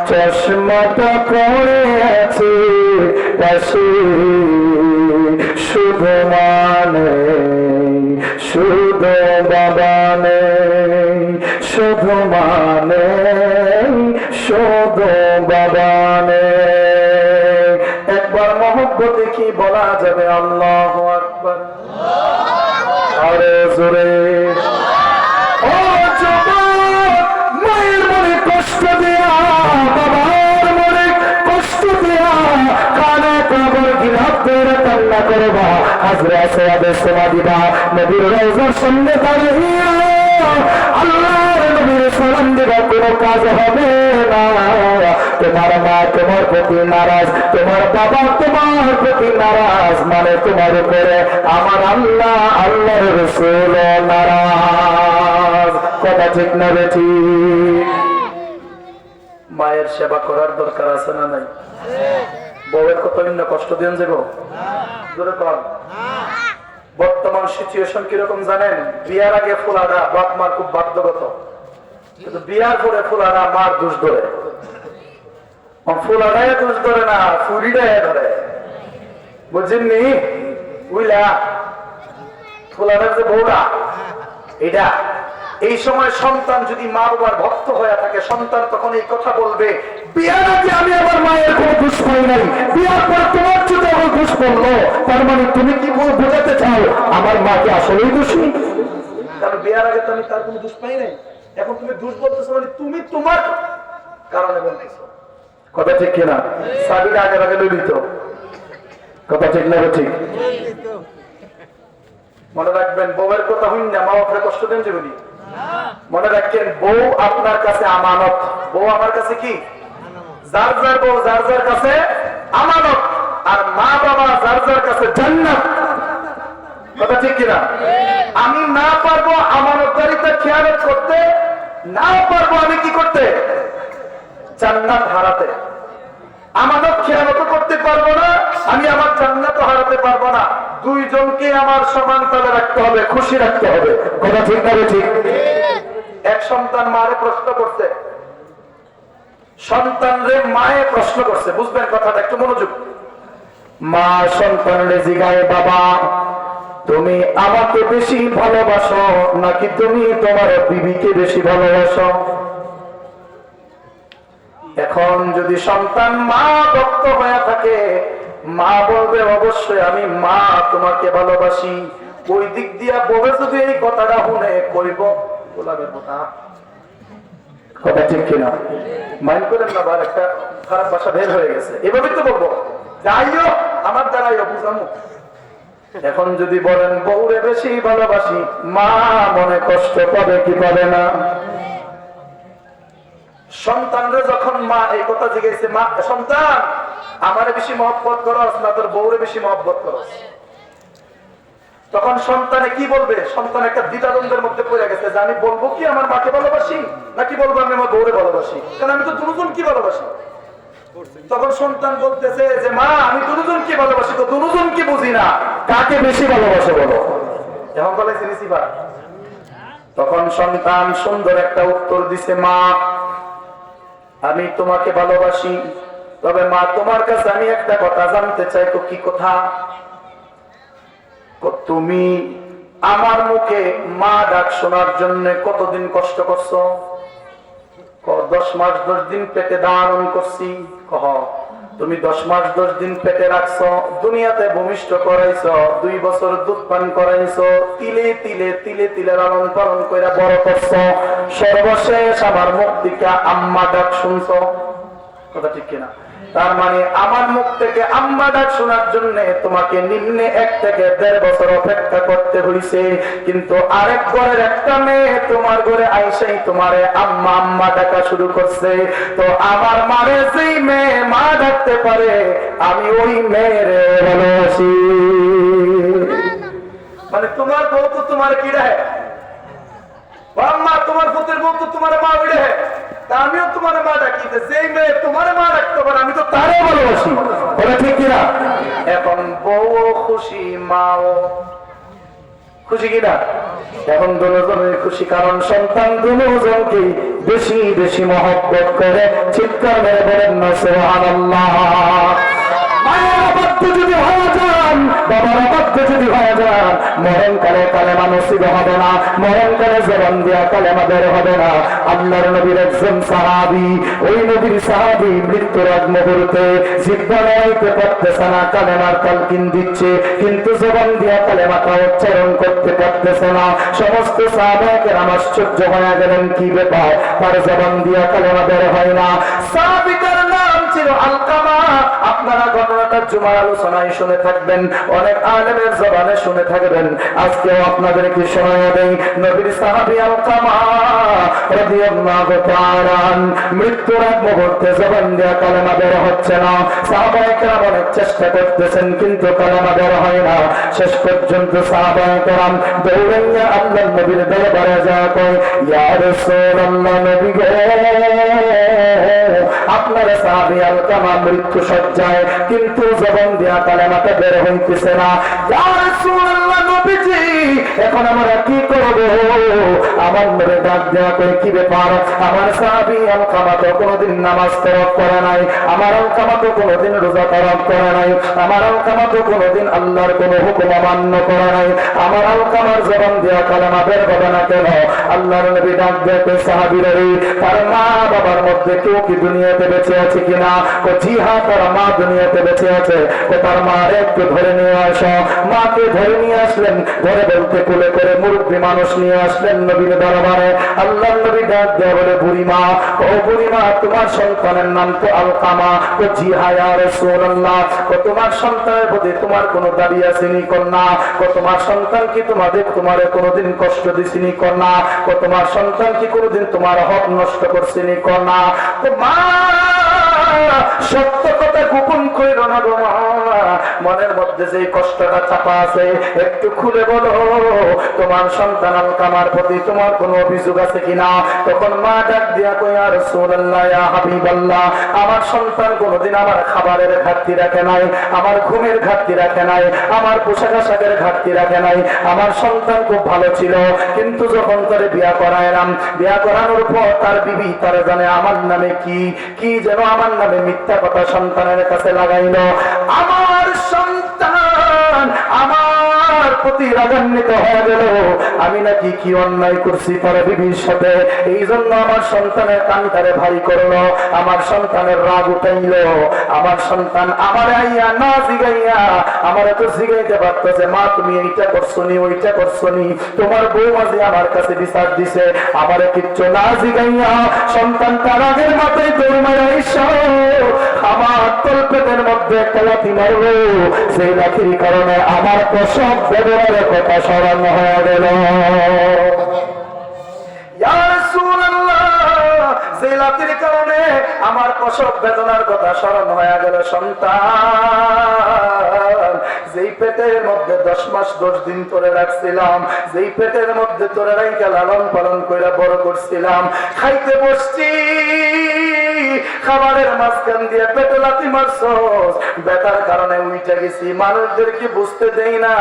চশমাটা পড়ে আছে পাশে শুধু মানে শুধু বাবা নেই শুধু মানে শুধু বাবা নেই একবার মহব্বতে কি বলা যাবে আল্লাহু আকবার আরে জোরে ও যুবক মায়ের মনে কষ্ট দেয়া বাবার মনে কষ্ট দেয়া কানে কবর গিলাপের কান্না করবা হাজরা সওয়াবে সমা দিবা নবীর রওজার সামনে দাঁড়িয়ে আল্লাহর নবীর সালাম দিবা কোনো কাজ হবে না তোমার মা তোমার প্রতি নারাজ তোমার বাবা তোমার প্রতি নারাজ মানে তোমার উপরে আমার আল্লাহ আল্লাহর রাসূল নারাজ কথা ঠিক না ঠিক মায়ের সেবা করার দরকার আছে না নাই বউয়ের কত নিম্ন কষ্ট দেন যাব জোরে কর বর্তমান সিচুয়েশন কিরকম জানেন বিয়ার আগে ফুলারা বাপ মার খুব বাধ্যগত কিন্তু বিয়ার পরে ফুলারা মার দোষ ধরে ফুলারায় দোষ ধরে না ফুরিটাই ধরে বুঝছেননি বুঝলা ফুলারার যে বউরা এটা এই সময় সন্তান যদি মা বাবার ভক্ত হয়ে থাকে সন্তান তখন এই কথা বলবে বিয়ার আগে আমি আমার মায়ের কোনো দোষ পাই নাই বিয়ার পর তোমার যদি আমার দোষ পড়লো তার মানে তুমি কি বোঝাতে চাও আমার মাকে আসলেই দোষী কারণ বিয়ার আগে তো আমি তার কোনো দোষ পাই নাই এখন তুমি দোষ বলতেছো মানে তুমি তোমার কারণে বলতেছো কথা ঠিক কিনা সাবিটা আগে আগে লইত কথা ঠিক না ঠিক মনে রাখবেন বউয়ের কথা হইন না মা বাপরে কষ্ট দেন জীবনী মনে রাখেন বউ আপনার কাছে আমানত বউ আমার কাছে কি যার যার বউ যার যার কাছে আমানত আর মা বাবা যার যার কাছে জান্নাত কথা ঠিক কিনা আমি না পারবো আমানতদারিতা খেয়ালত করতে না পারবো আমি কি করতে জান্নাত হারাতে আমানত খেয়ালত করতে পারবো না আমি আমার জান্নাত হারাতে পারবো না দুইজনকে আমার সমান তালে রাখতে হবে খুশি রাখতে হবে কথা ঠিক না ঠিক এক সন্তান মারে প্রশ্ন করছে সন্তান রে মায়ে প্রশ্ন করছে বুঝবেন কথাটা একটু মনোযোগ মা সন্তানরে জিগায়, বাবা তুমি আমাকে বেশি ভালোবাসো নাকি তুমি তোমার বিবিকে বেশি ভালোবাসো? এখন যদি সন্তান মা ভক্ত হয়ে থাকে, মা বলবে অবশ্যই আমি মা তোমাকে ভালোবাসি। ওই দিক দিয়া বলে যদি এই কথাটা শুনে কইব গোলাপের কথা, কথা ঠিক কিনা? মাইন্ড করেন না, বার একটা খারাপ ভাষা বের হয়ে গেছে, এভাবে তো বলবো যাইও আমার দ্বারাইও বুঝামো। এখন যদি বলেন বউরে বেশি ভালোবাসি, মা মনে কষ্ট পাবে কি পাবে না? সন্তানরে যখন মা এই কথা জিজ্ঞেস, মা সন্তান আমারে বেশি মহব্বত করস না তোর বউরে বেশি মহব্বত করস? তখন সন্তানে কি বলবে? সন্তান একটা দ্বিধাদ্বন্দ্বের মধ্যে পড়ে গেছে যে আমি বলবো কি আমার মাকে ভালোবাসি নাকি বলবো আমি আমার বউরে ভালোবাসি, কারণ আমি তো দুজন কি ভালোবাসি। তখন সন্তান বলতেছে যে মা আমি দুজন কি ভালোবাসি, তো দুজন কি বুঝি না, কাকে বেশি ভালোবাসো বলো। এখন বলে জিনিসই বা। তখন সন্তান সুন্দর একটা উত্তর দিছে, মা আমি তোমাকে ভালোবাসি, তবে মা তোমার কাছে আমি একটা কথা জানতে চাই। তো কি কথা? তুমি আমার মুখে মা ডাক শোনার জন্য কতদিন কষ্ট করছো? 10 মাস 10 দিন পেটে ধারণ করছি। কহ তুমি 10 মাস 10 দিন পেটে রাখছো, দুনিয়াতে ভূমিষ্ঠ করাইছো, 2 বছর দুধ পান করাইছো, তিলে তিলে তিলে তিলে লালন পালন করে বড় করছো, সর্বশেষ আমার মুখ থেকে আম্মা ডাক শুনছো। কথা ঠিক কিনা? তার মানে আমার মুখ থেকে আম্মা ডাক শোনার জন্য তোমাকে নিম্নে 1 থেকে 1.5 বছর অপেক্ষা করতে হইছে। কিন্তু আরেক ঘরের একটা মেয়ে তোমার ঘরে আইসাই তোমারে আম্মা আম্মা ডাকা শুরু করছে। তো আমার মারে যেই মেয়ে মা ডাকতে পারে, আমি ওই মেয়েরে ভালোবাসি। মানে তোমার বউ তো তোমার কি রে, আম্মা তোমার পুত্রের বউ তো তোমার মা বিড়ে, আমিও তোমার মা ডাকি, যেই মেয়ে তোমার মা ডাকতে পারে আমি তো তারে ভালোবাসি। বলে ঠিক কিনা? এখন বউ খুশি, মাও খুশি কিনা? এখন দুজনের খুশি, কারণ সন্তান দুজনকে বেশি বেশি মহব্বত করে। চিৎকার মেরে বলেন না সুবহানাল্লাহ। মায়ের অবাধ্য যদি হয়ে যান, বাবার অবাধ্য যদি হয়ে যান, মরণকালে কালেমা নসিব হবে না, মরণকালে জবান দিয়া কালেমা বের হবে না। আল্লাহর নবীর একজন সাহাবী, ওই নবীর সাহাবী মৃত্যুর আগ মুহূর্তে জিহ্বা লড়াইতে পারতেছে না, কালেমার তালকিন দিচ্ছে, কিন্তু জবান দিয়া কালেমাটা উচ্চারণ করতে পারতেছে না। সমস্ত সাহাবায়ে কেরাম আশ্চর্য হয়ে গেলেন, কি ব্যাপার, তার জবান দিয়া কালেমা বের হয় না। সাহাবীটার নাম ছিল আলকামা। আপনারা ঘটনাটা জুমার আলোচনায় শুনে থাকবেন, অনেক আলেমের জবানে শুনে থাকবেন। আজকেও আপনাদেরকে শোনায়া দেই, নবীর সাহাবী আলকামা রাদিয়াল্লাহু তাআলা মৃত্যুর আগ মুহূর্তে জবান দিয়ে কালেমা বের হচ্ছে না। সাহাবায়ে কেরাম অনেক চেষ্টা করতেছেন, কিন্তু কালেমা বের হয় না। শেষ পর্যন্ত সাহাবায়ে কেরাম দৌড়াইয়া আল্লাহর নবীর দরবারে যায়, কয় ইয়া রাসূলুল্লাহ, নবী গো আপনার সাহাবী আলকামা মৃত্যু সজ্জায়, কিন্তু জবান দিয়া কালেমাটা বের হইতেছে না। ইয়া রাসূলুল্লাহ নবীজি, এখন আমরা কি করব? আমার নবী ডাক দেয়া কই, কি ব্যাপার? আমার সাহাবী আলকামা তো কোনোদিন নামাজ তরক করে নাই, আমার আলকামা তো কোনোদিন রোজা তরক করে নাই, আমার আলকামা তো কোনোদিন আল্লাহর কোনো হুকুম অমান্য করে নাই, আমার আলকামার জবান দিয়া কালেমা বের হবে না কেন? আল্লাহর নবী ডাক দেয়া কই, সাহাবীরা রে, তার মা বাবার মধ্যে কেউ কি দুনিয়াতে বেঁচে আছে কিনা? ও জি হ্যাঁ, তার মা দুনিয়াতে বেঁচে আছে। ও তার মারে একটু ধরে নিয়ে আসো। মাকে ধরে নিয়ে আসলেন, ধরে বলতে কোলে করে মুরব্বী মানুষ নিয়ে আসলেন নবীর দরবারে। আল্লাহর নবী ডাক দেয়া বলে, বুড়িমা, ও বুড়িমা, তোমার সন্তানের নাম তো আলকামা। ও জি হ্যাঁ ইয়া রাসূলুল্লাহ। ও তোমার সন্তানের প্রতি তোমার কোনো দাবি আসেনি কন্যা? ও তোমার সন্তান কি তোমারে কোনোদিন কষ্ট দিছিনি কন্যা? ও তোমার সন্তান কি কোনোদিন তোমার হক নষ্ট করছিনি কন্যা? তো মা, সত্য কথা গোপন কইরো না গো মা, মনের মধ্যে যে কষ্টটা চাপা আছে একটু খুলে বলো, তোমার সন্তান আলকামার প্রতি তোমার কোনো অভিযোগ আছে কিনা? তখন মা ডাক দিয়া কই, ইয়া রাসূলুল্লাহ, ইয়া হাবিবাল্লাহ, আমার সন্তান কোনোদিন আমার খাবারের ঘাটতি রাখে নাই, আমার ঘুমের ঘাটতি রাখে নাই, আমার পোশাক আশাকের ঘাটতি রাখে নাই। আমার সন্তান খুব ভালো ছিল, কিন্তু যখন তারে বিয়া করাইলাম, বিয়া করানোর পর তার বিবি তার জানে আমার নামে কি কি যেন আমার নামে মিথ্যা কথা সন্তানের কাছে লাগাইলো। আমার প্রতি রাগান্বিত হয়ে গেল, আমি নাকি কি অন্যায় করছি তার বিবির সাথে, এই জন্য আমার সন্তানের কানটারে ভারী করলো, আমার সন্তানের রাগ উঠাইলো। আমার সন্তান আমার আইয়া না জিগাইয়া আমার তো জিগাইতে পারতো যে মা তুমি এইটা করছো নি ওইটা করছো নি, তোমার বউ মাঝে আমার কাছে বিচার দিছে, আমার কিচ্ছু না জিগাইয়া সন্তান তার আগের মাথায় দৌড় মারা আমার তলপেটের মধ্যে একটা লাথি মারলো, সেই লাঠির কারণে আমার প্রসব বেদনার কথা স্মরণ হয়ে গেল। ইয়া রাসূলুল্লাহ, সেই লাঠির কারণে আমার প্রসব বেদনার কথা স্মরণ হয়ে গেল। সন্তান যেই পেটের মধ্যে 10 মাস 10 দিন করে রাখছিলাম, যেই পেটের মধ্যে তোরে রাইখা লালন পালন করে বড় করছিলাম, খাইতে বসছি খাবারের মাঝখান দিয়ে পেটে লাথি মারছস, ব্যথার কারণে উইটা গেছি, মানুষদেরকে বুঝতে দেই না,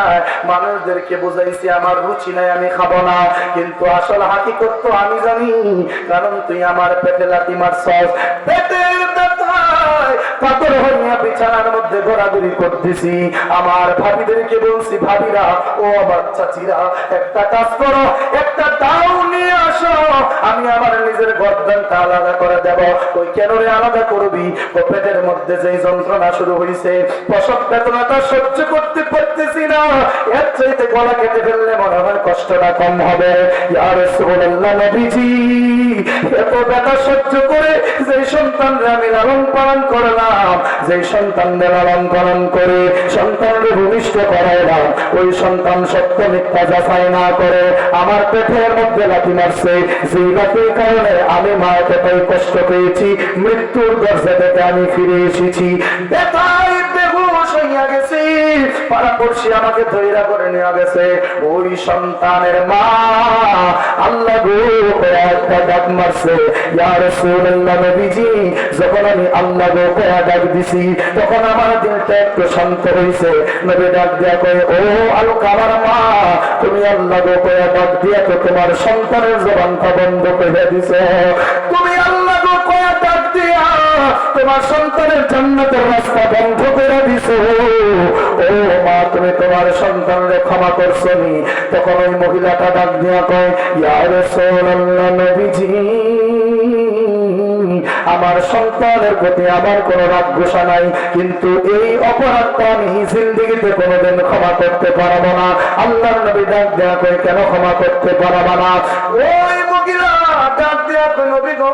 মানুষদেরকে বুঝাইছি আমার রুচি নাই আমি খাবো না, কিন্তু আসল হাকিকত তো আমি জানি, কারণ তুই আমার পেটে লাথি মারছস। পেটের ব্যথায় পাথর হইয়া বিছানার মধ্যে ঘোরাঘুরি করতেছি, আমার ভাবিদেরকে বলছি ভাবিরা ও আমার চাচিরা একটা কাজ করো, একটা দাও নিয়ে আসো, আমি আমার নিজের গর্দানটা আলাদা করে দেব। ওই কেন রে আলাদা করবি? ও পেটের মধ্যে যে যন্ত্রণা শুরু হয়েছে, প্রসব বেদনাটা সহ্য করতে পারতেছি না, এর চাইতে গলা কেটে ফেললে মনে হয় কষ্টটা কম হবে। ইয়া রাসূলুল্লাহ নবীজি, এত ব্যথা সহ্য করে যে সন্তানরা আমি লালন পালন করলাম, যে সন্তানদের লালন পালন করে সন্তানকে ভূমিষ্ঠ করাইলাম, ওই সন্তান সত্য মিথ্যা যাচাই না করে আমার পেটের মধ্যে লাথি মারছে, সেই লাথির কারণে আমি মায়ের পেটে কষ্ট পেয়েছি, মৃত্যুর দরজা থেকে আমি ফিরে এসেছি, ব্যথায় বেহুশ হইয়া গেছি, পাড়াপড়শি আমাকে ধৈর্য করে নিয়ে গেছে। ওই সন্তানের মা আল্লাহ গো একটা ডাক মারছে, ইয়া রাসূলুল্লাহ নবীজি, যখন আমি আল্লাহ গো ডাক দিছি তখন আমার দিলটা একটু শান্ত হয়েছে। নবী ডাক দিয়া কয়, ও আলকামার মা, তুমি আল্লাহ গো ডাক দিয়া তো তোমার সন্তানের জবানটা বন্ধ করে দিছো, তুমি আল্লাহ গো ডাক দিয়া তোমার সন্তানের জান্নাতের রাস্তা বন্ধ করে দিছো, ও মা তুমি তোমার সন্তানকে ক্ষমা করছো নি? তখন ওই মহিলাটা ডাক দিয়া কয়, ইয়া রাসূলুল্লাহ নবীজি, আমার সন্তানের প্রতি আমার কোনো রাগ গোসা নাই, কিন্তু এই অপরাধটা আমি জিন্দেগিতে কোনোদিন ক্ষমা করতে পারবো না। আল্লাহর নবী ডাক দেয়া কই, কেন ক্ষমা করতে পারবো না? ওই মহিলা ডাক দেয়া কই, নবী গো,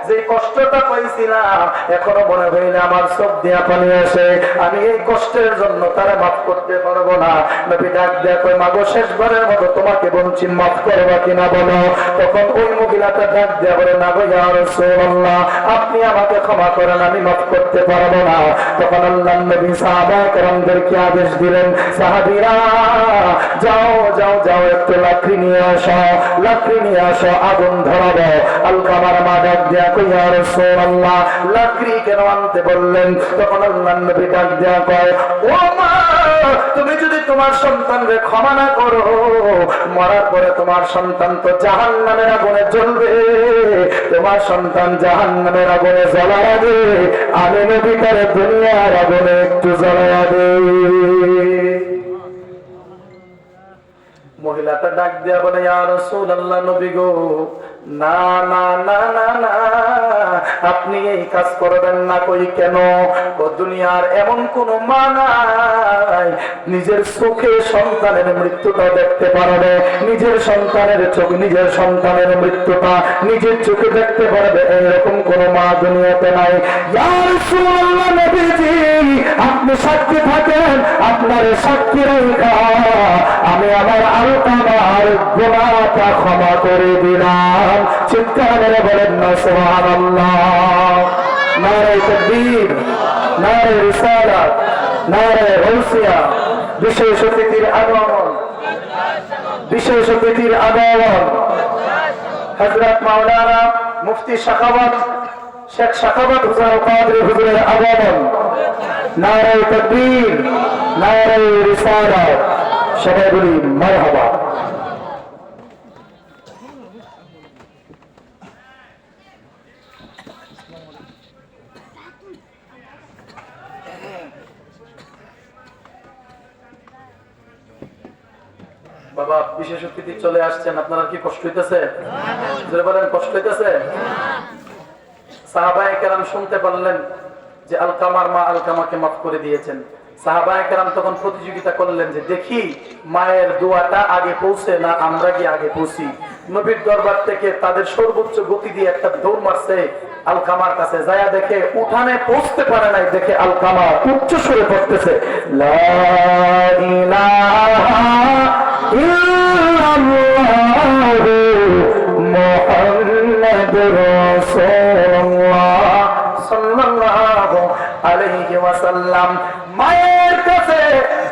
যে কষ্টটা পাইছিলাম এখনো মনে হইলে আমার চোখ দিয়া পানি আসে, আমি এই কষ্টের জন্য তারা মাফ করতে পারবো না। নবী ডাক দেয়া কই, মাগো শেষবারের মতো তোমাকে বলছি মাফ করবা কিনা বলো। তখন ওই মহিলাটা ডাক দেয়া বলে, না গো ইয়া রাসূলুল্লাহ, আপনি আমাকে ক্ষমা করেন, আমি মাফ করতে পারবো না। তখন আল্লাহর নবী সাহাবা কেরামদেরকে আদেশ দিলেন, সাহাবীরা যাও যাও যাও, একটু লাকড়ি নিয়ে আসো, লাকড়ি নিয়ে আসো, আগুন ধরাবো। আলকামার মা ডাক দেয়া কই, ইয়া রাসূলুল্লাহ, লাকড়ি কেন আনতে বললেন? তখন আল্লাহর নবী ডাক দেয়া কয়, ও মা, তুমি যদি তোমার সন্তানকে ক্ষমা না করো, মরার পরে তোমার সন্তান তো জাহান্নামের আগুনে জ্বলবে, তোমার সন্তান জাহান্নামের আগুনে জ্বলার আগে আমি নবী তারে দুনিয়ার আগুনে একটু জ্বলায়া দেই। মহিলাটা ডাক দিয়া বলে, ইয়া রাসূলুল্লাহ নবী গো, না না না না না, আপনি এই কাজ করবেন না। কই কেন? দুনিয়ার এমন কোন মা নাই নিজের চোখে সন্তানের মৃত্যুটা দেখতে পারবে, নিজের সন্তানের চোখ নিজের সন্তানের মৃত্যুটা নিজের চোখে দেখতে পারবে, এরকম কোন মা দুনিয়াতে নাই। ইয়া রাসূলুল্লাহ নবীজি, আপনি সাক্ষী থাকেন, আপনার সাক্ষী রেখা আমি আমার আলকামার গুনাহটা ক্ষমা করে দিলাম। চিৎকার মেরে বলেন না সুবহানাল্লাহ। নারে তাকবীর, নারে রিসালাত, নারে গাউসিয়া। বিশেষ অতিথির আগমন, বিশেষ অতিথির আগমন হযরত মাওলানা মুফতি সাখাওয়াত শেখ সাখাওয়াত হুসাইন কাদরী হুজুরের আগমন। নারে তাকবীর, নারে রিসালাত। সবাই বলি মারহাবা। বাবা বিশেষ অতিথি চলে আসছেন, আপনারা কি কষ্ট হইতেছে? জোরে বলেন, কষ্ট হইতেছে? সাহাবায়ে কেরাম শুনতে পারলেন যে আলকামার মা আলকামাকে মাফ করে দিয়েছেন। সাহাবায়ে কেরাম তখন প্রতিযোগিতা করলেন যে দেখি মায়ের দোয়াটা আগে পৌঁছে না আমরা কি আগে পৌঁছি। নবীর দরবার থেকে তাদের সর্বোচ্চ গতি দিয়ে একটা দৌড় মারছে আলকামার কাছে, যায়া দেখে উঠানে পৌঁছতে পারে নাই, দেখে আলকামা উচ্চ সুরে পড়তেছে লা ইলাহা ইল্লাল্লাহু মুহাম্মাদুর রাসূলুল্লাহ সাল্লাল্লাহু আলাইহি ওয়াসাল্লাম। মায়ের কাছে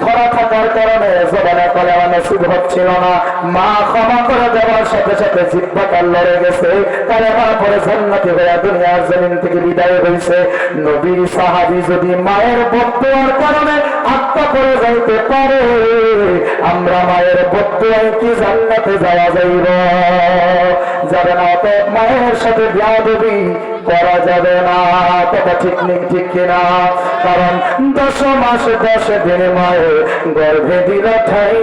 ধরা থাকার কারণে জবানে কালেমা নসিব হচ্ছিল না। মা ক্ষমা করে দেওয়ার সাথে সাথে জিহ্বাটা লড়ে গেছে, কালেমা পরে জান্নাতি হয়ে দুনিয়ার জমিন থেকে বিদায় হয়েছে। নবীর সাহাবী যদি মায়ের বদদুয়ার কারণে আত্মা করে যাইতে পারে, আমরা মায়ের বদদুয়ায় কি জান্নাতে যাওয়া যাইব? যাবে না। অতএব মায়ের সাথে বেয়াদবি করা যাবে না। কথা ঠিক নেই, ঠিক কিনা? কারণ 10 মাস 10 দিন মায়ে গর্ভে দিল ঠাই,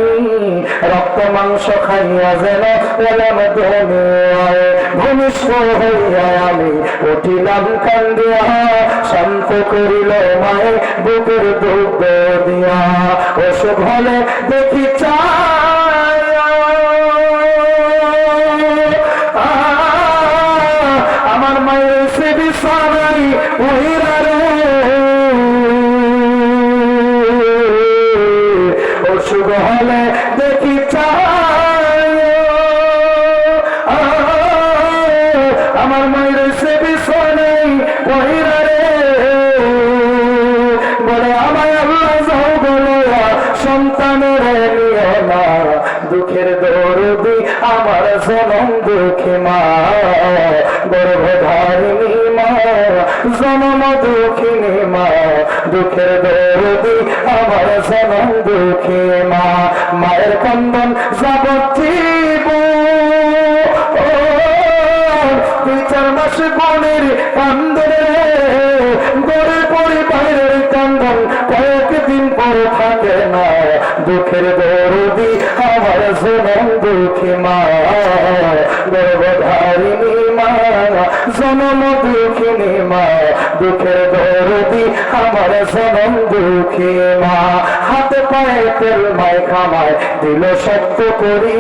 রক্ত মাংস খাইয়া যেন এলাম দুনিয়ায়। ভূমিষ্ঠ হইয়া আমি উঠিলাম কান্দিয়া, শান্ত করিল মায়ে বুকের দুধ দিয়া। অসুখ হলে দেখি আমার মায়ের সে বিছানাই উহিরা রে, অসুখ হলে দেখি আমার মায়ের সে বিছানাই উহিরা রে, বলে আমায় আল্লাহ যাও বলো সন্তানের নিও না, দুঃখের দরদি আমার জনম দুঃখী মা, গর্ভধারিণী মা, জনম দুঃখিনী মা, দুঃখের দরদি আমার জনম দুঃখী মা। মায়ের কন্দন যাবতীব 2-4 মাস বোনের কান্দনে, গড়ে পরিবারের কান্দন কয়েকদিন পর থাকে না, দুঃখের দরদি আমার জনম দুঃখী মা, গর্ভধারিণী মা, জনম দুঃখিনী মা, দুঃখের দরদি আমার জনম দুঃখী মা। হাতে পায়ে তেল মায় খামায় দিল সত্য করি,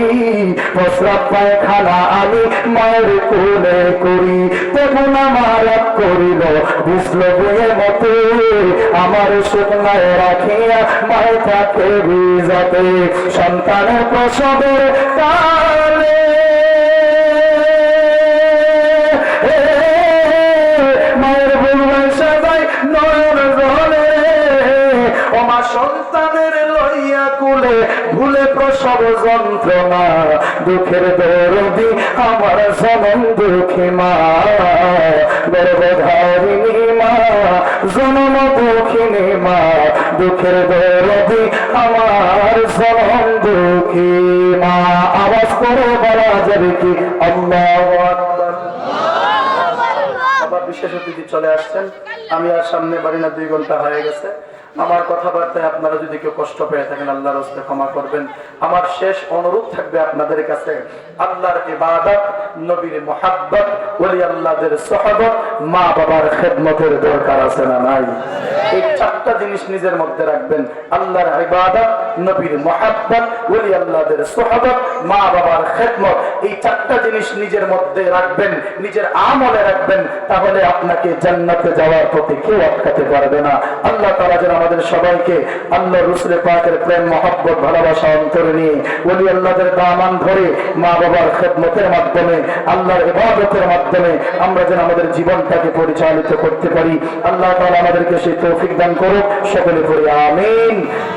প্রস্রাব পায়খানা আমি মায়ের কোলে করি, তখন আমার এক করিল বিষ্ণ বইয়ের মতো, আমার শুকনায় রাখিয়া মায় থাকে ভিজাতে। সন্তানের প্রসবের কালে মায়ের বুড়ায় সাজাই নয়ন জলে, ও মা সন্তানের লইয়া কুলে ভুলে প্রসব যন্ত্রণা, দুঃখের দরদি আমার জনম দুঃখী মা, গর্ভধারিণী মা, জনম দুঃখিনী মা, দুঃখের দরদি আমার জনম দুঃখী মা। আওয়াজ করে বলা যাবে কি আল্লাহু আকবার? আবার বিশেষ অতিথি চলে আসছেন, আমি আর সামনে বাড়ি না 2 ঘন্টা হয়ে গেছে। আমার কথাবার্তায় আপনারা যদি কেউ কষ্ট পেয়ে থাকেন আল্লাহর রাস্তে ক্ষমা করবেন। আমার শেষ অনুরোধ থাকবে আপনাদের কাছে, আল্লাহর ইবাদত, নবীর মুহাব্বত, ওলি আল্লাহদের সুহবত, মা বাবার খেদমতের দরকার আছে না নাই? এই 4টা জিনিস নিজের মধ্যে রাখবেন, আল্লাহর ইবাদত, নবীর মুহাব্বত, ওলি আল্লাহদের সুহবত, মা বাবার খেদমত। এই 4টা জিনিস নিজের মধ্যে রাখবেন, নিজের আমলে রাখবেন, তাহলে আপনাকে জান্নাতে যাওয়ার পথে কেউ আটকাতে পারবে না। আল্লাহ তাআলা যেন আমাদের সবাইকে আল্লাহ রাসূল পাকের প্রেম মহব্বত ভালোবাসা অন্তরে নিয়ে ওলি আল্লাহদের দামান ধরে মা বাবার খেদমতের মাধ্যমে আল্লাহর ইবাদতের মাধ্যমে আমরা যেন আমাদের জীবনটাকে পরিচালিত করতে পারি। আল্লাহ তাআলা আমাদেরকে সেই তৌফিক দান করুক, সকলে পড়ি আমিন।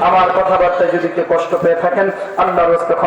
আমার কথাবার্তায় যদি কেউ কষ্ট পেয়ে থাকেন আল্লাহর রাস্তায়